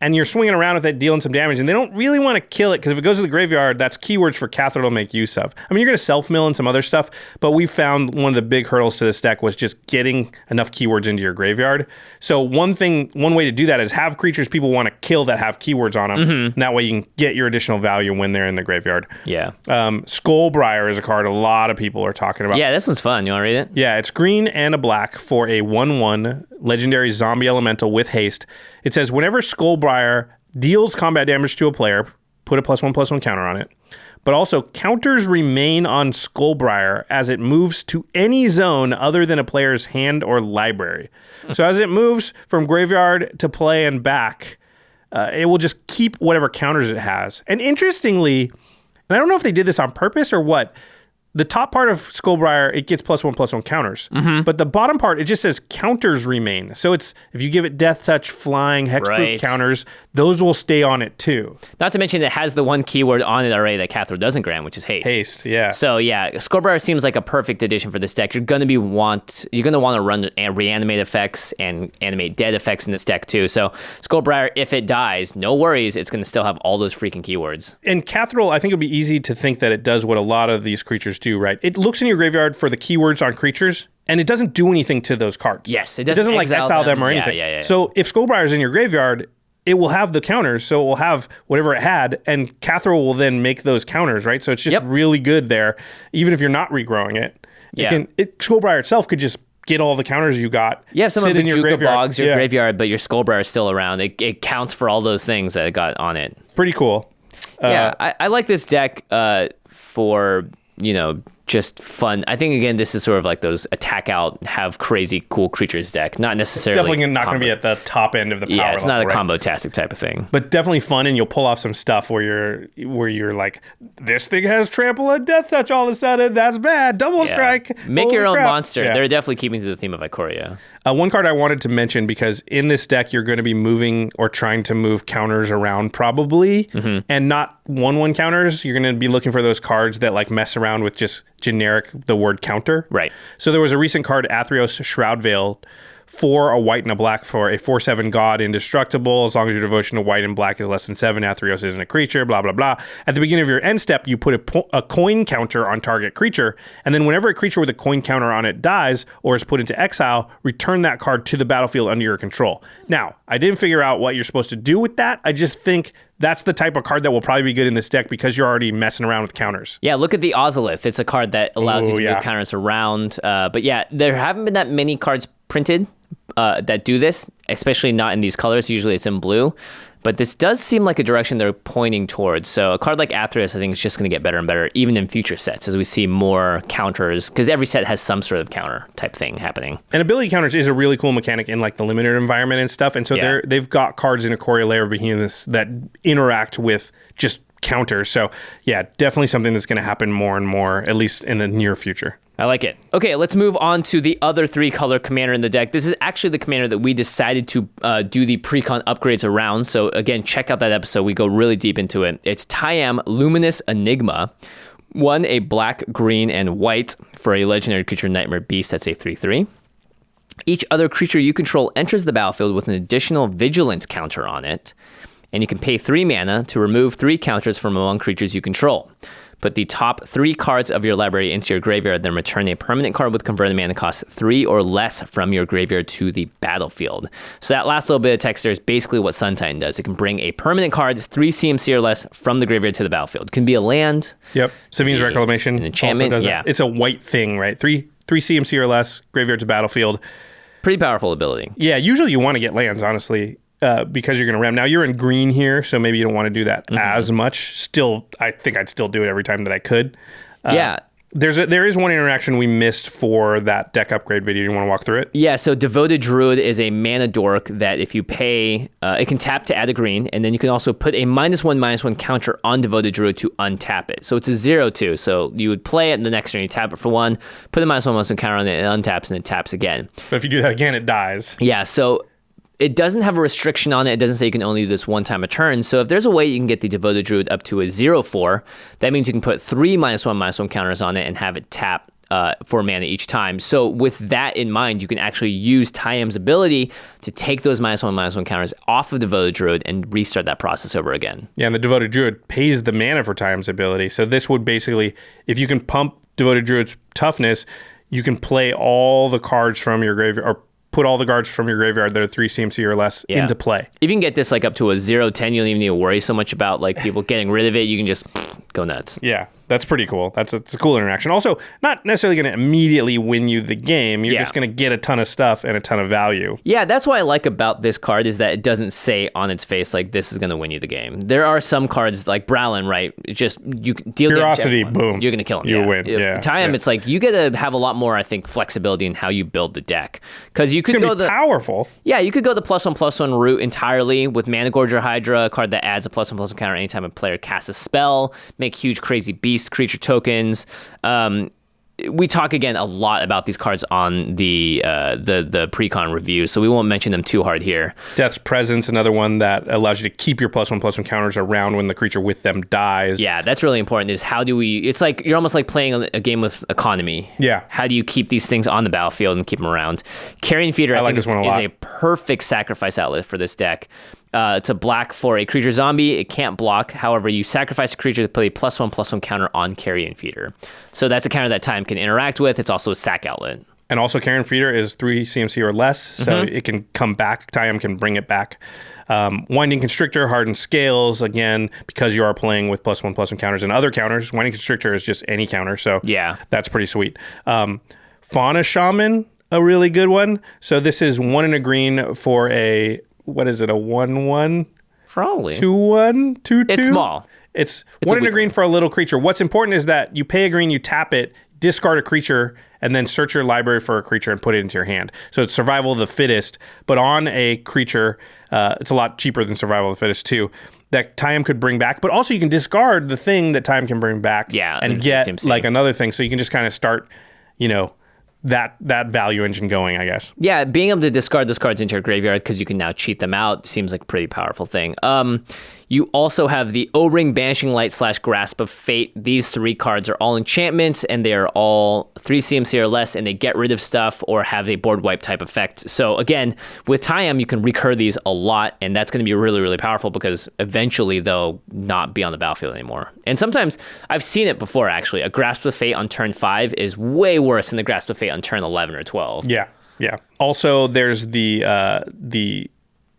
and you're swinging around with it, dealing some damage, and they don't really want to kill it because if it goes to the graveyard, that's keywords for Cathril to make use of. I mean, you're going to self-mill and some other stuff, but we found one of the big hurdles to this deck was just getting enough keywords into your graveyard. So one way to do that is have creatures people want to kill that have keywords on them. And that way you can get your additional value when they're in the graveyard. Yeah. Skullbriar is a card a lot of people are talking about. Yeah, this one's fun. You want to read it? Yeah, it's green and a black for a 1/1 legendary zombie elemental with haste. It says, whenever Skullbriar deals combat damage to a player, put a +1/+1 counter on it. But also, counters remain on Skullbriar as it moves to any zone other than a player's hand or library. So as it moves from graveyard to play and back, it will just keep whatever counters it has. And interestingly, and I don't know if they did this on purpose or what, the top part of Skullbriar, it gets +1/+1 counters. But the bottom part, it just says counters remain. So it's if you give it Death Touch, Flying, Hexproof counters, those will stay on it too. Not to mention it has the one keyword on it already that Cathril doesn't grant, which is Haste. Haste, yeah. So yeah, Skullbriar seems like a perfect addition for this deck. You're gonna want to run reanimate effects and animate dead effects in this deck too. So Skullbriar, if it dies, no worries, it's gonna still have all those freaking keywords. And Cathril, I think it would be easy to think that it does what a lot of these creatures do, right? It looks in your graveyard for the keywords on creatures, and it doesn't do anything to those cards. Yes, it doesn't like exile them or anything. Yeah. So if Skullbriar is in your graveyard, it will have the counters, so it will have whatever it had, and Cathril will then make those counters, right? So it's just really good there, even if you're not regrowing it. Skullbriar itself could just get all the counters you got. You have some of the Juka Bogs, your yeah. graveyard, but your Skullbriar is still around. It counts for all those things that it got on it. Pretty cool. I like this deck for, just fun. I think, again, this is sort of like those attack out, have crazy cool creatures deck. Not necessarily definitely not going to be at the top end of the power level. Yeah, it's not a combo-tastic type of thing. But definitely fun, and you'll pull off some stuff where you're like, this thing has trample and death touch all of a sudden. That's bad. Double strike. Make Holy your own crap. monster. Yeah. They're definitely keeping to the theme of Ikoria. One card I wanted to mention, because in this deck, you're going to be moving or trying to move counters around probably, and not 1/1 counters. You're going to be looking for those cards that like mess around with just generic, the word counter. Right. So there was a recent card, Athreos Shroudveil, for a white and a black for a 4/7 god, indestructible. As long as your devotion to white and black is less than 7, Athreos isn't a creature, blah, blah, blah. At the beginning of your end step, you put a coin counter on target creature, and then whenever a creature with a coin counter on it dies or is put into exile, return that card to the battlefield under your control. Now, I didn't figure out what you're supposed to do with that. I just think that's the type of card that will probably be good in this deck because you're already messing around with counters. Yeah, look at the Ozolith. It's a card that allows you to move counters around. But yeah, there haven't been that many cards printed that do this, especially not in these colors. Usually it's in blue. But this does seem like a direction they're pointing towards. So a card like Athreos, I think, is just going to get better and better, even in future sets, as we see more counters, because every set has some sort of counter type thing happening. And ability counters is a really cool mechanic in like the limited environment and stuff. And so they've got cards in Ikoria Lair of Behemoths that interact with just counters. So yeah, definitely something that's going to happen more and more, at least in the near future. I like it. Okay, let's move on to the other 3-color commander in the deck. This is actually the commander that we decided to do the pre-con upgrades around. So again, check out that episode. We go really deep into it. It's Tyam Luminous Enigma. 1, a black, green, and white for a legendary creature, Nightmare Beast. That's a 3/3. Each other creature you control enters the battlefield with an additional vigilance counter on it, and you can pay 3 mana to remove 3 counters from among creatures you control. Put the top 3 cards of your library into your graveyard, then return a permanent card with converted mana cost 3 or less from your graveyard to the battlefield. So that last little bit of text there is basically what Sun Titan does. It can bring a permanent card, 3 CMC or less, from the graveyard to the battlefield. It can be a land. Yep. Savine's Reclamation. An enchantment. Also does that. It's a white thing, right? 3 CMC or less, graveyard to battlefield. Pretty powerful ability. Yeah, usually you want to get lands, honestly, because you're going to ram. Now, you're in green here, so maybe you don't want to do that as much. Still, I think I'd still do it every time that I could. Yeah. There is one interaction we missed for that deck upgrade video. You want to walk through it? Yeah, so Devoted Druid is a mana dork that if you pay, it can tap to add a green, and then you can also put a -1/-1 counter on Devoted Druid to untap it. So it's a 0/2. So you would play it, and the next turn you tap it for 1, put a -1/-1 counter on it, and it untaps, and it taps again. But if you do that again, it dies. Yeah, so it doesn't have a restriction on it. It doesn't say you can only do this one time a turn. So if there's a way you can get the Devoted Druid up to a 0/4, that means you can put 3 -1/-1 counters on it and have it tap 4 mana each time. So with that in mind, you can actually use Tayam's ability to take those -1/-1 counters off of Devoted Druid and restart that process over again. Yeah, and the Devoted Druid pays the mana for Tayam's ability. So this would basically, if you can pump Devoted Druid's toughness, you can play all the cards from your graveyard, or put all the cards from your graveyard that are 3 CMC or less into play. If you can get this like up to a 0/10, you don't even need to worry so much about like people getting rid of it. You can just go nuts. Yeah, that's pretty cool. It's a cool interaction. Also, not necessarily going to immediately win you the game. You're just going to get a ton of stuff and a ton of value. Yeah, that's what I like about this card is that it doesn't say on its face like this is going to win you the game. There are some cards like Browlin, right? Just you deal Curiosity, boom. You're going to kill him. You win. Yeah. Tayam, it's like you get to have a lot more, I think, flexibility in how you build the deck. Because you could go the powerful. Yeah, you could go the +1/+1 route entirely with Mana Gorger Hydra, a card that adds a +1/+1 counter anytime a player casts a spell, make huge crazy beast creature tokens. We talk again a lot about these cards on the pre-con review, so we won't mention them too hard here. Death's Presence, another one that allows you to keep your +1/+1 counters around when the creature with them dies. Yeah, that's really important. Is how do we? It's like you're almost like playing a game with economy. Yeah. How do you keep these things on the battlefield and keep them around? Carrion Feeder, I like think, this one a lot. is a perfect sacrifice outlet for this deck. It's a black for a creature zombie. It can't block. However, you sacrifice a creature to put a +1/+1 counter on Carrion Feeder. So that's a counter that Tayam can interact with. It's also a sack outlet. And also Carrion Feeder is 3 CMC or less, so it can come back. Tayam can bring it back. Winding Constrictor, Hardened Scales, again, because you are playing with +1/+1 counters and other counters. Winding Constrictor is just any counter, so yeah, that's pretty sweet. Fauna Shaman, a really good one. So this is 1 and a green for a... What is it, a 1/1? Probably. 2/1? 2/2? It's small. It's 1 and a green for a little creature. What's important is that you pay a green, you tap it, discard a creature, and then search your library for a creature and put it into your hand. So it's survival of the fittest, but on a creature, it's a lot cheaper than survival of the fittest too, that Tayam could bring back. But also you can discard the thing that Tayam can bring back and get like another thing. So you can just kind of start, that value engine going, I guess. Yeah, being able to discard those cards into your graveyard because you can now cheat them out seems like a pretty powerful thing. You also have the O-Ring, Banishing Light / Grasp of Fate. These 3 cards are all enchantments, and they are all 3 CMC or less, and they get rid of stuff or have a board wipe type effect. So again, with Tayam, you can recur these a lot, and that's going to be really, really powerful because eventually they'll not be on the battlefield anymore. And sometimes, I've seen it before actually, a Grasp of Fate on turn 5 is way worse than the Grasp of Fate on turn 11 or 12. Yeah. Also, there's the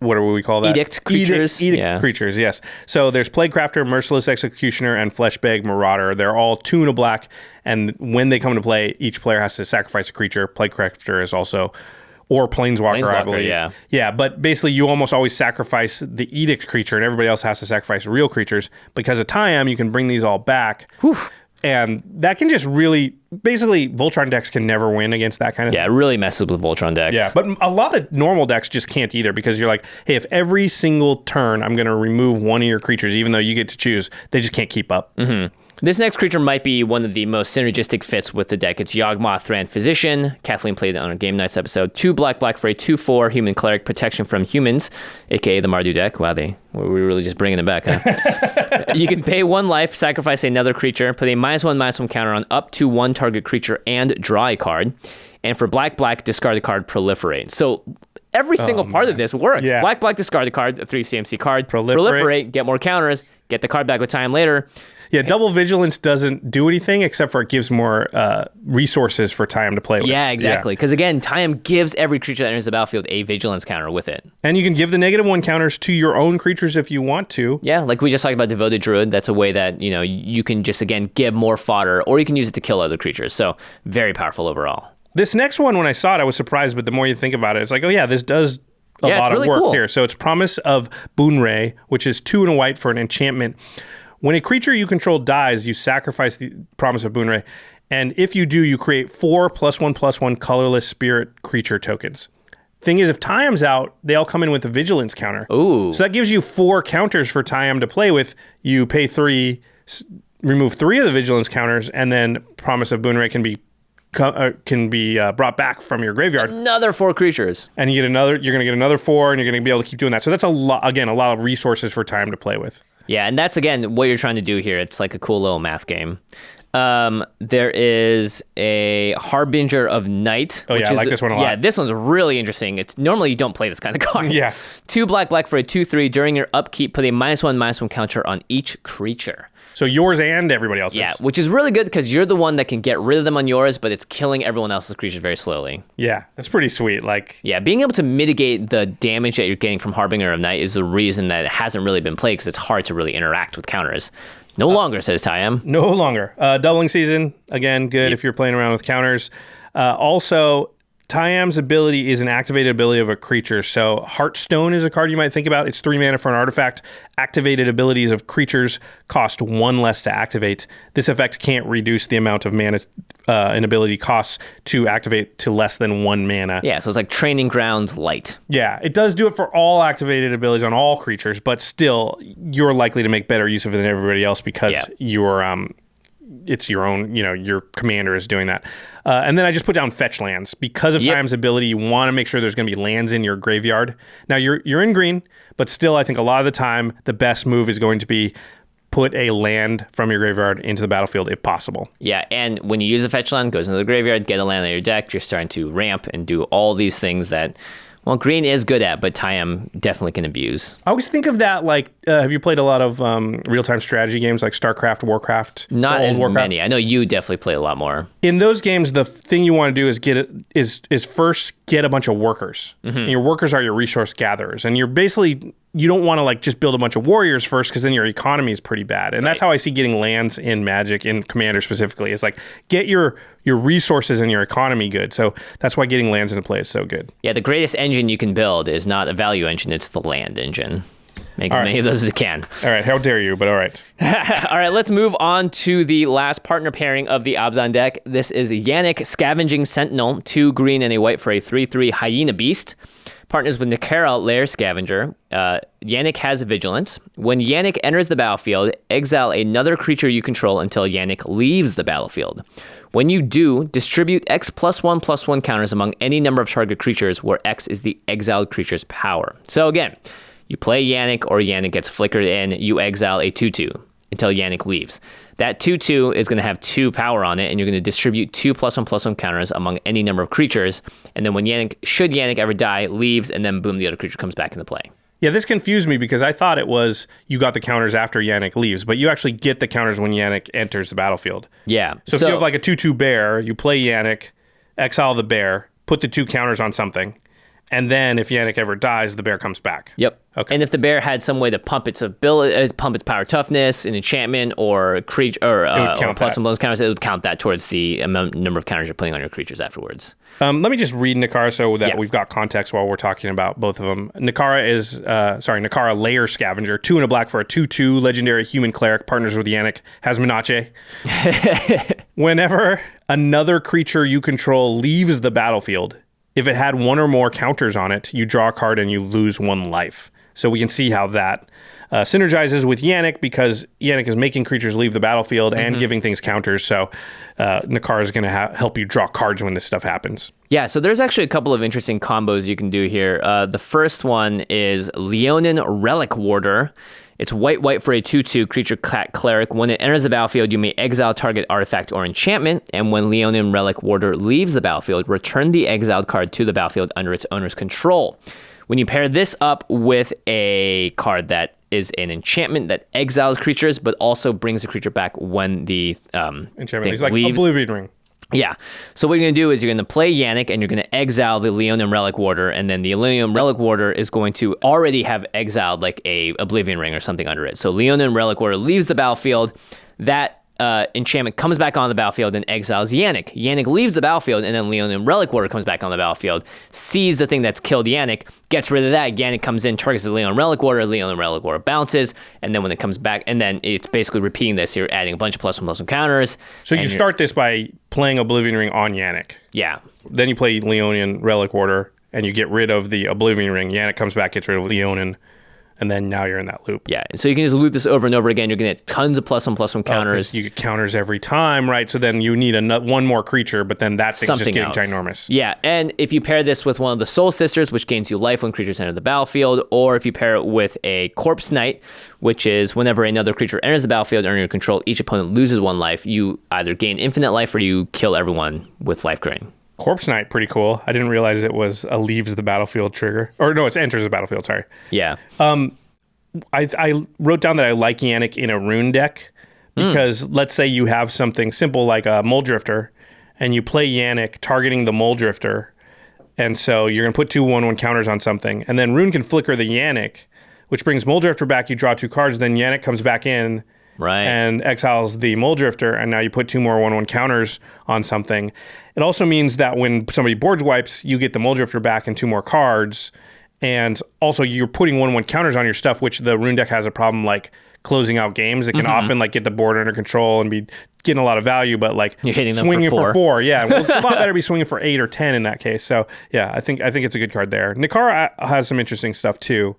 what do we call that? Edict creatures. Edict creatures, yes. So there's Plaguecrafter, Merciless Executioner, and Fleshbag Marauder. They're all 2 and a black, and when they come into play, each player has to sacrifice a creature. Plaguecrafter is also, or Planeswalker, I believe. Yeah, but basically you almost always sacrifice the Edict creature, and everybody else has to sacrifice real creatures. Because of Tayam, you can bring these all back. Whew. And that can just really, basically, Voltron decks can never win against that kind of thing. Yeah, it really messes with Voltron decks. Yeah, but a lot of normal decks just can't either because you're like, hey, if every single turn I'm going to remove one of your creatures, even though you get to choose, they just can't keep up. Mm-hmm. This next creature might be one of the most synergistic fits with the deck. It's Yawgmoth, Thran Physician. Kathleen played it on our Game Nights episode. 2 black for a 2/4 human cleric, protection from humans, aka the Mardu deck. Wow, we're really just bringing it back, huh? You can pay 1 life, sacrifice another creature, put a -1/-1 counter on up to 1 target creature, and draw a card. And for black, discard the card Proliferate. So every single part of this works. Yeah. Black, discard the card, a 3 CMC card. Proliferate, get more counters, get the card back with time later. Yeah, double vigilance doesn't do anything except for it gives more resources for Tayam to play with. Yeah, exactly. Because again, Tayam gives every creature that enters the battlefield a vigilance counter with it. And you can give the -1 counters to your own creatures if you want to. Yeah, like we just talked about Devoted Druid. That's a way that, you can just, again, give more fodder, or you can use it to kill other creatures. So very powerful overall. This next one, when I saw it, I was surprised, but the more you think about it, it's like, oh yeah, this does a lot really of work cool. here. So it's Promise of Boonray, which is 2 and a white for an enchantment. When a creature you control dies, you sacrifice the Promise of Boonray. And if you do, you create 4 +1/+1 colorless spirit creature tokens. Thing is, if Tayam's out, they all come in with a vigilance counter. Ooh. So that gives you 4 counters for Tayam to play with. You pay 3, remove 3 of the vigilance counters, and then Promise of Boonray can be brought back from your graveyard. Another 4 creatures. And you're going to get another 4, and you're going to be able to keep doing that. So that's a lot of resources for Tayam to play with. Yeah, and that's, again, what you're trying to do here. It's like a cool little math game. There is a Harbinger of Night. Oh, yeah, I like this one a lot. Yeah, this one's really interesting. It's normally you don't play this kind of card. Yeah. 2 black for a 2/3. During your upkeep, put a -1/-1 counter on each creature. So yours and everybody else's. Yeah, which is really good because you're the one that can get rid of them on yours, but it's killing everyone else's creatures very slowly. Yeah, that's pretty sweet. Yeah, being able to mitigate the damage that you're getting from Harbinger of Night is the reason that it hasn't really been played, because it's hard to really interact with counters. No longer, says Tayam. No longer. Doubling Season, again, good if you're playing around with counters. Also, Tayam's ability is an activated ability of a creature. So Heartstone is a card you might think about. It's 3 mana for an artifact. Activated abilities of creatures cost 1 less to activate. This effect can't reduce the amount of mana an ability costs to activate to less than 1 mana. Yeah, so it's like Training Grounds light. Yeah, it does do it for all activated abilities on all creatures, but still, you're likely to make better use of it than everybody else because it's your own, your commander is doing that. And then I just put down fetch lands. Because of Tayam's ability, you want to make sure there's going to be lands in your graveyard. Now, you're in green, but still, I think a lot of the time, the best move is going to be put a land from your graveyard into the battlefield if possible. Yeah, and when you use a fetch land, goes into the graveyard, get a land on your deck, you're starting to ramp and do all these things that, well, green is good at, but Tayam definitely can abuse. I always think of that like, have you played a lot of real-time strategy games like StarCraft, Warcraft? Not as many. I know you definitely play a lot more. In those games, the thing you want to do is first get a bunch of workers. Mm-hmm. And your workers are your resource gatherers. And you don't want to just build a bunch of warriors first, because then your economy is pretty bad. And that's how I see getting lands in Magic, in Commander specifically. It's like, get your resources and your economy good. So that's why getting lands into play is so good. Yeah, the greatest engine you can build is not a value engine, it's the land engine. Make as many of those as you can. All right, how dare you, but all right. All right, let's move on to the last partner pairing of the Abzan deck. This is Yannick Scavenging Sentinel, 2 green and a white for a 3/3 Hyena Beast. Partners with Nikara, Lair Scavenger. Yannick has Vigilance. When Yannick enters the battlefield, exile another creature you control until Yannick leaves the battlefield. When you do, distribute X +1/+1 counters among any number of target creatures, where X is the exiled creature's power. So again, you play Yannick, or Yannick gets flickered in, you exile a 2/2 until Yannick leaves. That 2/2 is going to have 2 power on it, and you're going to distribute 2 +1/+1 counters among any number of creatures. And then when should Yannick ever die, leaves, and then boom, the other creature comes back into play. Yeah, this confused me because I thought it was you got the counters after Yannick leaves, but you actually get the counters when Yannick enters the battlefield. Yeah. So if you have like a 2/2 bear, you play Yannick, exile the bear, put the 2 counters on something, and then if Yannick ever dies, the bear comes back. Yep. Okay. And if the bear had some way to pump its ability, pump its power toughness, an enchantment, or creature, or +1/+1 counters, it would count that towards the number of counters you're putting on your creatures afterwards. Let me just read Nikara so that we've got context while we're talking about both of them. Nikara Lair Scavenger, 2 and a black for a 2/2 legendary human cleric, partners with Yannick, has Menache. Whenever another creature you control leaves the battlefield, if it had 1 or more counters on it, you draw a card and you lose 1 life. So we can see how that synergizes with Yannick, because Yannick is making creatures leave the battlefield and giving things counters. So Nikara is going to help you draw cards when this stuff happens. Yeah, so there's actually a couple of interesting combos you can do here. The first one is Leonin Relic Warder. It's white for a 2/2 creature cleric. When it enters the battlefield, you may exile target artifact or enchantment, and when Leonin Relic Warder leaves the battlefield, return the exiled card to the battlefield under its owner's control. When you pair this up with a card that is an enchantment that exiles creatures, but also brings the creature back when the enchantment is like Oblivion Ring. Yeah. So what you're going to do is you're going to play Yannick and you're going to exile the Leonin Relic Warder, and then the Leonin Relic Warder is going to already have exiled like a Oblivion Ring or something under it. So Leonin Relic Warder leaves the battlefield. That enchantment comes back on the battlefield and exiles Yannick. Yannick leaves the battlefield, and then Leonin Relic Warder comes back on the battlefield, sees the thing that's killed Yannick, gets rid of that. Yannick comes in, targets the Leonin Relic Warder bounces, and then when it comes back, and then it's basically repeating this. You're adding a bunch of +1/+1 counters. So you start this by playing Oblivion Ring on Yannick. Yeah. Then you play Leonin Relic Warder, and you get rid of the Oblivion Ring. Yannick comes back, gets rid of Leonin. And then now you're in that loop. Yeah, so you can just loop this over and over again. You're going to get tons of +1/+1 counters. You get counters every time, right? So then you need one more creature, but then that thing's Something just getting else. ginormous. Yeah, and if you pair this with one of the Soul Sisters, which gains you life when creatures enter the battlefield, or if you pair it with a Corpse Knight, which is whenever another creature enters the battlefield under your control, each opponent loses 1 life. You either gain infinite life or you kill everyone with life drain. Corpse Knight, pretty cool. I didn't realize it was a leaves the battlefield trigger. Or no, it enters the battlefield, sorry. Yeah. I wrote down that I like Yannick in a rune deck because let's say you have something simple like a Mole Drifter and you play Yannick targeting the Mole Drifter, and so you're going to put 2 1/1 counters on something, and then Rune can flicker the Yannick, which brings Mole Drifter back, you draw 2 cards, then Yannick comes back in and exiles the Mole Drifter, and now you put 2 more 1/1 counters on something. It also means that when somebody board wipes, you get the Mole Drifter back and 2 more cards. And also, you're putting 1/1 counters on your stuff, which the rune deck has a problem like closing out games. It can often like get the board under control and be getting a lot of value, but like you're hitting them swinging for 4. Yeah, well, it's a lot better to be swinging for 8 or 10 in that case. So yeah, I think it's a good card there. Nikara has some interesting stuff too.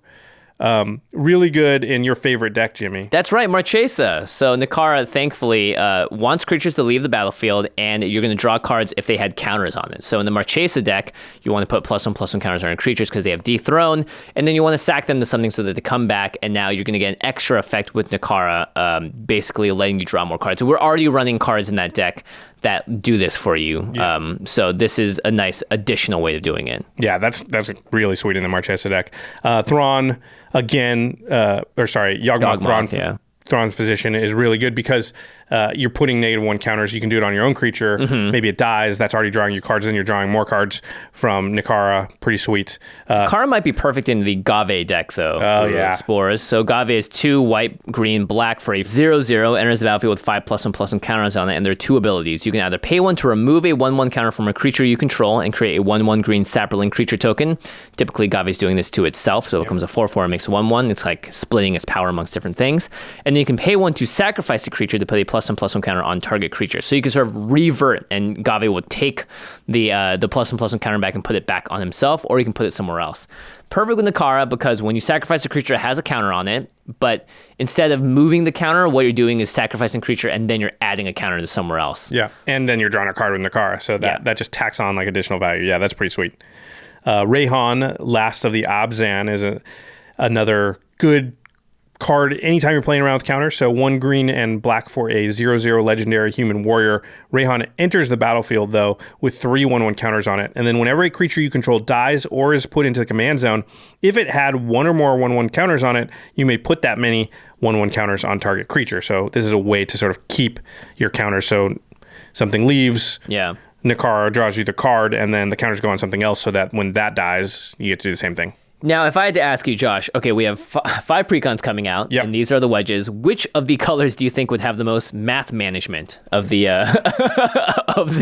Really good in your favorite deck, Jimmy. That's right, Marchesa. So Nikara, thankfully, wants creatures to leave the battlefield, and you're going to draw cards if they had counters on it. So in the Marchesa deck, you want to put +1/+1 counters on your creatures because they have Dethrone, and then you want to sack them to something so that they come back, and now you're going to get an extra effect with Nikara, basically letting you draw more cards. So we're already running cards in that deck that do this for you. Yeah. So this is a nice additional way of doing it. Yeah, that's really sweet in the Marchesa deck. Thrawn, again, Yawgmoth Thrawn. Yeah. Thrawn's Physician is really good because you're putting -1 counters. You can do it on your own creature. Maybe it dies. That's already drawing you cards. Then you're drawing more cards from Nikara. Pretty sweet. Nikara might be perfect in the Gave deck, though. Oh, yeah. Spores. So Gave is 2 white, green, black for a 0/0. Enters the battlefield with 5 +1/+1 counters on it, and there are 2 abilities. You can either pay 1 to remove a 1/1 counter from a creature you control and create a 1/1 green Saproling creature token. Typically, Gave is doing this to itself, so it becomes a 4/4 and makes a 1/1. It's like splitting its power amongst different things. And then you can pay 1 to sacrifice a creature to put a +1/+1 counter on target creature. So you can sort of revert, and Gave will take the +1/+1 counter back and put it back on himself, or you can put it somewhere else. Perfect with Nikara because when you sacrifice a creature, it has a counter on it, but instead of moving the counter, what you're doing is sacrificing a creature, and then you're adding a counter to somewhere else. Yeah, and then you're drawing a card with Nikara, so that just tacks on like additional value. Yeah, that's pretty sweet. Rayhan, Last of the Abzan, is another good card anytime you're playing around with counters. So 1 green and black for a 0/0 legendary human warrior. Rayhan enters the battlefield, though, with 3 1/1 counters on it. And then whenever a creature you control dies or is put into the command zone, if it had 1 or more 1/1 counters on it, you may put that many 1/1 counters on target creature. So this is a way to sort of keep your counters. So something leaves. Yeah. Nikara draws you the card, and then the counters go on something else so that when that dies, you get to do the same thing. Now, if I had to ask you, Josh, okay, we have 5 precons coming out, and these are the wedges. Which of the colors do you think would have the most math management of the of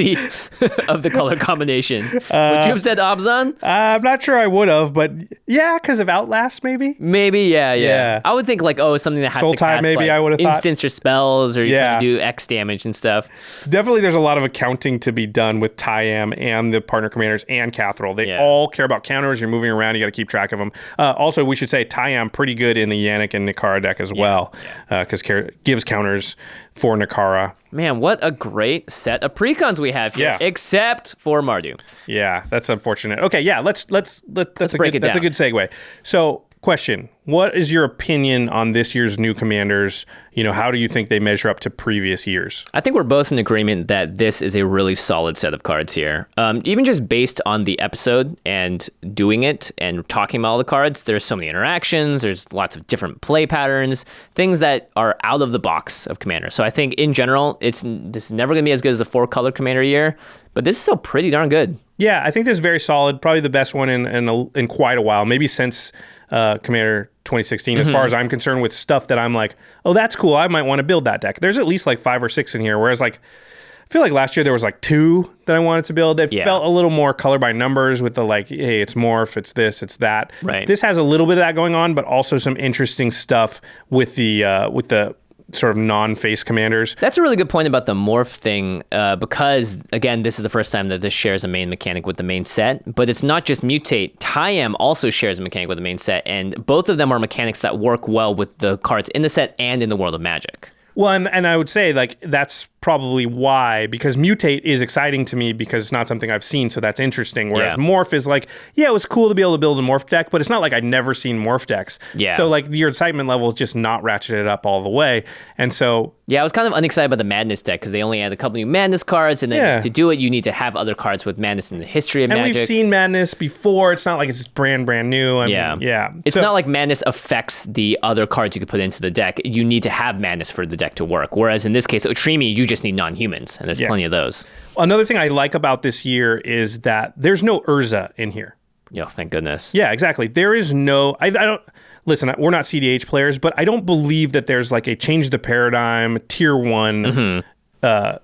the color combinations? Would you have said Abzan? I'm not sure I would have, but yeah, because of Outlast, maybe. Maybe, yeah. I would think like, something that has Sultai, to cast maybe like, I would have thought. Instants or spells, or you're trying to do X damage and stuff. Definitely, there's a lot of accounting to be done with Tyam and the partner commanders and Cathrall. They all care about counters. You're moving around. You got to keep track of them. Also, we should say Tyam pretty good in the Yannick and Nikara deck as well, because gives counters for Nikara. Man, what a great set of precons we have here, except for Mardu. Yeah, that's unfortunate. Okay, yeah, let's break it down. That's a good segue. So, question. What is your opinion on this year's new commanders? How do you think they measure up to previous years? I think we're both in agreement that this is a really solid set of cards here. Even just based on the episode and doing it and talking about all the cards, there's so many interactions, there's lots of different play patterns, things that are out of the box of Commander. So I think in general, this is never going to be as good as the 4-color Commander year, but this is still pretty darn good. Yeah, I think this is very solid. Probably the best one in quite a while, maybe since Commander 2016, as far as I'm concerned, with stuff that I'm like, oh, that's cool. I might want to build that deck. There's at least like 5 or 6 in here, whereas like I feel like last year there was like 2 that I wanted to build. It felt a little more color by numbers with the like, hey, it's morph, it's this, it's that. Right. This has a little bit of that going on, but also some interesting stuff with the sort of non-face commanders. That's a really good point about the morph thing, because, again, this is the first time that this shares a main mechanic with the main set, but it's not just mutate. Tayam also shares a mechanic with the main set, and both of them are mechanics that work well with the cards in the set and in the world of Magic. Well, and I would say like that's probably why, because mutate is exciting to me because it's not something I've seen, so that's interesting. Whereas morph is like, yeah, it was cool to be able to build a morph deck, but it's not like I'd never seen morph decks. Yeah. So like your excitement level is just not ratcheted up all the way, and so yeah, I was kind of unexcited about the Madness deck because they only had a couple new Madness cards, and then to do it, you need to have other cards with Madness in the history of Magic. And we've seen Madness before. It's not like it's brand new. I mean, It's not like Madness affects the other cards you could put into the deck. You need to have Madness for the deck to work. Whereas in this case, Otrimi, you just need non-humans, and there's plenty of those. Another thing I like about this year is that there's no Urza in here. Yeah, thank goodness. Yeah, exactly. There is no... I don't... Listen, we're not CDH players, but I don't believe that there's like a change the paradigm, tier 1.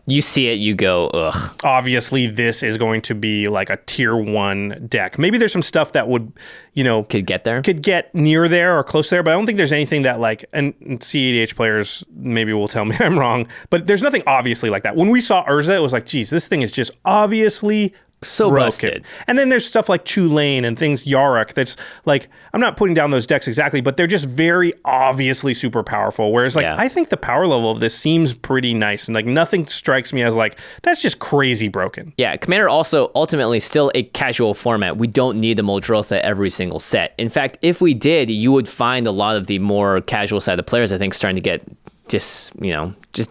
You see it, you go, ugh. Obviously, this is going to be like a tier 1 deck. Maybe there's some stuff that would, Could get there? Could get near there or close there, but I don't think there's anything that like, and CEDH players maybe will tell me I'm wrong, but there's nothing obviously like that. When we saw Urza, it was like, geez, this thing is just obviously so broken. busted. And then there's stuff like Tulane and things Yarok that's like, I'm not putting down those decks exactly, but they're just very obviously super powerful. Whereas like, I think the power level of this seems pretty nice, and like nothing strikes me as like, that's just crazy broken. Yeah, Commander also ultimately still a casual format. We don't need the Muldrotha every single set. In fact, if we did, you would find a lot of the more casual side of players, I think, starting to get just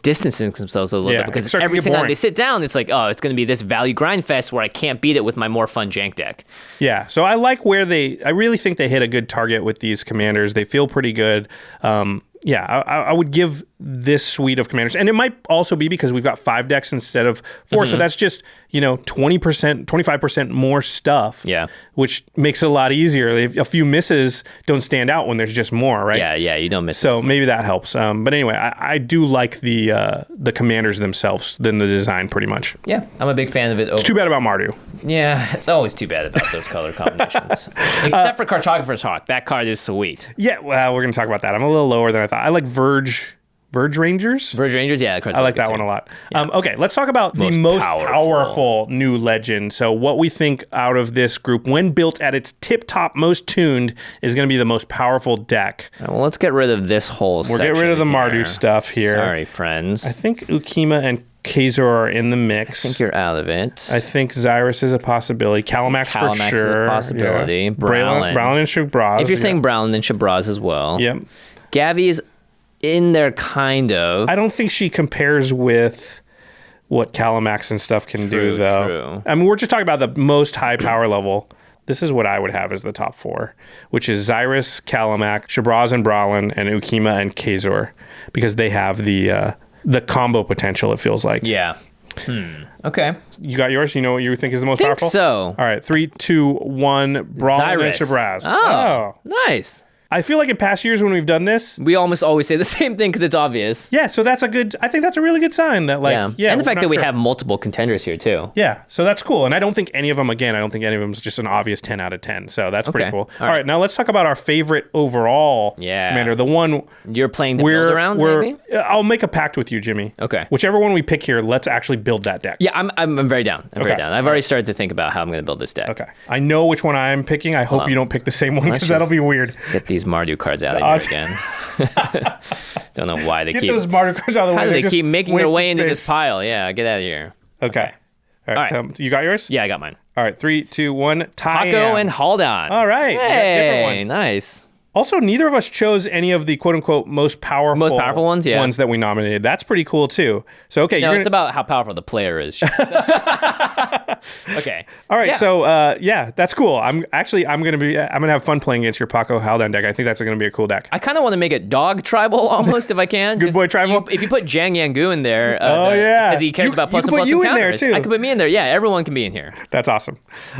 distancing themselves a little bit, because every single time they sit down, it's like, oh, it's going to be this value grind fest where I can't beat it with my more fun jank deck. Yeah, so I like where I really think they hit a good target with these commanders. They feel pretty good. I would give this suite of commanders, and it might also be because we've got 5 decks instead of 4, so that's just 20%, 25% more stuff. Yeah, which makes it a lot easier. A few misses don't stand out when there's just more, right? Yeah, you don't miss. So maybe that helps. But anyway, I do like the commanders themselves than the design pretty much. Yeah, I'm a big fan of it. It's too bad about Mardu. Yeah, it's always too bad about those color combinations. Except for Cartographer's Hawk. That card is sweet. Yeah, well, we're going to talk about that. I'm a little lower than I thought. I like Verge Rangers? Verge Rangers, yeah. I like that one a lot. Yeah. Okay, let's talk about the most powerful new legend. So what we think out of this group, when built at its tip-top, most tuned, is going to be the most powerful deck. Well, let's get rid of this whole section. We'll get rid of the Mardu stuff here. Sorry, friends. I think Ukima and Kazor are in the mix. I think you're out of it. I think Xyrus is a possibility. Kalamax for sure. Is a possibility. Yeah. Browlin and Shabraz. If you're saying Browlin, then Shabraz as well. Yep. Gavi is in there, kind of. I don't think she compares with what Kalamax and stuff can do, though. True. I mean, we're just talking about the most high power level. This is what I would have as the top 4, which is Xyrus, Kalamax, Shabraz and Browlin, and Ukima and Kazor, because they have the combo potential, it feels like. Yeah. Okay. You got yours? You know what you think is the most powerful? So. All right, 3, 2, 1, Browlin and Shabraz. Oh, nice. I feel like in past years when we've done this, we almost always say the same thing because it's obvious. Yeah, so that's I think that's a really good sign that and the fact that we have multiple contenders here too. Yeah, so that's cool. And I don't think any of them is just an obvious 10 out of 10. So that's pretty cool. All right, now let's talk about our favorite overall commander. The one you're playing the build around, maybe? I'll make a pact with you, Jimmy. Okay. Whichever one we pick here, let's actually build that deck. Yeah, I'm very down. I'm very down. I've already started to think about how I'm going to build this deck. Okay. I know which one I'm picking. I hope you don't pick the same one, because that'll be weird. Get these Mardu cards out of here again. Don't know why they get those Mardu cards out of the way. How do they keep making their way into this pile? Yeah, get out of here. Okay. All right. You got yours? Yeah, I got mine. All right. 3, 2, 1. Taco and Haldon. All right. Hey, nice. Also, neither of us chose any of the quote-unquote most powerful ones, yeah. ones that we nominated. That's pretty cool, too. So, okay. No, it's about how powerful the player is. Okay. All right, Yeah. so, that's cool. I'm going to have fun playing against your Paco Haldan deck. I think that's going to be a cool deck. I kind of want to make it dog tribal almost, if I can. Good boy tribal? If you put Jiang Yangu in there, yeah. because he cares about plus you and can plus put you and in there, counters. too. I could put me in there. Yeah, everyone can be in here. That's awesome.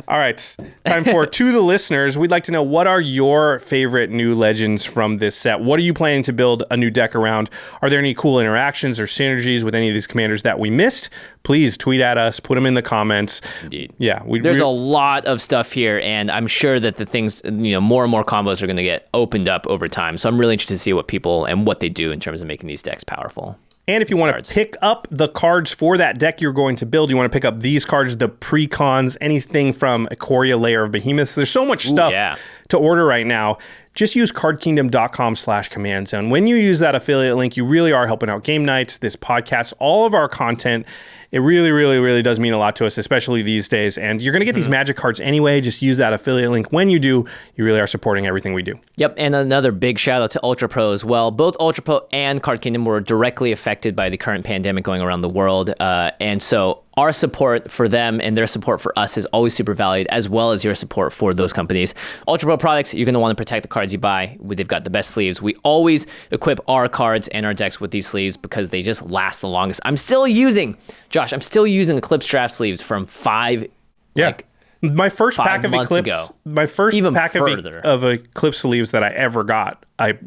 All right, time for To the Listeners. We'd like to know, what are your favorite new legends from this set? What are you planning to build a new deck around? Are there any cool interactions or synergies with any of these commanders that we missed? Please tweet at us, put them in the comments. Indeed. Yeah. There's a lot of stuff here, and I'm sure that the things, more and more combos are going to get opened up over time. So I'm really interested to see what people and what they do in terms of making these decks powerful. And if you want to pick up the cards for that deck you're going to build, you want to pick up these cards, the precons, anything from Ikoria, Lair of Behemoths. There's so much stuff to order right now. Just use cardkingdom.com/commandzone. When you use that affiliate link, you really are helping out Game Nights, this podcast, all of our content. It really, really, really does mean a lot to us, especially these days. And you're going to get these Magic cards anyway. Just use that affiliate link. When you do, you really are supporting everything we do. Yep, and another big shout out to UltraPro as well. Both UltraPro and Card Kingdom were directly affected by the current pandemic going around the world. And so our support for them and their support for us is always super valued, as well as your support for those companies. UltraPro products, you're going to want to protect the cards you buy. They've got the best sleeves. We always equip our cards and our decks with these sleeves because they just last the longest. I'm still using Eclipse Draft sleeves from 5 my first pack of months Eclipse ago. My first Even pack of Eclipse sleeves that I ever got, I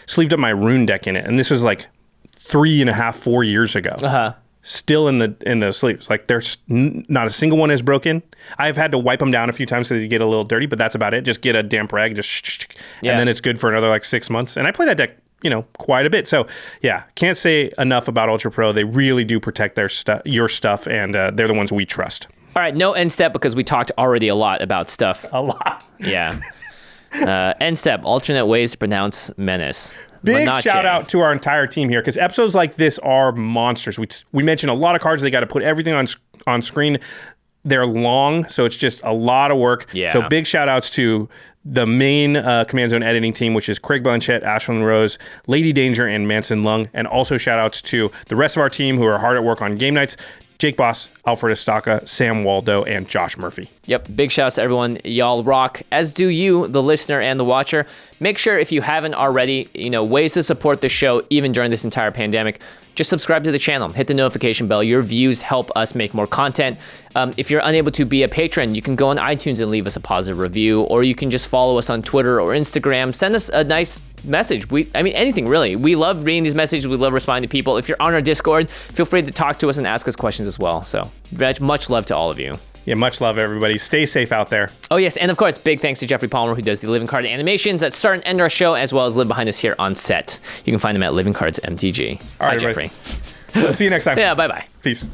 sleeved up my Rune deck in it, and this was like 3.5-4 years ago. Still in those sleeves. Like, there's not a single one is broken. I've had to wipe them down a few times so they get a little dirty, but that's about it. Just get a damp rag, and then it's good for another like 6 months. And I play that deck, quite a bit. So yeah, can't say enough about UltraPro. They really do protect your stuff, and they're the ones we trust. All right, no end step because we talked already a lot about stuff. A lot. Yeah. End step, alternate ways to pronounce menace. Big shout out to our entire team here, because episodes like this are monsters. We mentioned a lot of cards. They got to put everything on screen. They're long, so it's just a lot of work. Yeah. So big shout outs to the main Command Zone editing team, which is Craig Blanchett, Ashlyn Rose, Lady Danger, and Manson Lung. And also shout outs to the rest of our team who are hard at work on game nights. Jake Boss, Alfred Estaca, Sam Waldo, and Josh Murphy. Yep, big shouts to everyone. Y'all rock, as do you, the listener and the watcher. Make sure, if you haven't already, ways to support the show even during this entire pandemic, just subscribe to the channel, hit the notification bell. Your views help us make more content. If you're unable to be a patron, you can go on iTunes and leave us a positive review, or you can just follow us on Twitter or Instagram. Send us a nice message. Anything really. We love reading these messages. We love responding to people. If you're on our Discord, feel free to talk to us and ask us questions as well. So much love to all of you. Yeah, much love, everybody. Stay safe out there. Oh, yes. And of course, big thanks to Geoffrey Palmer, who does the Living Card animations that start and end our show, as well as live behind us here on set. You can find him at Living Cards MTG. All right, bye, Geoffrey. We'll see you next time. Yeah, bye-bye. Peace.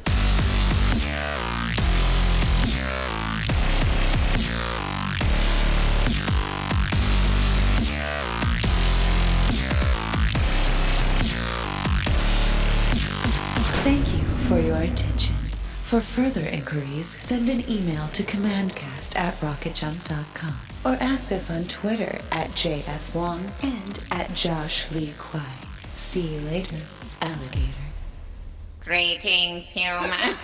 Thank you for your attention. For further inquiries, send an email to commandcast@rocketjump.com or ask us on Twitter @JFWong and @JoshLeeQuai. See you later, alligator. Greetings, humans.